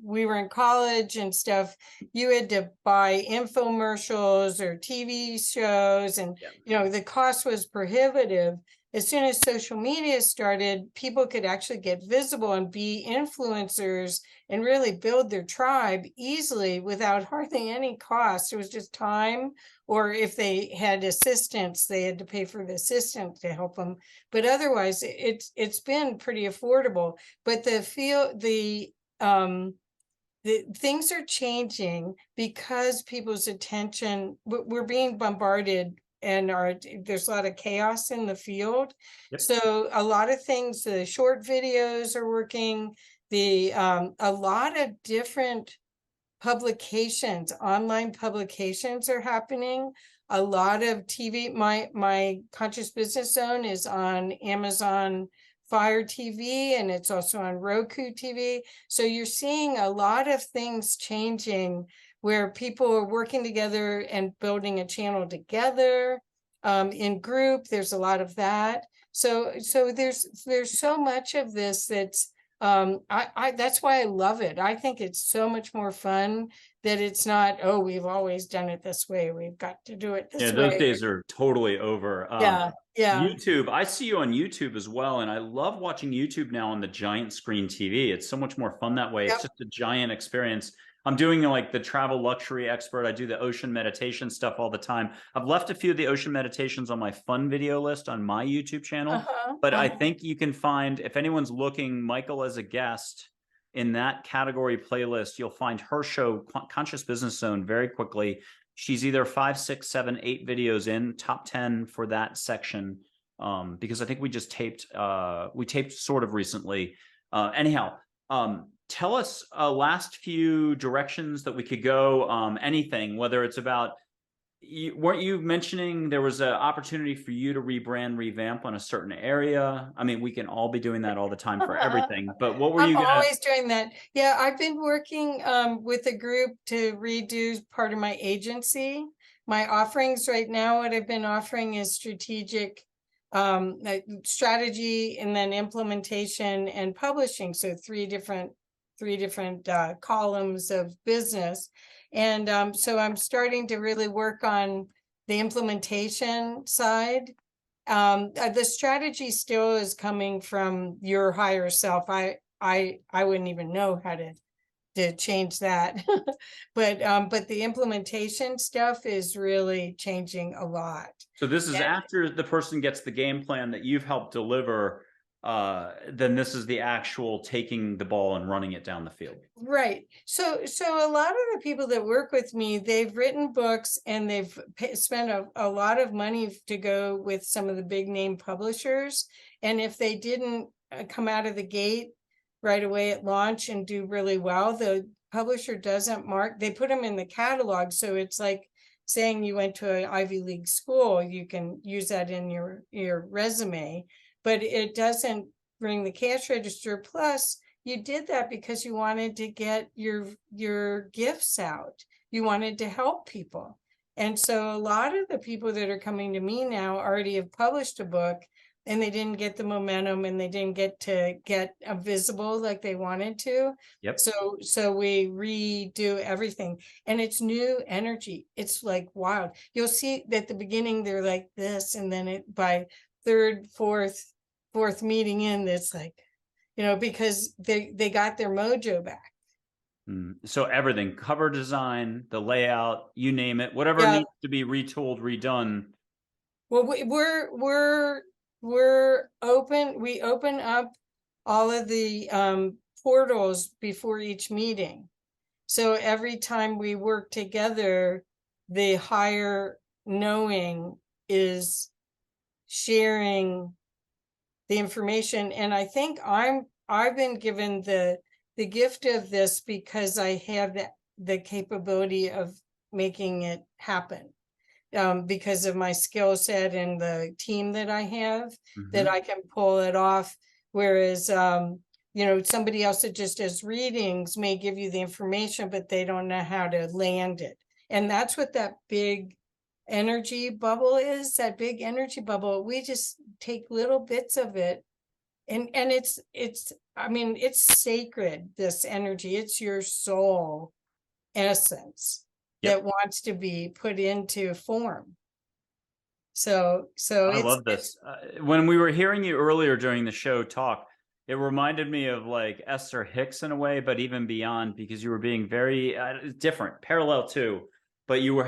we were in college and stuff, you had to buy infomercials or TV shows, and the cost was prohibitive. As soon as social media started, people could actually get visible and be influencers and really build their tribe easily without hardly any cost. It was just time, or if they had assistants, they had to pay for the assistant to help them. But otherwise, it's been pretty affordable. But the things are changing because people's attention, we're being bombarded, and there's a lot of chaos in the field. So a lot of things, the short videos are working. A lot of different publications, online publications are happening. A lot of TV. My Conscious Business Zone is on Amazon Fire TV, and it's also on Roku TV. So you're seeing a lot of things changing, where people are working together and building a channel together in group. There's a lot of that. So there's so much of this that's that's why I love it. I think it's so much more fun that it's not, oh, we've always done it this way, we've got to do it this way. Those days are totally over. YouTube, I see you on YouTube as well, and I love watching YouTube now on the giant screen TV. It's so much more fun that way. It's just a giant experience. I'm doing like the travel luxury expert. I do the ocean meditation stuff all the time. I've left a few of the ocean meditations on my fun video list on my YouTube channel, but I think you can find, if anyone's looking Michael as a guest in that category playlist, you'll find her show Conscious Business Zone very quickly. she's either 5, 6, 7, 8 videos in, top 10 for that section. Because I think we just taped, sort of recently. Anyhow, tell us last few directions that we could go, anything, whether it's about, weren't you mentioning there was an opportunity for you to rebrand, revamp on a certain area? I mean, we can all be doing that all the time for everything, but what were I'm you gonna? always doing that. Yeah, I've been working with a group to redo part of my agency. My offerings right now, what I've been offering is strategic strategy, and then implementation and publishing. So three different columns of business. And so I'm starting to really work on the implementation side. The strategy still is coming from your higher self. I wouldn't even know how to change that. But the implementation stuff is really changing a lot. So this is after the person gets the game plan that you've helped deliver, then this is the actual taking the ball and running it down the field. Right. So a lot of the people that work with me, they've written books and they've spent a lot of money to go with some of the big name publishers. And if they didn't come out of the gate right away at launch and do really well, the publisher doesn't mark, they put them in the catalog. So it's like saying you went to an Ivy League school, you can use that in your resume, but it doesn't bring the cash register. Plus, you did that because you wanted to get your gifts out. You wanted to help people. And so a lot of the people that are coming to me now already have published a book, and they didn't get the momentum, and they didn't get to get visible like they wanted to. Yep. So we redo everything, and it's new energy. It's like wild. You'll see that at the beginning they're like this, and then by third, fourth meeting in, it's like, because they got their mojo back. So everything, cover design, the layout, you name it, whatever needs to be retooled, redone. Well, we're open. We open up all of the portals before each meeting. So every time we work together, the higher knowing is sharing the information. And I think I've been given the gift of this because I have the capability of making it happen, because of my skill set and the team that I have, that I can pull it off. Whereas, somebody else that just does readings may give you the information, but they don't know how to land it. And that's what that big energy bubble is, that big energy bubble. We just take little bits of it. And it's sacred, this energy. It's your soul essence that wants to be put into form. So I love this. When we were hearing you earlier during the show talk, it reminded me of like Esther Hicks in a way, but even beyond, because you were being very different, parallel too. But you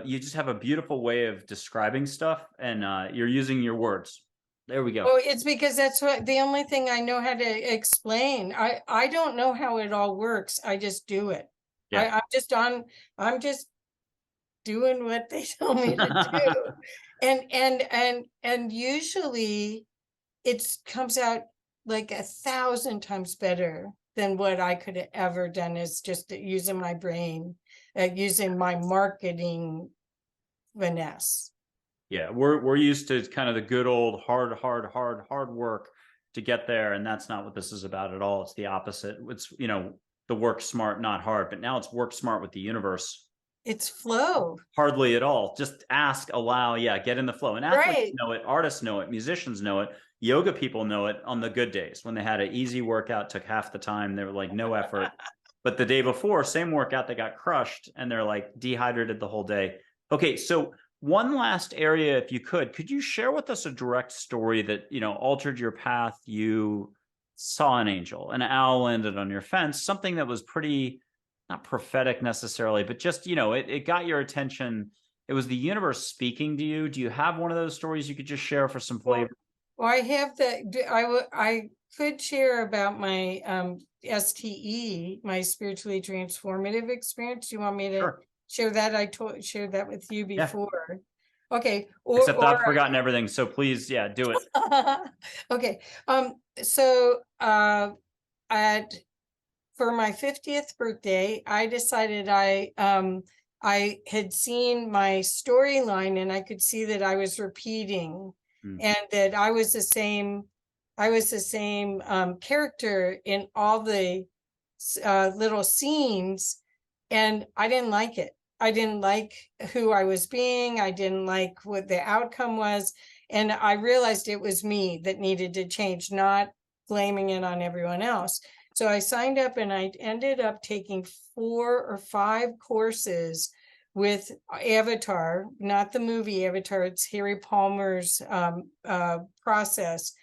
just have a beautiful way of describing stuff, and you're using your words. There we go. Well, it's because that's the only thing I know how to explain. I don't know how it all works. I just do it. Yeah. I'm just doing what they tell me to do. And usually it comes out like 1,000 times better than what I could have ever done, is just using my brain, using my marketing finesse. Yeah, we're used to kind of the good old hard work to get there, and that's not what this is about at all. It's the opposite. It's the work smart, not hard. But now it's work smart with the universe. It's flow. Hardly at all. Just ask, allow, get in the flow. And athletes know it, artists know it, musicians know it, yoga people know it on the good days when they had an easy workout, took half the time, they were like no effort. But the day before, same workout, they got crushed and they're like dehydrated the whole day. Okay, so one last area, if you could you share with us a direct story that, altered your path? You saw an angel, an owl landed on your fence, something that was pretty, not prophetic necessarily, but just, it got your attention. It was the universe speaking to you. Do you have one of those stories you could just share for some flavor? Well, I have I could share about my STE, my spiritually transformative experience. Do you want me to share that. I shared that with you Yeah. before. Okay. Except I've forgotten everything. So please, yeah, do it. Okay. So for my 50th birthday, I decided I had seen my storyline and I could see that I was repeating and that I was the same character in all the little scenes, and I didn't like it. I didn't like who I was being. I didn't like what the outcome was. And I realized it was me that needed to change, not blaming it on everyone else. So I signed up and I ended up taking 4 or 5 courses with Avatar, not the movie Avatar, it's Harry Palmer's process.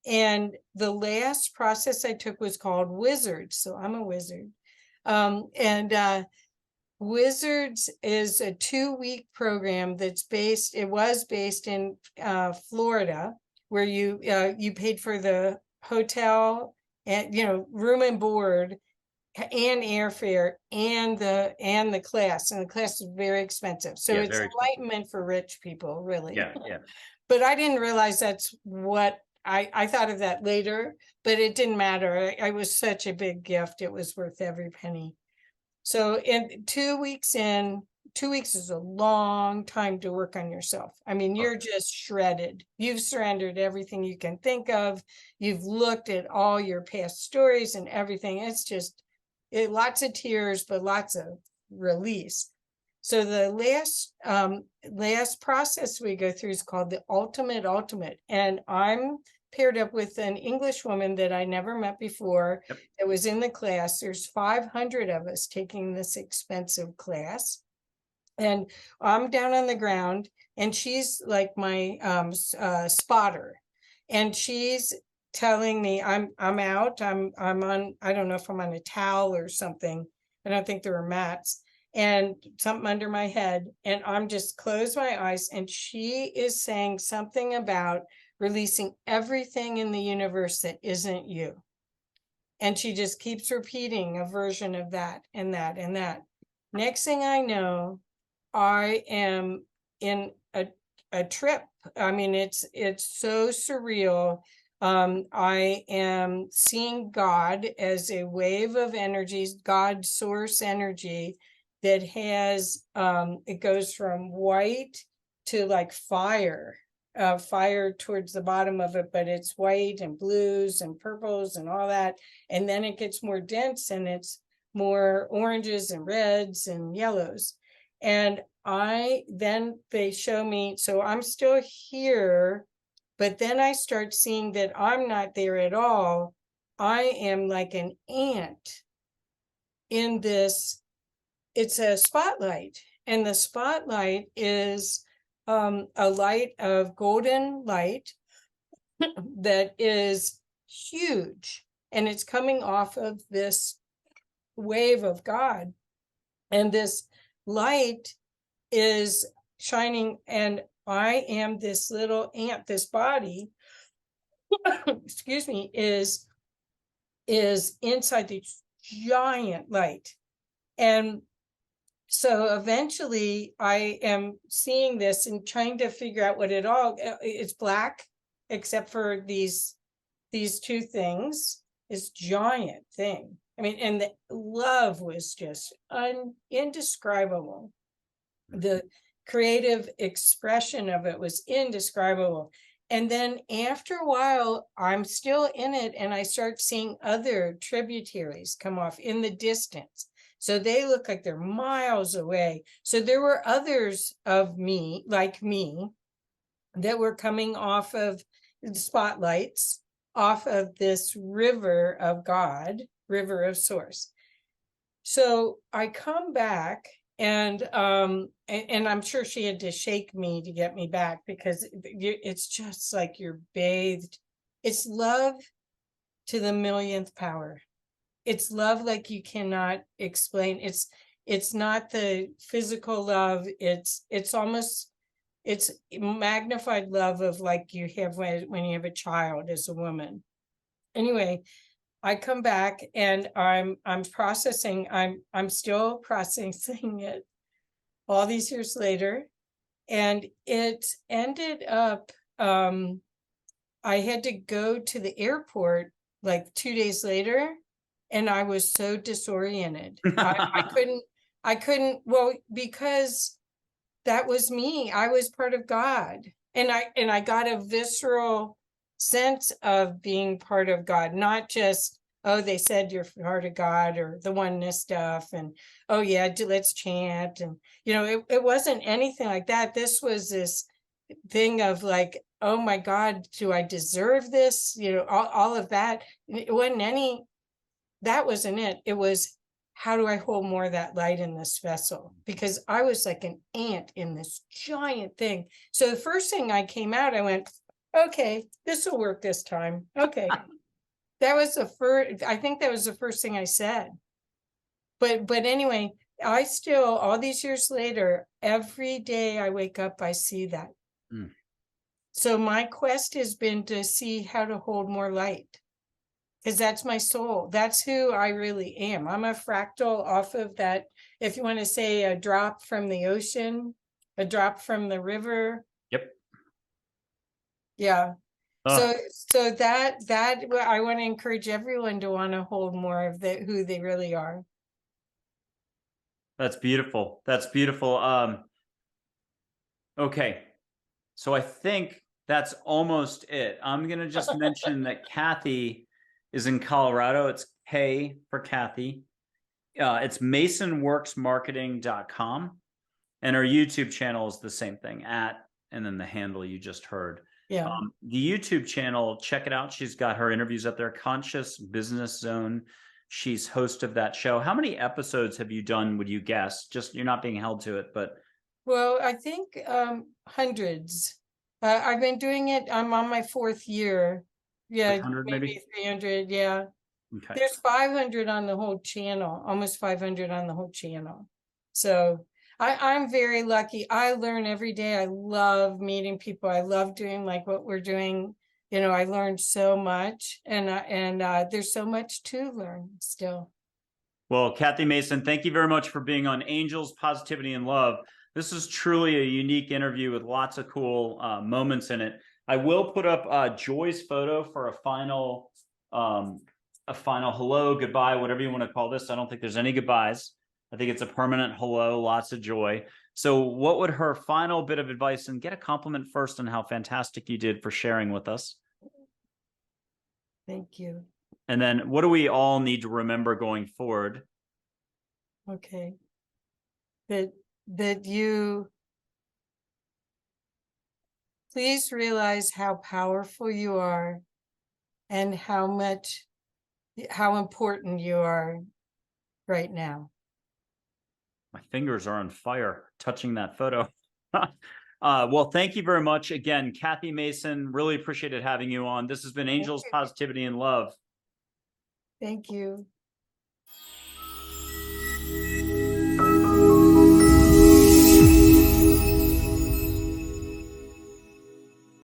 And the last process I took was called Wizards. So I'm a wizard. Wizards is a 2-week program it was based in Florida, where you paid for the hotel and room and board and airfare and the class, and the class is very expensive. So it's enlightenment for rich people, really. Yeah. But I didn't realize that's what I thought of that later, but it didn't matter. I was such a big gift. It was worth every penny. So 2 weeks in, 2 weeks is a long time to work on yourself. I mean, you're just shredded. You've surrendered everything you can think of. You've looked at all your past stories and everything. It's just lots of tears, but lots of release. So the last process we go through is called the ultimate. And I'm paired up with an English woman that I never met before. Yep. That was in the class. There's 500 of us taking this expensive class. And I'm down on the ground and she's like my spotter. And she's telling me I'm out. I'm on, I don't know if I'm on a towel or something. I don't think there were mats. And something under my head. And I'm just close my eyes. And she is saying something about releasing everything in the universe that isn't you. And she just keeps repeating a version of that and that and that. Next thing I know, I am in a trip. I mean, it's so surreal. I am seeing God as a wave of energies, God source energy that has, it goes from white to like fire towards the bottom of it, but it's white and blues and purples and all that. And then it gets more dense and it's more oranges and reds and yellows. And then they show me, so I'm still here, but then I start seeing that I'm not there at all. I am like an ant in this, it's a spotlight, and the spotlight is a light of golden light that is huge, and it's coming off of this wave of God, and this light is shining, and I am this little ant. This body excuse me, is inside this giant light. And so eventually I am seeing this and trying to figure out what it's black, except for these 2 things, this giant thing. I mean, and the love was just indescribable. The creative expression of it was indescribable. And then after a while, I'm still in it, and I start seeing other tributaries come off in the distance. So they look like they're miles away. So there were others of me, like me, that were coming off of the spotlights, off of this river of God, river of source. So I come back, and I'm sure she had to shake me to get me back, because it's just like you're bathed. It's love to the millionth power. It's love like you cannot explain. It's not the physical love. It's magnified love of like you have when you have a child as a woman. Anyway, I come back and I'm processing. I'm still processing it. all these years later. And it ended up, I had to go to the airport like 2 days later, and I was so disoriented. I couldn't, well, because that was me. I was part of God. And I got a visceral sense of being part of God, not just, oh, they said you're part of God, or the oneness stuff, and oh yeah, let's chant. And it wasn't anything like that. This was this thing of like, oh my God, do I deserve this? All of that. It wasn't that wasn't it. It was, how do I hold more of that light in this vessel? Because I was like an ant in this giant thing. So the first thing I came out, I went, okay, this will work this time. Okay. That was the first, I think that was the first thing I said. But anyway, I still, all these years later, every day I wake up, I see that. Mm. So my quest has been to see how to hold more light, because that's my soul. That's who I really am. I'm a fractal off of that. If you want to say a drop from the ocean, a drop from the river. Yep. Yeah. So that I want to encourage everyone to want to hold more of who they really are. That's beautiful. That's beautiful. Okay. So I think that's almost it. I'm going to just mention that Kathy is in Colorado. It's K for Kathy. It's masonworksmarketing.com. And her YouTube channel is the same thing, and then the handle you just heard. Yeah. The YouTube channel, check it out. She's got her interviews up there. Conscious Business Zone. She's host of that show. How many episodes have you done, would you guess? Just, you're not being held to it, but. Well, I think hundreds. I've been doing it. I'm on my 4th year. Yeah, maybe 300. Yeah. Okay. There's 500 on the whole channel, almost 500 on the whole channel. So I'm very lucky. I learn every day. I love meeting people. I love doing like what we're doing. I learned so much, and there's so much to learn still. Well, Kathy Mason, thank you very much for being on Angels, Positivity, and Love. This is truly a unique interview with lots of cool moments in it. I will put up Joy's photo for a final hello, goodbye, whatever you want to call this. I don't think there's any goodbyes. I think it's a permanent hello, lots of joy. So what would her final bit of advice, and get a compliment first on how fantastic you did for sharing with us. Thank you. And then what do we all need to remember going forward? Okay. That you please realize how powerful you are, and how important you are right now. My fingers are on fire touching that photo. Well, thank you very much again, Kathy Mason. Really appreciated having you on. This has been Angels, Positivity, and Love. Thank you.